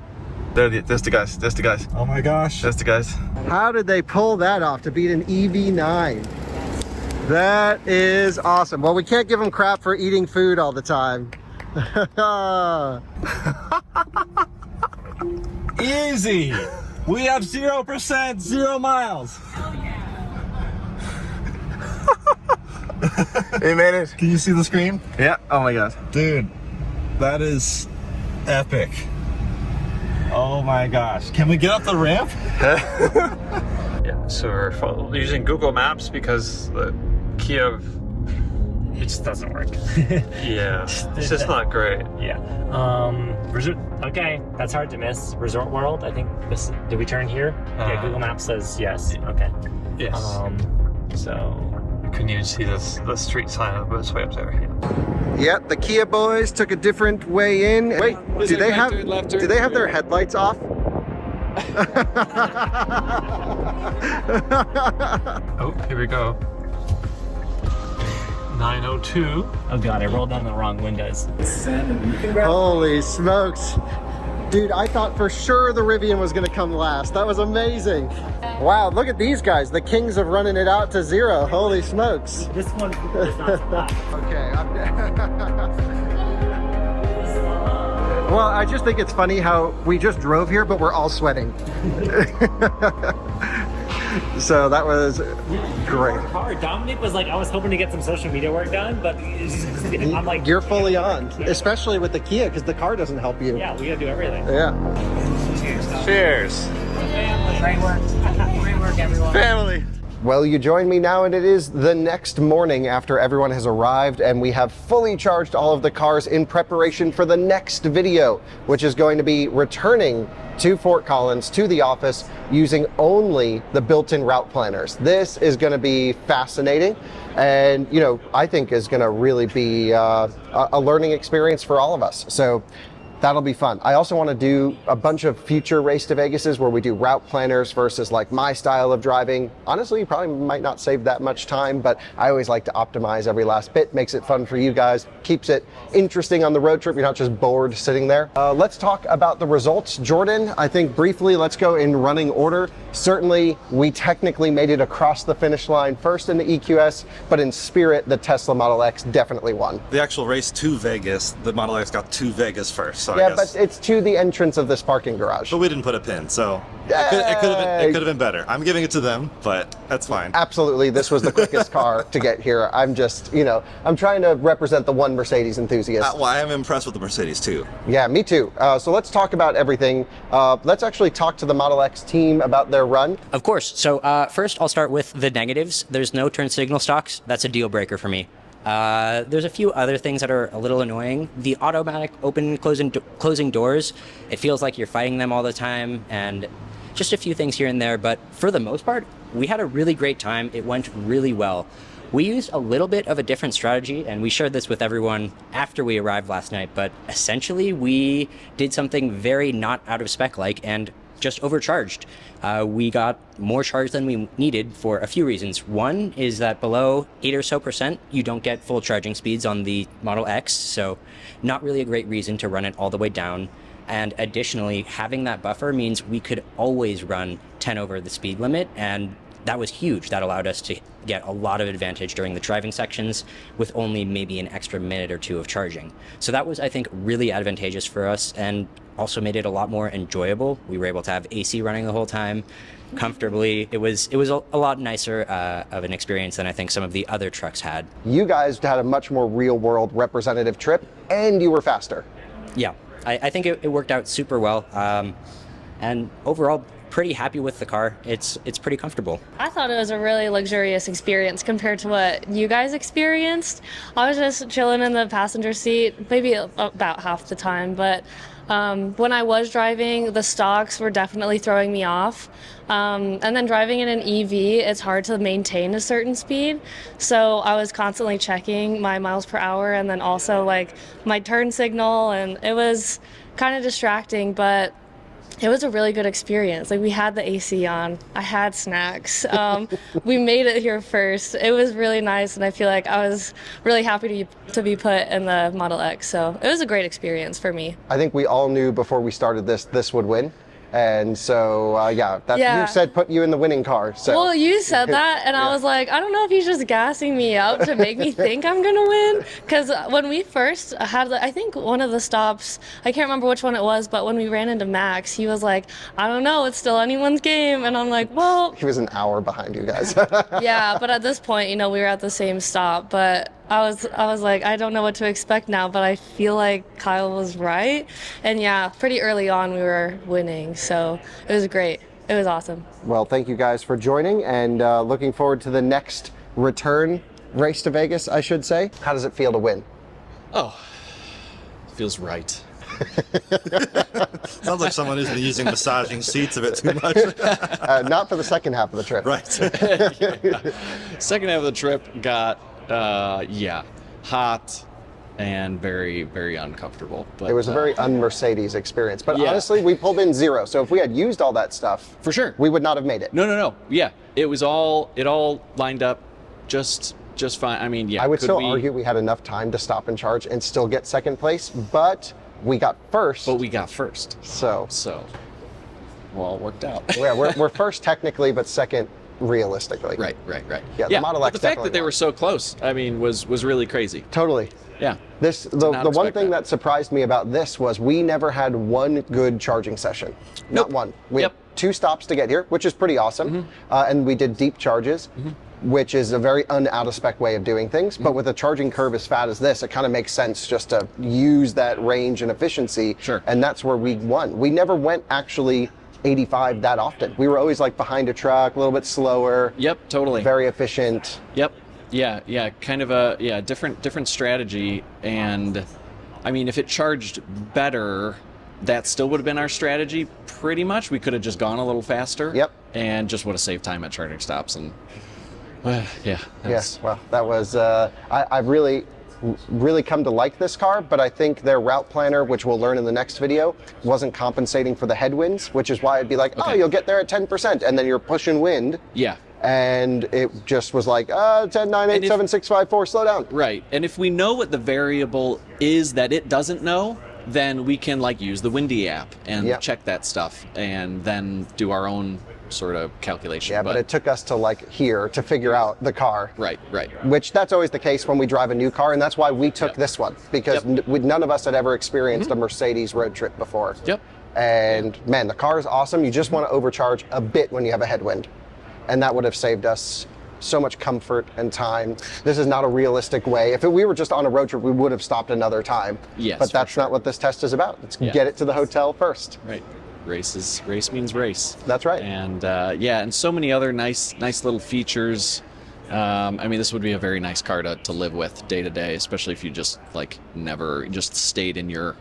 There's the guys. There's the guys. Oh my gosh. There's the guys. How did they pull that off to beat an EV9? That is awesome. Well, we can't give them crap for eating food all the time. Easy. We have 0%, 0 miles. You made it. Can you see the screen? Yeah. Oh my god. Dude, that is epic. Oh my gosh. Can we get up the ramp? Yeah, so we're using Google Maps because the Kia, it just doesn't work. Yeah, it's just not great. Yeah. Okay, that's hard to miss. Resort World, I think this, did we turn here? Yeah, Google Maps says yes. Okay. Yes. So I couldn't even see the street sign, but it's way up there. Yeah. Yep, the Kia boys took a different way in. Wait, do they have their headlights off? Oh, here we go. 902. oh god, I rolled down the wrong windows. Holy smokes. Dude, I thought for sure the Rivian was gonna come last. That was amazing. Wow, look at these guys, the kings of running it out to 0. Holy smokes. This one is not flat. Okay, well, I just think it's funny how we just drove here, but we're all sweating. So that was great. Hard. Dominic was like, I was hoping to get some social media work done, but I'm like, you're fully on, especially with the Kia, because the car doesn't help you. yeah, we gotta do everything. Yeah. Cheers. Great work. Great work, everyone. Family. Well, you join me now, and it is the next morning after everyone has arrived, and we have fully charged all of the cars in preparation for the next video, which is going to be returning to Fort Collins, to the office, using only the built-in route planners. This is going to be fascinating, and you know, I think is going to really be a learning experience for all of us. So that'll be fun. I also want to do a bunch of future Race to Vegases where we do route planners versus like my style of driving. Honestly, you probably might not save that much time, but I always like to optimize every last bit. Makes it fun for you guys, keeps it interesting on the road trip. You're not just bored sitting there. Let's talk about the results. Jordan, I think briefly, let's go in running order. Certainly, we technically made it across the finish line first in the EQS, but in spirit, the Tesla Model X definitely won. The actual race to Vegas, the Model X got to Vegas first. So Yeah, but it's to the entrance of this parking garage. But we didn't put a pin, so it could have been better. I'm giving it to them, but that's fine. Absolutely, this was the quickest car to get here. I'm just, you know, I'm trying to represent the one Mercedes enthusiast. Well, I am impressed with the Mercedes too. Yeah, me too. So let's talk about everything. Let's actually talk to the Model X team about their run. Of course. So first, I'll start with the negatives. There's no turn signal stocks. That's a deal breaker for me. There's a few other things that are a little annoying. The automatic open closing doors, it feels like you're fighting them all the time, and just a few things here and there, but for the most part, we had a really great time. It went really well. We used a little bit of a different strategy, and we shared this with everyone after we arrived last night, but essentially we did something very not out of spec like and just overcharged. We got more charge than we needed for a few reasons. One is that below 8 or so %, you don't get full charging speeds on the Model X, so not really a great reason to run it all the way down. And additionally, having that buffer means we could always run 10 over the speed limit, and that was huge. That allowed us to get a lot of advantage during the driving sections with only maybe an extra minute or two of charging. So that was, I think, really advantageous for us, and also made it a lot more enjoyable. We were able to have AC running the whole time comfortably. It was a lot nicer of an experience than I think some of the other trucks had. You guys had a much more real world representative trip, and you were faster. Yeah, I think it worked out super well. And overall, pretty happy with the car. It's pretty comfortable. I thought it was a really luxurious experience compared to what you guys experienced. I was just chilling in the passenger seat, maybe about half the time, but when I was driving, the stocks were definitely throwing me off. And then driving in an EV, it's hard to maintain a certain speed. So I was constantly checking my miles per hour and then also like my turn signal, and it was kind of distracting, but it was a really good experience. Like, we had the AC on, I had snacks. We made it here first. It was really nice, and I feel like I was really happy to be put in the Model X. So it was a great experience for me. I think we all knew before we started this would win. And so, you said put you in the winning car. So. Well, you said that, and I was like, I don't know if he's just gassing me up to make me think I'm going to win. Because when we first had, I think one of the stops, I can't remember which one it was, but when we ran into Max, he was like, I don't know, it's still anyone's game. And I'm like, well. He was an hour behind you guys. Yeah, but at this point, we were at the same stop. But I was like, I don't know what to expect now, but I feel like Kyle was right. And yeah, pretty early on we were winning, so it was great. It was awesome. Well, thank you guys for joining, and looking forward to the next return race to Vegas, I should say. How does it feel to win? Oh, feels right. Sounds like someone who's been using massaging seats a bit too much. Not for the second half of the trip. Right. Second half of the trip got hot and very, very uncomfortable. But it was a very un-Mercedes experience. But yeah. Honestly, we pulled in 0. So if we had used all that stuff, for sure, we would not have made it. No. Yeah, it all lined up just fine. I mean, yeah. I would still argue we had enough time to stop and charge and still get second place, but we got first. So well, it worked out. Yeah, we're first technically, but second realistically. Right. Yeah, the Model X. But the fact that they were so close, I mean, was really crazy. Totally. Yeah. The one thing that surprised me about this was we never had one good charging session. Not one. We had 2 stops to get here, which is pretty awesome. And we did deep charges, which is a very out-of-spec way of doing things. But with a charging curve as fat as this, it kind of makes sense just to use that range and efficiency. Sure. And that's where we won. We never went actually 85 that often. We were always like behind a truck, a little bit slower. Yep, totally. Very efficient. Yep. Yeah, kind of a different strategy. And I mean, if it charged better, that still would have been our strategy pretty much. We could have just gone a little faster. Yep. And just would have saved time at charging stops. And Yes, well, that was I've really come to like this car, but I think their route planner, which we'll learn in the next video, wasn't compensating for the headwinds, which is why I'd be like, oh, you'll get there at 10%, and then you're pushing wind. Yeah. And it just was like, 10, 9, 8, 7, 6, 5, 4, slow down. Right. And if we know what the variable is that it doesn't know, then we can use the Windy app and check that stuff and then do our own sort of calculation. Yeah, but it took us to here to figure out the car. Right. Which that's always the case when we drive a new car, and that's why we took this one, because none of us had ever experienced a Mercedes road trip before. Yep. And man, the car is awesome. You just want to overcharge a bit when you have a headwind, and that would have saved us so much comfort and time. This is not a realistic way. If we were just on a road trip, we would have stopped another time. Yes, but that's not what this test is about. Let's get it to the hotel first. Right. Race means race. That's right. And and so many other nice little features. I mean, this would be a very nice car to live with day to day, especially if you just never just stayed in your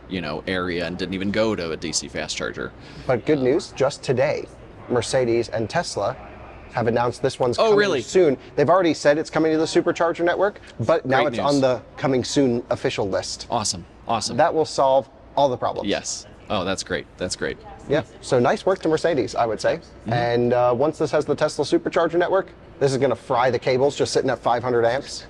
area and didn't even go to a DC fast charger. But good news, just today, Mercedes and Tesla have announced this one's coming soon. They've already said it's coming to the supercharger network, but now it's on the coming soon official list. Awesome. That will solve all the problems. Yes. Oh, that's great. Yeah. So nice work to Mercedes, I would say. And once this has the Tesla supercharger network, this is going to fry the cables just sitting at 500 amps.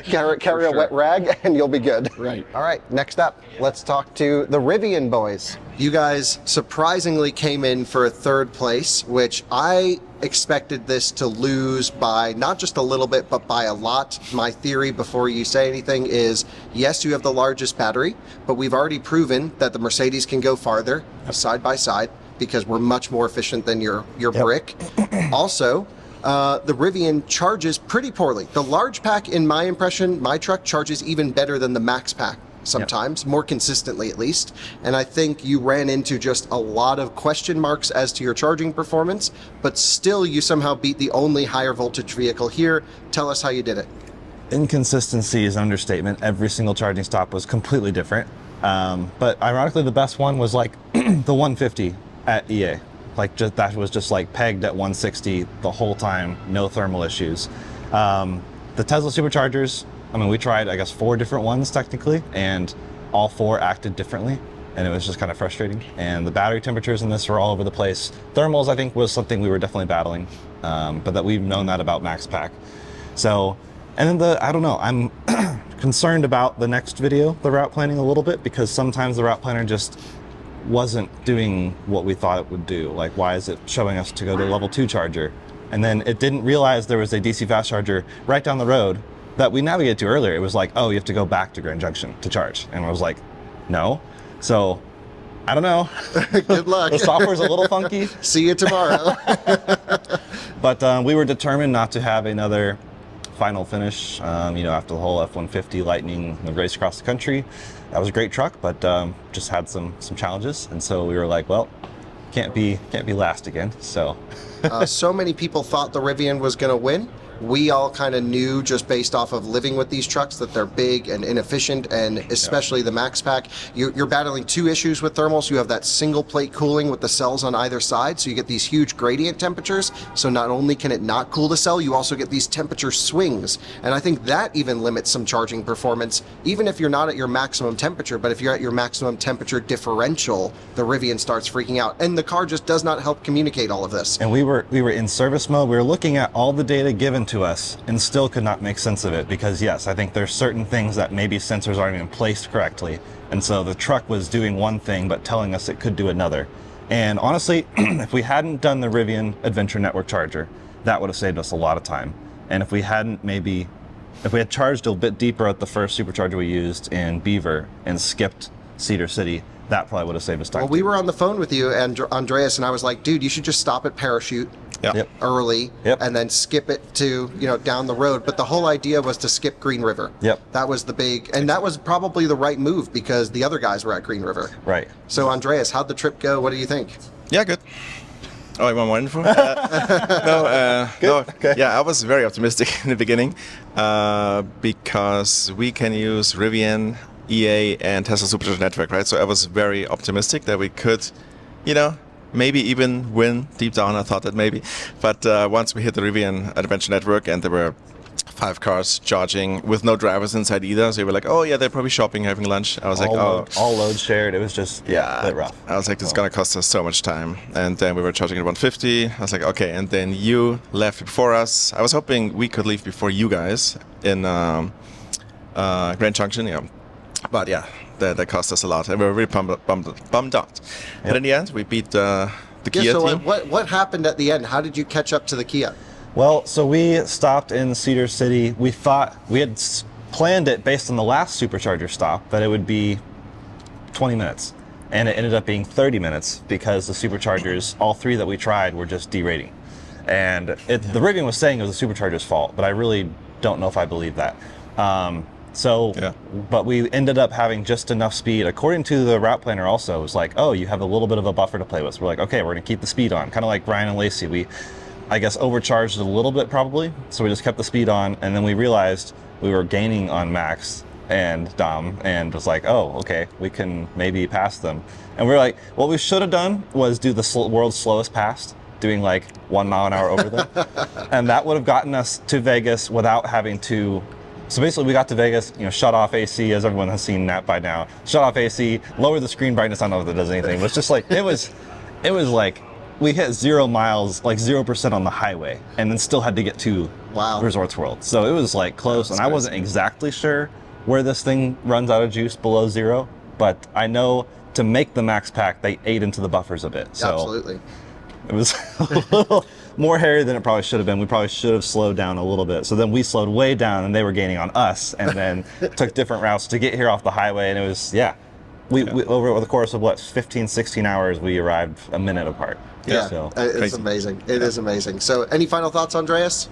carry a wet rag and you'll be good. Right. All right, next up, let's talk to the Rivian boys. You guys surprisingly came in for a 3rd place, which I expected this to lose by not just a little bit, but by a lot. My theory before you say anything is, yes, you have the largest battery, but we've already proven that the Mercedes can go farther side by side because we're much more efficient than your brick. Also, the Rivian charges pretty poorly. The large pack, in my impression, my truck charges even better than the max pack. sometimes, more consistently at least. And I think you ran into just a lot of question marks as to your charging performance, but still you somehow beat the only higher voltage vehicle here. Tell us how you did it. Inconsistency is an understatement. Every single charging stop was completely different. But ironically, the best one was like the 150 at EA. Like that was just like pegged at 160 the whole time, no thermal issues. The Tesla superchargers, I mean, we tried, I guess, 4 different ones technically, and all 4 acted differently, and it was just kind of frustrating. And the battery temperatures in this were all over the place. Thermals, I think, was something we were definitely battling, but that we've known that about MaxPack. So, and then I don't know, I'm concerned about the next video, the route planning, a little bit, because sometimes the route planner just wasn't doing what we thought it would do. Like, why is it showing us to go to level 2 charger? And then it didn't realize there was a DC fast charger right down the road that we navigated to earlier. It was like, oh, you have to go back to Grand Junction to charge. And I was like, no. So, I don't know. Good luck. The software's a little funky. See you tomorrow. But we were determined not to have another final finish, after the whole F-150 Lightning race across the country. That was a great truck, but just had some challenges. And so we were like, well, can't be last again. So so many people thought the Rivian was going to win. We all kind of knew, just based off of living with these trucks, that they're big and inefficient, and especially the MaxPack. You're battling 2 issues with thermals. You have that single plate cooling with the cells on either side, so you get these huge gradient temperatures. So not only can it not cool the cell, you also get these temperature swings. And I think that even limits some charging performance, even if you're not at your maximum temperature. But if you're at your maximum temperature differential, the Rivian starts freaking out. And the car just does not help communicate all of this. And we were in service mode. We were looking at all the data given to us and still could not make sense of it, because yes, I think there's certain things that maybe sensors aren't even placed correctly, and so the truck was doing one thing but telling us it could do another. And honestly, if we hadn't done the Rivian Adventure Network charger, that would have saved us a lot of time. And if we had charged a bit deeper at the first supercharger we used in Beaver and skipped Cedar City, that probably would have saved us time. Well, we were on the phone with you, and Andreas, and I was like, dude, you should just stop at Parachute early and then skip it to, down the road. But the whole idea was to skip Green River. That was the big, and that was probably the right move, because the other guys were at Green River. Right. So Andreas, how'd the trip go? What do you think? Yeah, good. Oh, you want more info? No, okay. Yeah, I was very optimistic in the beginning because we can use Rivian, EA, and Tesla Supercharger Network, right? So I was very optimistic that we could, maybe even win. Deep down, I thought that maybe. But once we hit the Rivian Adventure Network, and there were 5 cars charging with no drivers inside either, so we were like, oh yeah, they're probably shopping, having lunch. I was all loads shared. It was just a bit rough. I was like, it's gonna cost us so much time. And then we were charging at 150. I was like, okay. And then you left before us. I was hoping we could leave before you guys in Grand Junction. Yeah, but yeah, that cost us a lot, and we were really bummed out. But in the end, we beat the Kia team. What happened at the end? How did you catch up to the Kia? Well, so we stopped in Cedar City. We thought we had planned it based on the last supercharger stop that it would be 20 minutes, and it ended up being 30 minutes because the superchargers, all 3 that we tried, were just derating. And the Rivian was saying it was the supercharger's fault, but I really don't know if I believe that. But we ended up having just enough speed. According to the route planner also, it was like, oh, you have a little bit of a buffer to play with. So we're like, okay, we're gonna keep the speed on. Kind of like Ryan and Lacey, we, I guess, overcharged a little bit probably. So we just kept the speed on, and then we realized we were gaining on Max and Dom, and was like, oh, okay, we can maybe pass them. And we're like, what we should have done was do the world's slowest pass, doing like 1 mile an hour over them. And that would have gotten us to Vegas without having to. So basically we got to Vegas, shut off AC, as everyone has seen that by now. Shut off AC, lower the screen brightness. I don't know if that does anything, but it's just like, it was like, we hit 0 miles, like 0% on the highway, and then still had to get to Resorts World. So it was like close, and I wasn't exactly sure where this thing runs out of juice below 0, but I know to make the MaxPack, they ate into the buffers a bit. So absolutely. It was a little more hairy than it probably should have been. We probably should have slowed down a little bit. So then we slowed way down, and they were gaining on us, and then took different routes to get here off the highway. And it was, we over the course of 15, 16 hours, we arrived a minute apart. It's amazing. It is amazing. So any final thoughts, Andreas?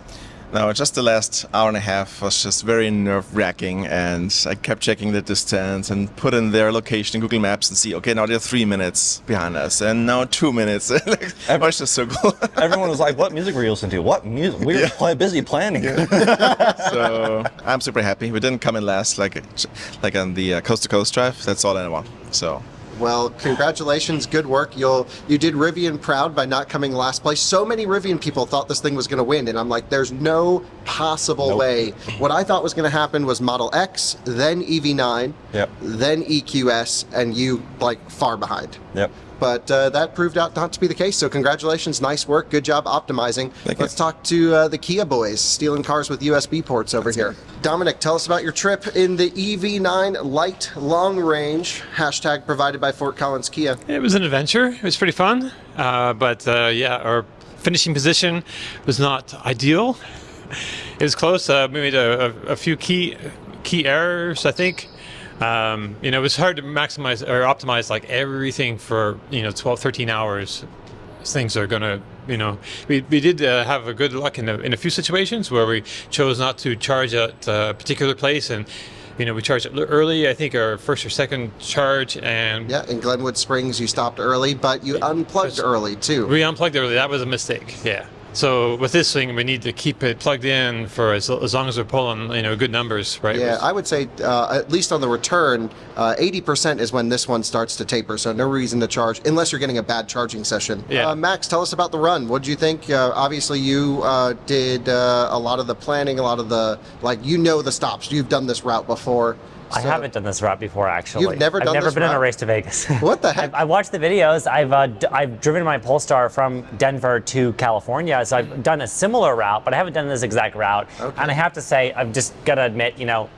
No, just the last hour and a half was just very nerve-wracking, and I kept checking the distance and put in their location in Google Maps and see, okay, now they're 3 minutes behind us, and now 2 minutes. It was just so cool. Everyone was like, what music were you listening to? What music? We were busy planning. So I'm super happy. We didn't come in last like on the coast-to-coast drive. That's all I want. So. Well, congratulations, good work. You did Rivian proud by not coming last place. So many Rivian people thought this thing was going to win, and I'm like, there's no possible way. What I thought was going to happen was Model X, then EV9, then EQS, and you like far behind. Yep. But that proved out not to be the case, so congratulations, nice work, good job optimizing. Let's talk to the Kia boys, stealing cars with USB ports over here. Dominic, tell us about your trip in the EV9 light long range, hashtag provided by Fort Collins Kia. It was an adventure. It was pretty fun, but yeah, our finishing position was not ideal. It was close. We made a few key errors, I think. It was hard to maximize or optimize like everything for 12, 13 hours. Things are gonna, we did have a good luck in a few situations where we chose not to charge at a particular place, and we charged early. I think our first or second charge, and in Glenwood Springs you stopped early, but you unplugged early too. We unplugged early. That was a mistake. Yeah. So with this thing, we need to keep it plugged in for as long as we're pulling, good numbers, right? Yeah, I would say at least on the return, 80% is when this one starts to taper. So no reason to charge unless you're getting a bad charging session. Yeah. Max, tell us about the run. What did you think? Obviously, you did a lot of the planning, a lot of the the stops. You've done this route before. I haven't done this route before, actually. You've never done this I've never been route? on a race to Vegas. What the heck? I watched the videos. I've driven my Polestar from Denver to California, so I've done a similar route, but I haven't done this exact route. Okay. And I have to say, I've just got to admit,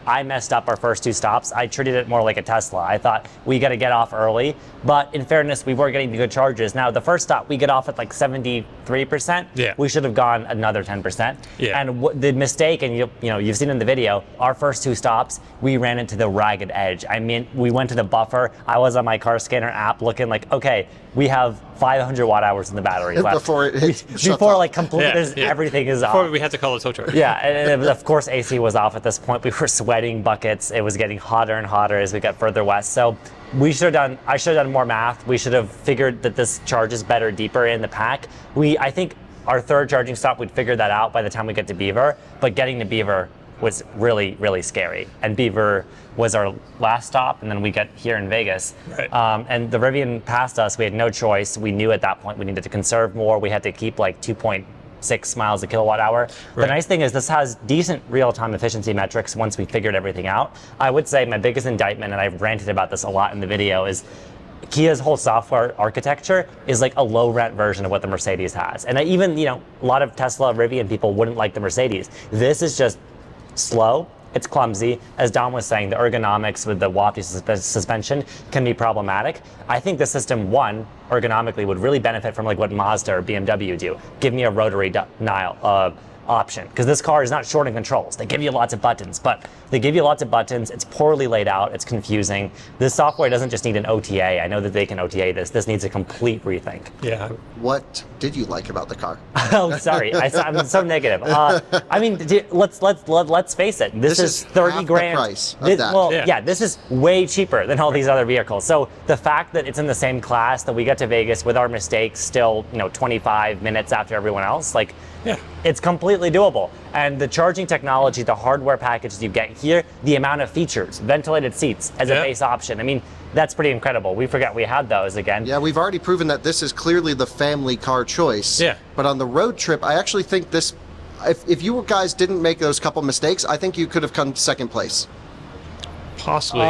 I messed up our first two stops. I treated it more like a Tesla. I thought we got to get off early, but in fairness, we were getting the good charges. Now, the first stop, we get off at like 73%. Yeah. We should have gone another 10%. Yeah. And the mistake, and you've seen in the video, our first two stops, we ran into the ragged edge. I mean, we went to the buffer. I was on my car scanner app looking like, okay, we have 500 watt hours in the battery left. Before it hits, before like completely, Yeah. everything is off. Before we had to call a tow truck. Yeah, and of course AC was off at this point. We were sweating buckets. It was getting hotter and hotter as we got further west. So I should have done more math. We should have figured that this charges better deeper in the pack. I think our third charging stop, we'd figured that out by the time we get to Beaver, but getting to Beaver was really, really scary. And Beaver was our last stop, and then we got here in Vegas. Right. And the Rivian passed us. We had no choice. We knew at that point we needed to conserve more. We had to keep like 2.6 miles a kilowatt hour. Right. The nice thing is this has decent real-time efficiency metrics once we figured everything out. I would say my biggest indictment, and I've ranted about this a lot in the video, is Kia's whole software architecture is like a low-rent version of what the Mercedes has. And even, a lot of Tesla Rivian people wouldn't like the Mercedes. This is just slow, it's clumsy. As Dom was saying, the ergonomics with the wafty suspension can be problematic. I think the system, ergonomically would really benefit from like what Mazda or BMW do. Give me a rotary dial option, because this car is not short in controls. They give you lots of buttons, it's poorly laid out, it's confusing. This software doesn't just need an OTA. I know that they can OTA this. This needs a complete rethink. Yeah. What did you like about the car? Oh, sorry, I'm so negative. I mean, let's face it. This is 30 half grand. the price of that. Well, Yeah. yeah, this is way cheaper than all these other vehicles. So the fact that it's in the same class, that we got to Vegas with our mistakes still, 25 minutes after everyone else, it's completely doable. And the charging technology, the hardware packages you get here, the amount of features, ventilated seats as a base option. I mean, that's pretty incredible. We forgot we had those again. Yeah, we've already proven that this is clearly the family car choice. Yeah. But on the road trip, I actually think this, if you guys didn't make those couple mistakes, I think you could have come second place. Possibly.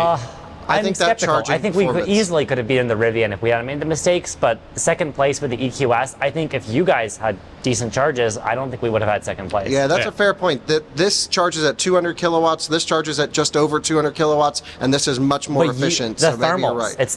I think that skeptical. charging I think we performance- easily could have beaten the Rivian if we hadn't made the mistakes, but second place with the EQS, I think if you guys had decent charges, I don't think we would have had second place. Yeah, that's a fair point. This charges at 200 kilowatts, this charges at just over 200 kilowatts, and this is much more efficient. The so maybe you're thermals, right. it's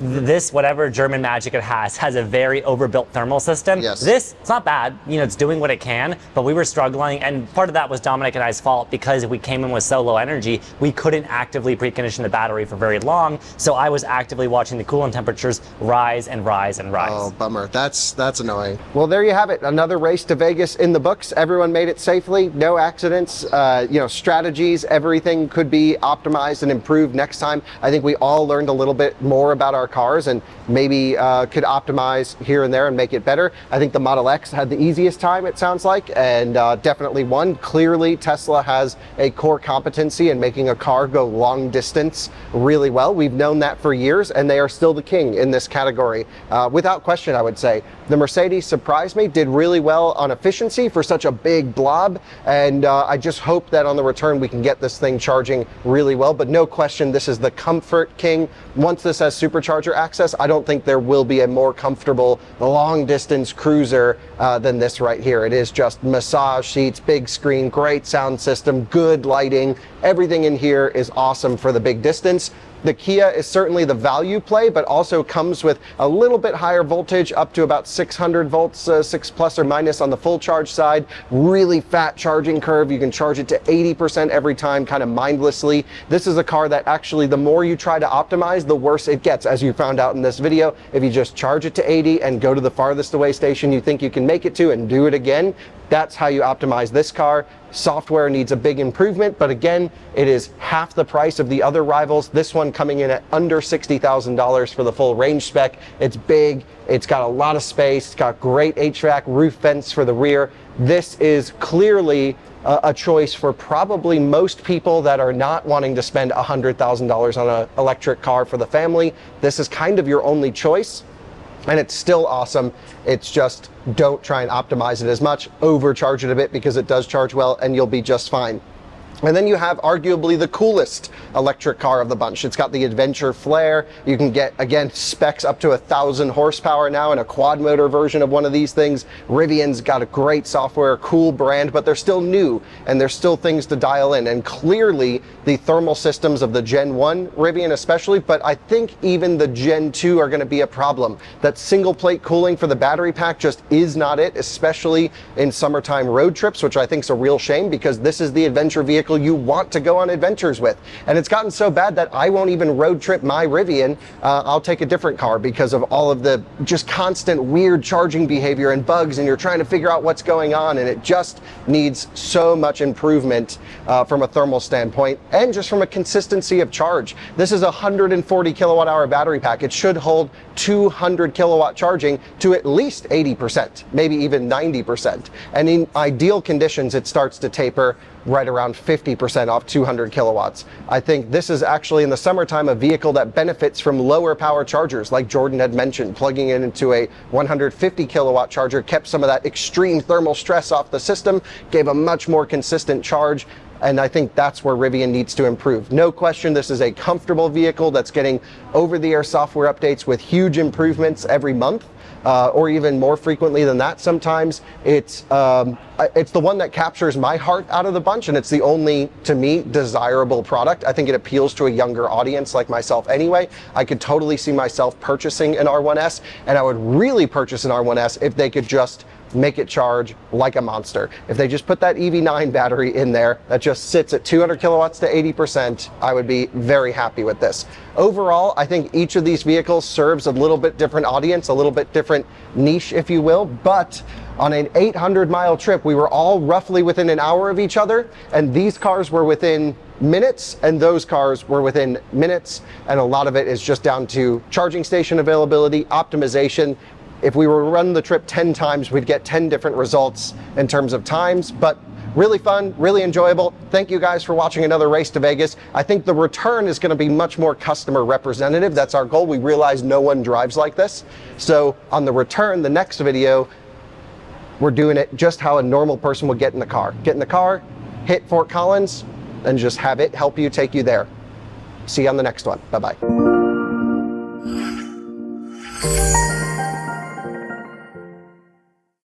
this whatever German magic it has a very overbuilt thermal system. Yes. This, it's not bad, it's doing what it can, but we were struggling, and part of that was Dominic and I's fault because we came in with so low energy, we couldn't actively precondition the battery for very long. So I was actively watching the coolant temperatures rise and rise and rise. Oh, bummer. That's annoying. Well, there you have it. Another race to Vegas in the books. Everyone made it safely. No accidents. Strategies, everything could be optimized and improved next time. I think we all learned a little bit more about our cars and maybe could optimize here and there and make it better. I think the Model X had the easiest time, it sounds like, and definitely won. Clearly, Tesla has a core competency in making a car go long distance really well. We've known that for years, and they are still the king in this category. Without question, I would say. The Mercedes surprised me, did really well on efficiency for such a big blob, and I just hope that on the return we can get this thing charging really well. But no question, this is the comfort king. Once this has supercharger access, I don't think there will be a more comfortable long distance cruiser than this right here. It is just massage seats, big screen, great sound system, good lighting. Everything in here is awesome for the big distance. The Kia is certainly the value play, but also comes with a little bit higher voltage, up to about 600 volts, 6 plus or minus on the full charge side. Really fat charging curve. You can charge it to 80% every time, kind of mindlessly. This is a car that actually, the more you try to optimize, the worse it gets, as you found out in this video. If you just charge it to 80 and go to the farthest away station you think you can make it to and do it again, that's how you optimize this car. Software needs a big improvement, but again, it is half the price of the other rivals. This one coming in at under $60,000 for the full range spec. It's big, it's got a lot of space, it's got great HVAC, roof vents for the rear. This is clearly a choice for probably most people that are not wanting to spend $100,000 on an electric car for the family. This is kind of your only choice. And it's still awesome. It's just don't try and optimize it as much, overcharge it a bit because it does charge well and you'll be just fine. And then you have arguably the coolest electric car of the bunch. It's got the Adventure Flare. You can get, again, specs up to 1,000 horsepower now in a quad motor version of one of these things. Rivian's got a great software, cool brand, but they're still new and there's still things to dial in. And clearly the thermal systems of the Gen 1 Rivian especially, but I think even the Gen 2 are going to be a problem. That single plate cooling for the battery pack just is not it, especially in summertime road trips, which I think is a real shame because this is the adventure vehicle you want to go on adventures with. And it's gotten so bad that I won't even road trip my Rivian. I'll take a different car because of all of the just constant weird charging behavior and bugs, and you're trying to figure out what's going on, and it just needs so much improvement from a thermal standpoint and just from a consistency of charge. This is a 140 kilowatt hour battery pack. It should hold 200 kilowatt charging to at least 80%, maybe even 90%. And in ideal conditions, it starts to taper right around 50% off 200 kilowatts. I think this is actually in the summertime a vehicle that benefits from lower power chargers, like Jordan had mentioned. Plugging it into a 150 kilowatt charger kept some of that extreme thermal stress off the system, gave a much more consistent charge. And I think that's where Rivian needs to improve. No question, this is a comfortable vehicle that's getting over-the-air software updates with huge improvements every month, or even more frequently than that sometimes. It's the one that captures my heart out of the bunch, and it's the only, to me, desirable product. I think it appeals to a younger audience like myself anyway. I could totally see myself purchasing an R1S, and I would really purchase an R1S if they could just make it charge like a monster. If they just put that EV9 battery in there that just sits at 200 kilowatts to 80%, I would be very happy with this. Overall, I think each of these vehicles serves a little bit different audience, a little bit different niche, if you will, but on an 800-mile trip, we were all roughly within an hour of each other, and these cars were within minutes, and those cars were within minutes, and a lot of it is just down to charging station availability, optimization. If we were to run the trip 10 times, we'd get 10 different results in terms of times, but really fun, really enjoyable. Thank you guys for watching another Race to Vegas. I think the return is going to be much more customer representative. That's our goal. We realize no one drives like this. So on the return, the next video, we're doing it just how a normal person would get in the car. Get in the car, hit Fort Collins, and just have it help you take you there. See you on the next one. Bye-bye.